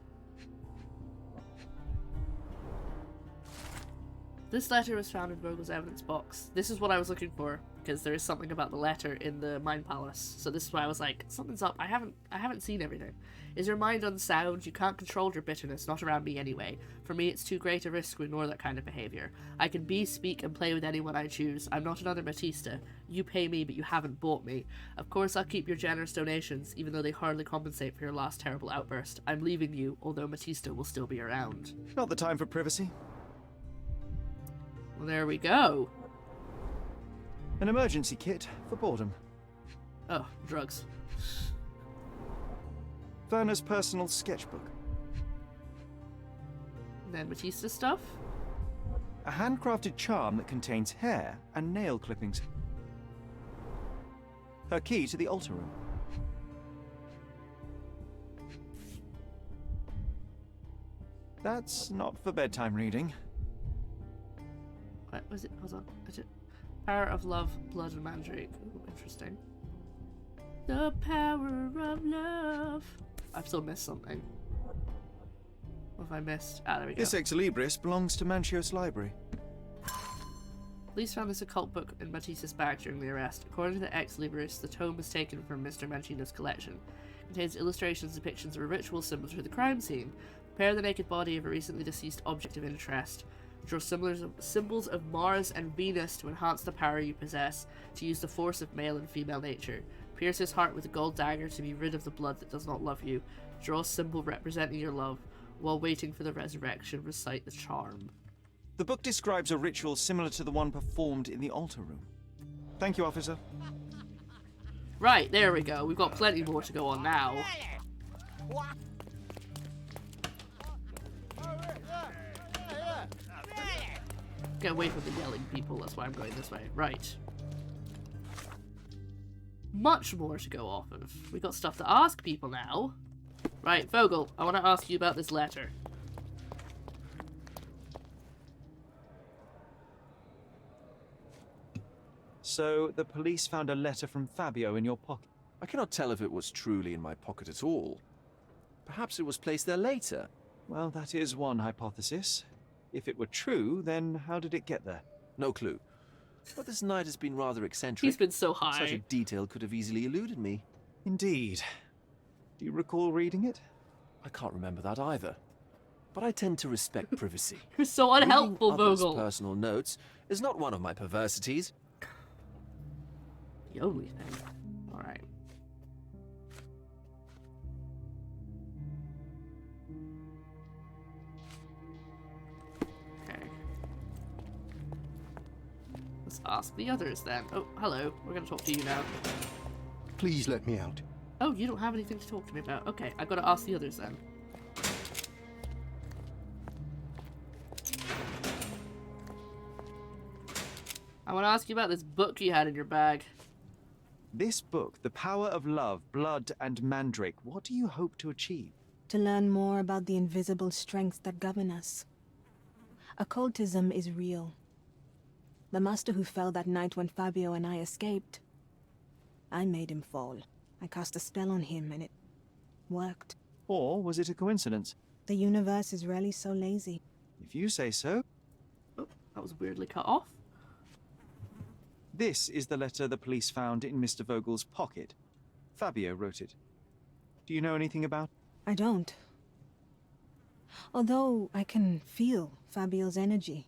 This letter was found in Vogel's evidence box. This is what I was looking for, because there is something about the letter in the Mind Palace. So this is why I was like, something's up. I haven't seen everything. Is your mind unsound? You can't control your bitterness, not around me anyway. For me, it's too great a risk to ignore that kind of behavior. I can be, speak, and play with anyone I choose. I'm not another Batista. You pay me, but you haven't bought me. Of course, I'll keep your generous donations, even though they hardly compensate for your last terrible outburst. I'm leaving you, although Batista will still be around. Not the time for privacy. Well, there we go. An emergency kit for boredom. Oh, drugs. Werner's personal sketchbook. And then Batista stuff. A handcrafted charm that contains hair and nail clippings. Her key to the altar room. That's not for bedtime reading. What was it? Hold on. Power of love, blood, and mandrake. Ooh, interesting. The power of love. I've still missed something. What have I missed? Ah, there we go. This ex libris belongs to Manchios Library. Police found this occult book in Batista's bag during the arrest. According to the ex libris, the tome was taken from Mr. Mancino's collection. It contains illustrations and depictions of a ritual symbol for the crime scene. Prepare the naked body of a recently deceased object of interest. Draw symbols of Mars and Venus to enhance the power you possess, to use the force of male and female nature. Pierce his heart with a gold dagger to be rid of the blood that does not love you. Draw a symbol representing your love. While waiting for the resurrection, recite the charm. The book describes a ritual similar to the one performed in the altar room. Thank you, officer. Right, there we go. We've got plenty more to go on now. Get away from the yelling people, that's why I'm going this way. Right. Much more to go off of. We got stuff to ask people now. Right, Vogel, I want to ask you about this letter. So, the police found a letter from Fabio in your pocket? I cannot tell if it was truly in my pocket at all. Perhaps it was placed there later. Well, that is one hypothesis. If it were true, then how did it get there? No clue. But this night has been rather eccentric. He's been so high. Such a detail could have easily eluded me. Indeed. Do you recall reading it? I can't remember that either. But I tend to respect privacy. You're so unhelpful, Reading others' Vogel. personal notes is not one of my perversities. The only thing. Alright. Okay. Let's ask the others then. Oh, hello. We're gonna talk to you now. Please let me out. Oh, you don't have anything to talk to me about. Okay, I gotta ask the others then. I want to ask you about this book you had in your bag. This book, The Power of Love, Blood, and Mandrake, what do you hope to achieve? To learn more about the invisible strengths that govern us. Occultism is real. The master who fell that night when Fabio and I escaped, I made him fall. I cast a spell on him and it worked. Or was it a coincidence? The universe is rarely so lazy. If you say so. Oh, that was weirdly cut off. This is the letter the police found in Mr. Vogel's pocket. Fabio wrote it. Do you know anything about it? I don't. Although I can feel Fabio's energy.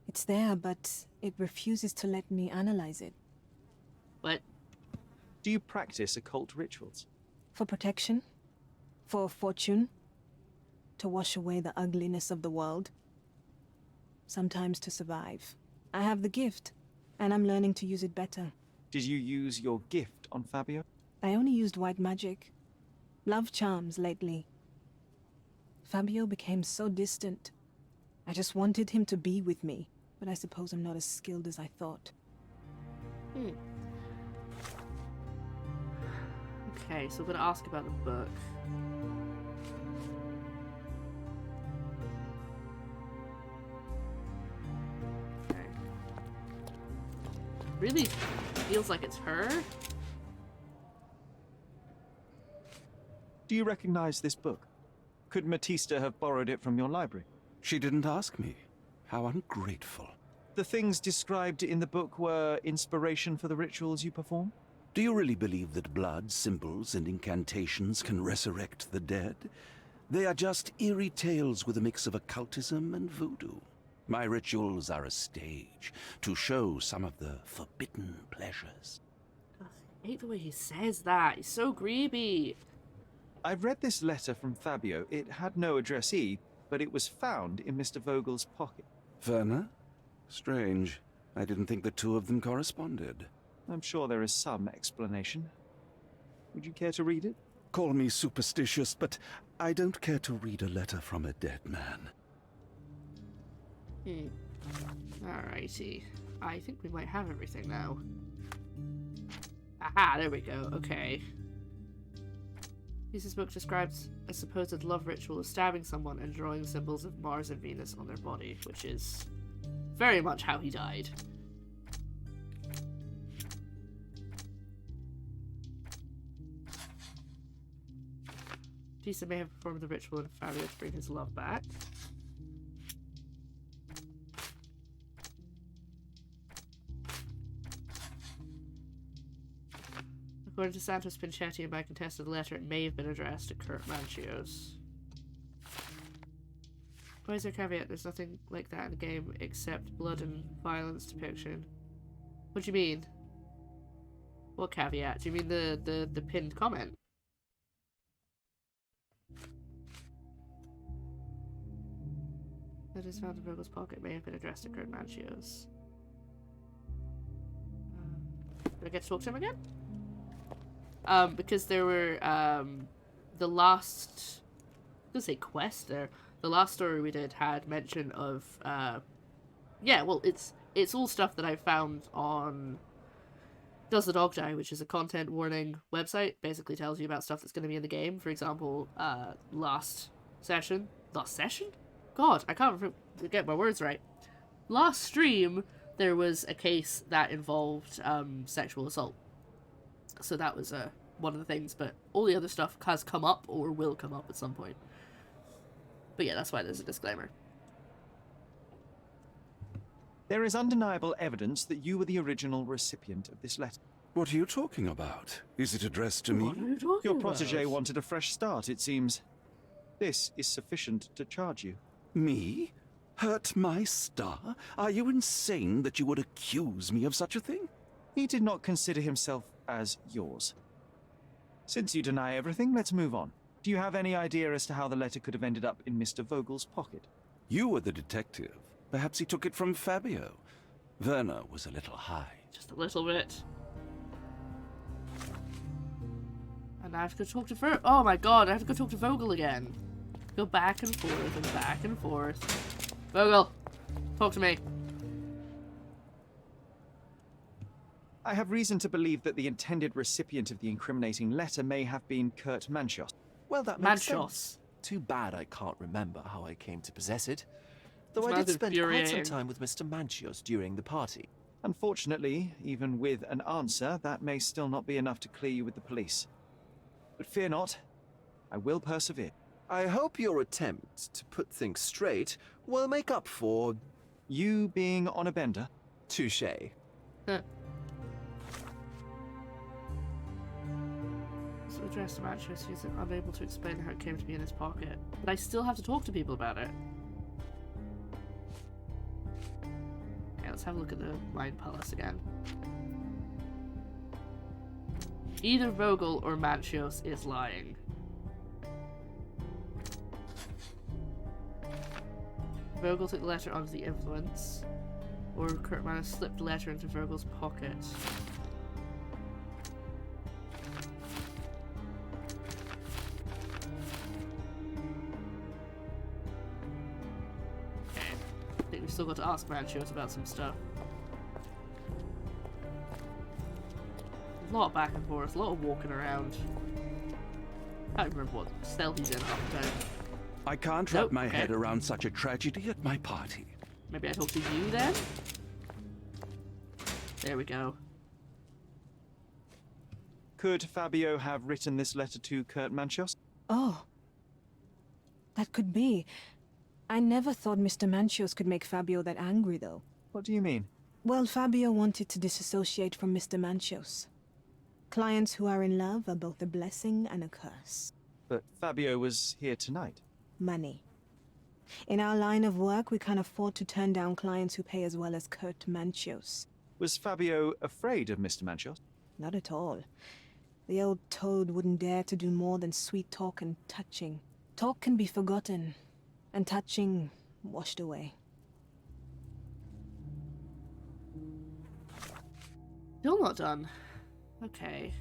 It's there, but it refuses to let me analyze it. What? Do you practice occult rituals? For protection? For fortune? To wash away the ugliness of the world? Sometimes to survive. I have the gift, and I'm learning to use it better. Did you use your gift on Fabio? I only used white magic. Love charms lately. Fabio became so distant. I just wanted him to be with me, but I suppose I'm not as skilled as I thought. Okay, so I'm gonna ask about the book. Okay. Really feels like it's her. Do you recognize this book? Could Matista have borrowed it from your library? She didn't ask me. How ungrateful. The things described in the book were inspiration for the rituals you perform? Do you really believe that blood, symbols, and incantations can resurrect the dead? They are just eerie tales with a mix of occultism and voodoo. My rituals are a stage to show some of the forbidden pleasures. Ugh, I hate the way he says that. He's so creepy. I've read this letter from Fabio. It had no addressee, but it was found in Mr. Vogel's pocket. Werner? Strange. I didn't think the two of them corresponded. I'm sure there is some explanation. Would you care to read it? Call me superstitious, but I don't care to read a letter from a dead man. Alrighty. I think we might have everything now. Aha, there we go. Okay. This book describes a supposed love ritual of stabbing someone and drawing symbols of Mars and Venus on their body, which is very much how he died. Tisa may have performed the ritual in Fabio to bring his love back. According to Santos Pinchetti and by contested letter, it may have been addressed to Kurt Manchios. Why is there a caveat? There's nothing like that in the game except blood and violence depiction. What do you mean? What caveat? Do you mean the pinned comment? That is found in Vogel's pocket may have been addressed to Kurt Manchios. Did I get to talk to him again? Because there were, the last, I was gonna say quest there, the last story we did had mention of, Yeah, well, it's all stuff that I found on Does the Dog Die, which is a content warning website. Basically tells you about stuff that's going to be in the game. For example, last session? God, I can't get my words right. Last stream, there was a case that involved sexual assault. So that was one of the things, but all the other stuff has come up or will come up at some point. But yeah, that's why there's a disclaimer. There is undeniable evidence that you were the original recipient of this letter. What are you talking about? Is it addressed to me? What are you talking Your about? protege wanted a fresh start, it seems. This is sufficient to charge you. Me? Hurt my star? Are you insane that you would accuse me of such a thing? He did not consider himself as yours. Since you deny everything, let's move on. Do you have any idea as to how the letter could have ended up in Mr. Vogel's pocket? You were the detective. Perhaps he took it from Fabio. Werner was a little high. Just a little bit. And I have to go talk to Oh my god, I have to go talk to Vogel again. Go back and forth and back and forth. Vogel, talk to me. I have reason to believe that the intended recipient of the incriminating letter may have been Kurt Manchos. Well, that makes sense. Too bad I can't remember how I came to possess it. Though I did spend quite some time with Mr. Manchios during the party. Unfortunately, even with an answer, that may still not be enough to clear you with the police. But fear not, I will persevere. I hope your attempt to put things straight will make up for... you being on a bender? Touché. So addressed to Manchester, he's unable to explain how it came to be in his pocket. But I still have to talk to people about it. Okay, let's have a look at the Mind Palace again. Either Vogel or Manchios is lying. Vogel took the letter under the influence, or Kurt Manus slipped the letter into Vogel's pocket. Okay, I think we've still got to ask Manchios about some stuff. A lot of back and forth, a lot of walking around. I don't remember what cell he's in half the time. I can't wrap my head around such a tragedy at my party. Maybe I talk to you then? There we go. Could Fabio have written this letter to Kurt Manchos? Oh. That could be. I never thought Mr. Manchios could make Fabio that angry, though. What do you mean? Well, Fabio wanted to disassociate from Mr. Manchios. Clients who are in love are both a blessing and a curse. But Fabio was here tonight. Money. In our line of work, we can't afford to turn down clients who pay as well as Kurt Manchios. Was Fabio afraid of Mr. Manchios? Not at all. The old toad wouldn't dare to do more than sweet talk and touching. Talk can be forgotten, and touching washed away. Still not done. Okay.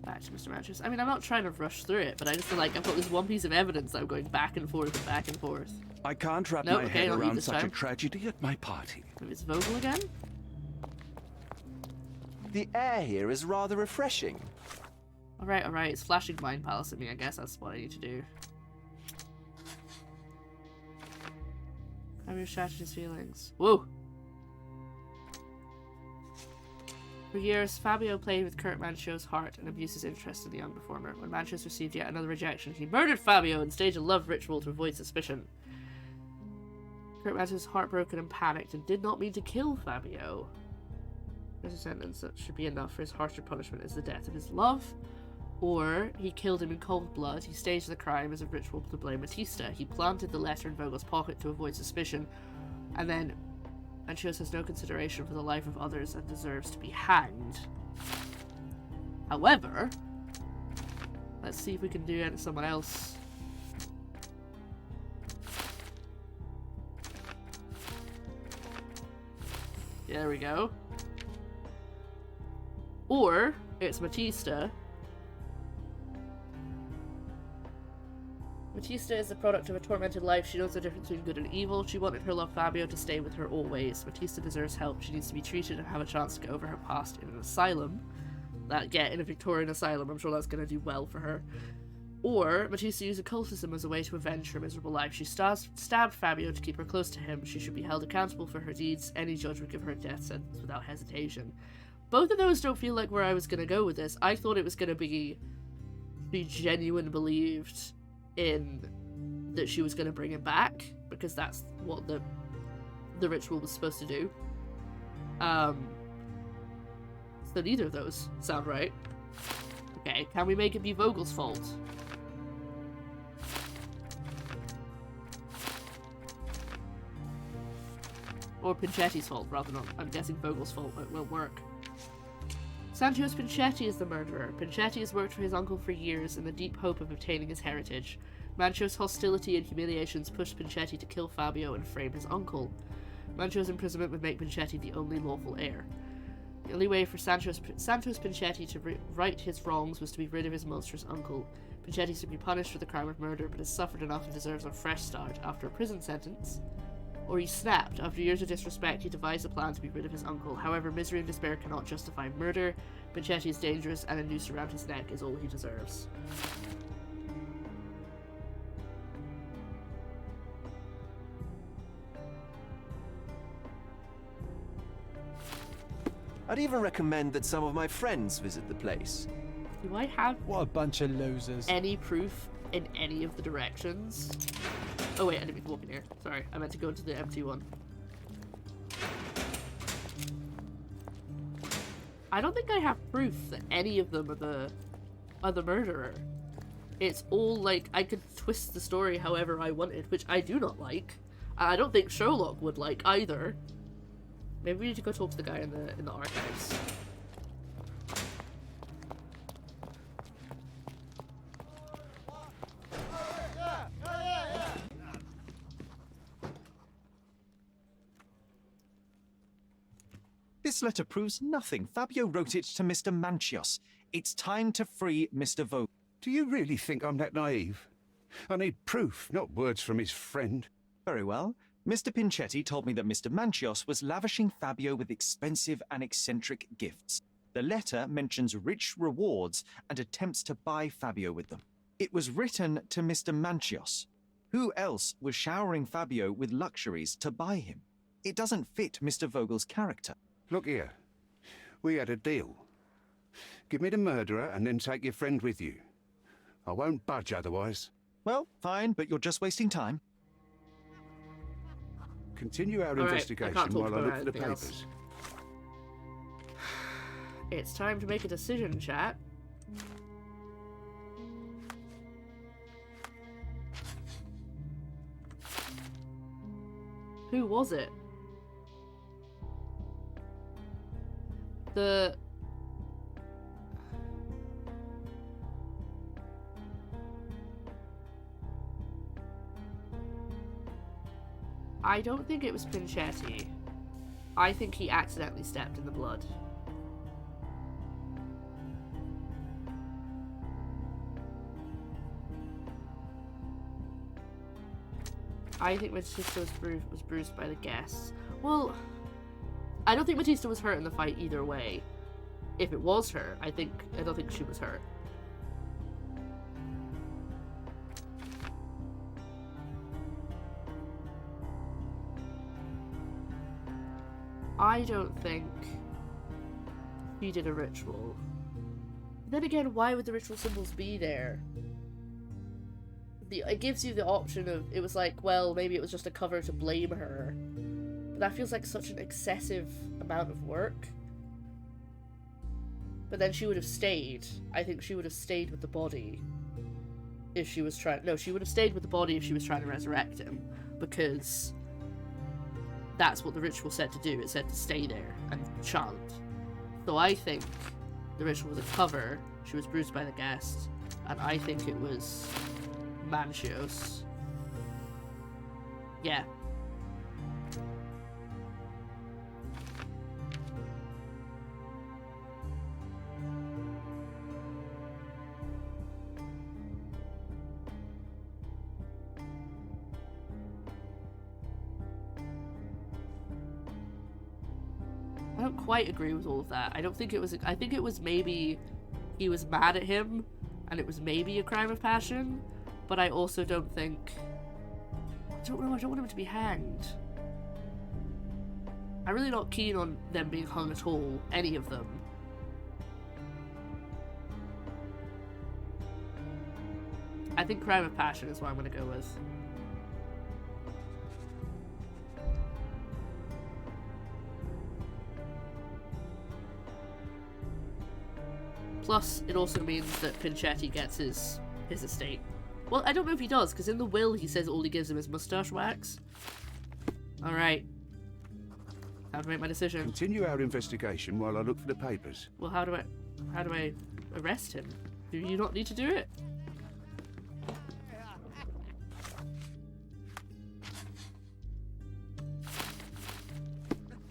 Back to Mr. Manchester. I mean, I'm not trying to rush through it, but I just feel like I've got this one piece of evidence that I'm going back and forth and back and forth. I can't wrap my head around such a tragedy at my party. Maybe it's Vogel again? The air here is rather refreshing. Alright, it's flashing Mind Palace at me. I guess that's what I need to do. Fabio shattered his feelings. Whoa! For years, Fabio played with Kurt Manchios' heart and abused his interest in the young performer. When Manchios received yet another rejection, he murdered Fabio and staged a love ritual to avoid suspicion. Kurt Manchios was heartbroken and panicked and did not mean to kill Fabio. There's a sentence that should be enough for his harsher punishment is the death of his love. Or, he killed him in cold blood. He staged the crime as a ritual to blame Batista. He planted the letter in Vogel's pocket to avoid suspicion. And then Manchios has no consideration for the life of others and deserves to be hanged. However, let's see if we can do it to someone else. There we go. Or, it's Batista Matista is the product of a tormented life. She knows the difference between good and evil. She wanted her love Fabio to stay with her always. Matista deserves help. She needs to be treated and have a chance to get over her past in an asylum. In a Victorian asylum. I'm sure that's going to do well for her. Or Matista used occultism as a way to avenge her miserable life. She stabbed Fabio to keep her close to him. She should be held accountable for her deeds. Any judge would give her a death sentence without hesitation. Both of those don't feel like where I was going to go with this. I thought it was going to be genuine believed in that she was going to bring him back, because that's what the ritual was supposed to do. So neither of those sound right. Okay, can we make it be Vogel's fault? Or Pinchetti's fault, rather than, I'm guessing Vogel's fault won't work. Santios Pinchetti is the murderer. Pinchetti has worked for his uncle for years in the deep hope of obtaining his heritage. Mancho's hostility and humiliations pushed Pinchetti to kill Fabio and frame his uncle. Mancho's imprisonment would make Pinchetti the only lawful heir. The only way for Santos Pinchetti to right his wrongs was to be rid of his monstrous uncle. Pinchetti should be punished for the crime of murder, but has suffered enough and deserves a fresh start after a prison sentence. Or he snapped. After years of disrespect, he devised a plan to be rid of his uncle. However, misery and despair cannot justify murder. Pinchetti is dangerous, and a noose around his neck is all he deserves. I'd even recommend that some of my friends visit the place. Do I have What a bunch of losers. any proof in any of the directions? Oh wait, I didn't mean to walk in here. Sorry, I meant to go into the empty one. I don't think I have proof that any of them are the murderer. It's all like, I could twist the story however I wanted, which I do not like. And I don't think Sherlock would like either. Maybe we need to go talk to the guy in the archives. This letter proves nothing. Fabio wrote it to Mr. Manchios. It's time to free Mr. Vogel. Do you really think I'm that naive? I need proof, not words from his friend. Very well. Mr. Pinchetti told me that Mr. Manchios was lavishing Fabio with expensive and eccentric gifts. The letter mentions rich rewards and attempts to buy Fabio with them. It was written to Mr. Manchios. Who else was showering Fabio with luxuries to buy him? It doesn't fit Mr. Vogel's character. Look here. We had a deal. Give me the murderer and then take your friend with you. I won't budge otherwise. Well, fine, but you're just wasting time. Continue our investigation while I look for the papers. It's time to make a decision, chat. Who was it? I don't think it was Pinchetti. I think he accidentally stepped in the blood. I think Matista was bruised by the guests. Well, I don't think Matista was hurt in the fight either way. If it was her, I don't think she was hurt. I don't think he did a ritual. Then again, why would the ritual symbols be there? It gives you the option of, it was like, well, maybe it was just a cover to blame her. But that feels like such an excessive amount of work. But then she would have stayed. I think she would have stayed with the body if she was trying... No, she would have stayed with the body if she was trying to resurrect him. Because that's what the ritual said to do. It said to stay there and chant. So I think the ritual was a cover. She was bruised by the guest. And I think it was Manchios. Yeah. I don't quite agree with all of that. I don't think it was... I think it was maybe he was mad at him, and it was maybe a crime of passion, but I also don't think... I don't know, I don't want him to be hanged. I'm really not keen on them being hung at all, any of them. I think crime of passion is what I'm going to go with. Plus, it also means that Pinchetti gets his estate. Well, I don't know if he does, because in the will he says all he gives him is mustache wax. Alright. How to make my decision. Continue our investigation while I look for the papers. Well, how do I arrest him? Do you not need to do it?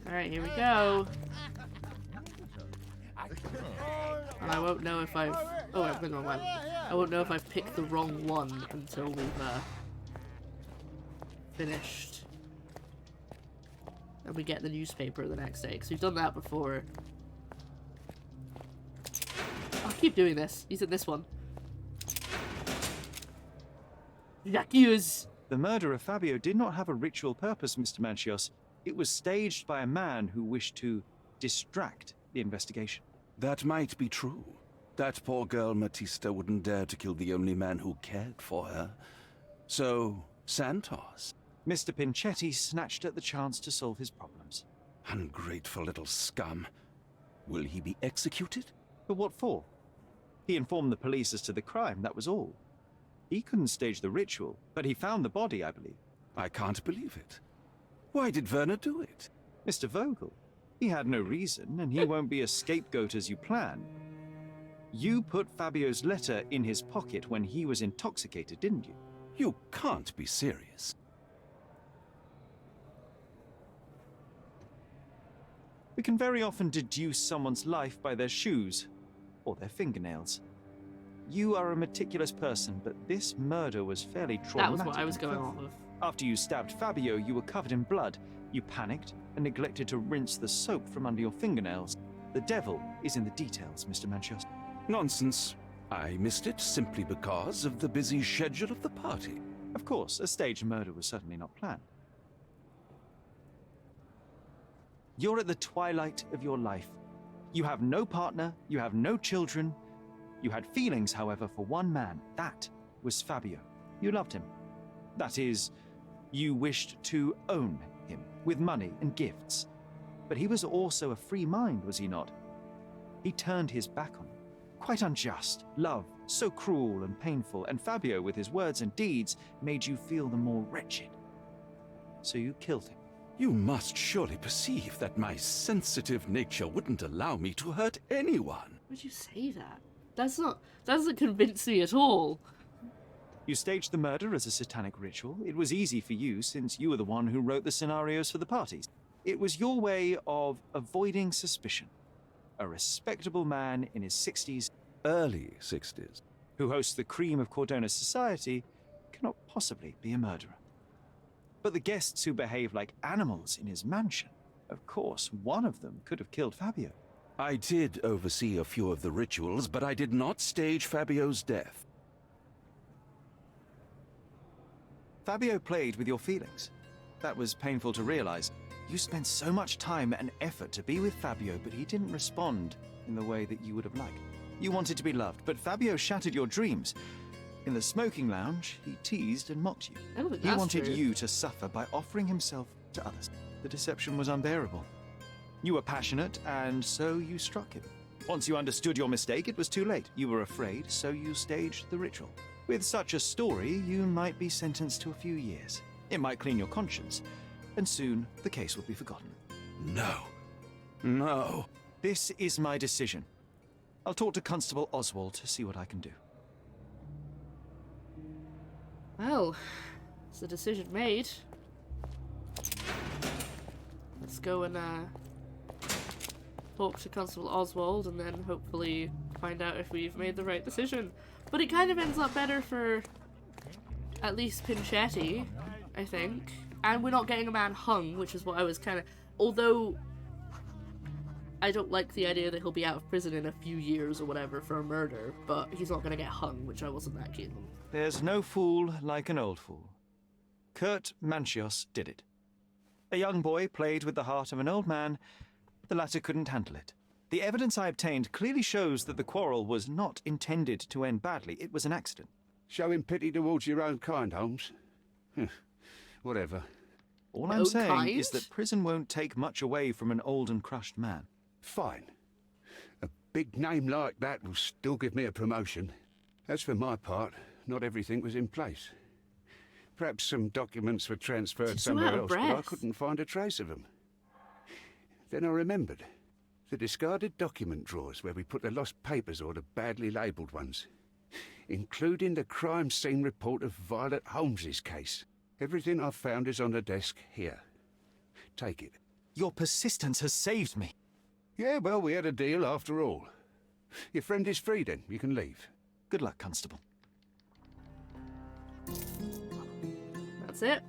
Alright, here we go. And I won't know if I've... Oh, I've been the wrong one. I won't know if I've picked the wrong one until we've finished. And we get the newspaper the next day, because we've done that before. I'll keep doing this. He's in this one. J'accuse! The murder of Fabio did not have a ritual purpose, Mr. Manchios. It was staged by a man who wished to distract the investigation. That might be true. That poor girl Matista wouldn't dare to kill the only man who cared for her. So, Santos. Mr. Pinchetti snatched at the chance to solve his problems. Ungrateful little scum. Will he be executed? But what for? He informed the police as to the crime, that was all. He couldn't stage the ritual, but he found the body, I believe. I can't believe it. Why did Werner do it? Mr. Vogel. He had no reason, and he won't be a scapegoat as you plan. You put Fabio's letter in his pocket when he was intoxicated, didn't you? You can't be serious. We can very often deduce someone's life by their shoes, or their fingernails. You are a meticulous person, but this murder was fairly traumatic. That was what I was going off of. After you stabbed Fabio, you were covered in blood. You panicked and neglected to rinse the soap from under your fingernails. The devil is in the details, Mr. Manchios. Nonsense. I missed it simply because of the busy schedule of the party. Of course, a staged murder was certainly not planned. You're at the twilight of your life. You have no partner, you have no children. You had feelings, however, for one man. That was Fabio. You loved him. That is, you wished to own him with money and gifts. But he was also a free mind, was he not? He turned his back on you. Quite unjust. Love, so cruel and painful, and Fabio, with his words and deeds, made you feel the more wretched. So you killed him. You must surely perceive that my sensitive nature wouldn't allow me to hurt anyone. Would you say that? That doesn't convince me at all. You staged the murder as a satanic ritual. It was easy for you, since you were the one who wrote the scenarios for the parties. It was your way of avoiding suspicion. A respectable man in his 60s, early 60s, who hosts the cream of Cordona's society, cannot possibly be a murderer. But the guests who behave like animals in his mansion, of course, one of them could have killed Fabio. I did oversee a few of the rituals, but I did not stage Fabio's death. Fabio played with your feelings. That was painful to realize. You spent so much time and effort to be with Fabio, but he didn't respond in the way that you would have liked. You wanted to be loved, but Fabio shattered your dreams. In the smoking lounge, he teased and mocked you. He wanted you to suffer by offering himself to others. The deception was unbearable. You were passionate, and so you struck him. Once you understood your mistake, it was too late. You were afraid, so you staged the ritual. With such a story, you might be sentenced to a few years. It might clean your conscience, and soon the case will be forgotten. No. No. This is my decision. I'll talk to Constable Oswald to see what I can do. Well, it's a decision made. Let's go and talk to Constable Oswald and then hopefully find out if we've made the right decision. But it kind of ends up better for at least Pinchetti, I think. And we're not getting a man hung, which is what I was kind of... Although I don't like the idea that he'll be out of prison in a few years or whatever for a murder, but he's not going to get hung, which I wasn't that keen on. There's no fool like an old fool. Kurt Manchios did it. A young boy played with the heart of an old man. The latter couldn't handle it. The evidence I obtained clearly shows that the quarrel was not intended to end badly. It was an accident. Showing pity towards your own kind, Holmes. Whatever. All I'm saying is that prison won't take much away from an old and crushed man. Fine. A big name like that will still give me a promotion. As for my part, not everything was in place. Perhaps some documents were transferred somewhere else, but I couldn't find a trace of them. Then I remembered. The discarded document drawers where we put the lost papers or the badly labelled ones. Including the crime scene report of Violet Holmes's case. Everything I've found is on the desk here. Take it. Your persistence has saved me. Yeah, well, we had a deal after all. Your friend is free then. You can leave. Good luck, Constable. That's it.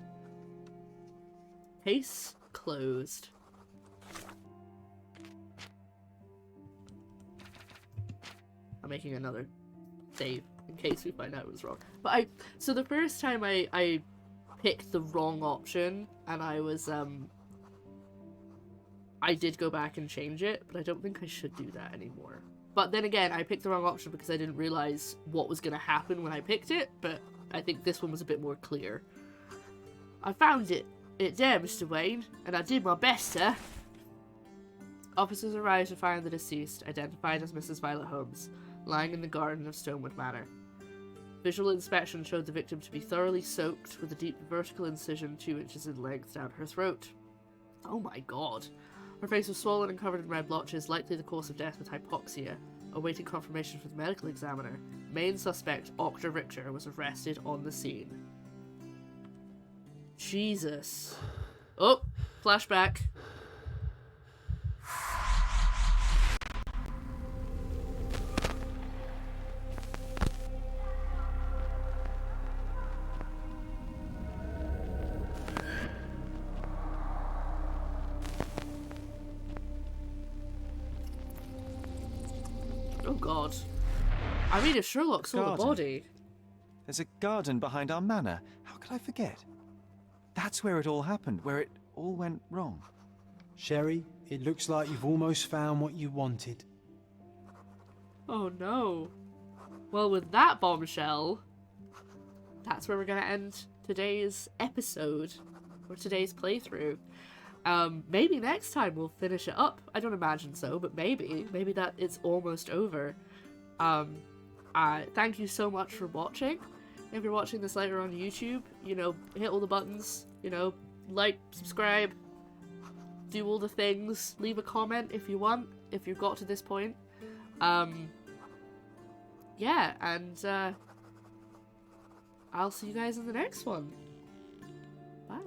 Case closed. I'm making another save in case we find out it was wrong. But so the first time I picked the wrong option and I was I did go back and change it, but I don't think I should do that anymore. But then again, I picked the wrong option because I didn't realize what was going to happen when I picked it, but I think this one was a bit more clear. I found it there, Mr. Wayne, and I did my best, sir. Officers arrived to find the deceased, identified as Mrs. Violet Holmes, lying in the garden of Stonewood Manor. Visual inspection showed the victim to be thoroughly soaked, with a deep vertical incision 2 inches in length down her throat. Oh my god. Her face was swollen and covered in red blotches, likely the cause of death with hypoxia. Awaiting confirmation from the medical examiner, main suspect, Octa Richter, was arrested on the scene. Jesus. Oh, flashback. Oh god. I mean, if Sherlock saw the body... There's a garden behind our manor. How could I forget? That's where it all happened, where it all went wrong. Sherry, it looks like you've almost found what you wanted. Oh no. Well, with that bombshell, that's where we're going to end today's episode, or today's playthrough. Maybe next time we'll finish it up. I don't imagine so, but maybe that it's almost over. Thank you so much for watching. If you're watching this later on YouTube, you know, hit all the buttons, you know, like, subscribe, do all the things, leave a comment if you want, if you've got to this point. Yeah, and I'll see you guys in the next one. Bye.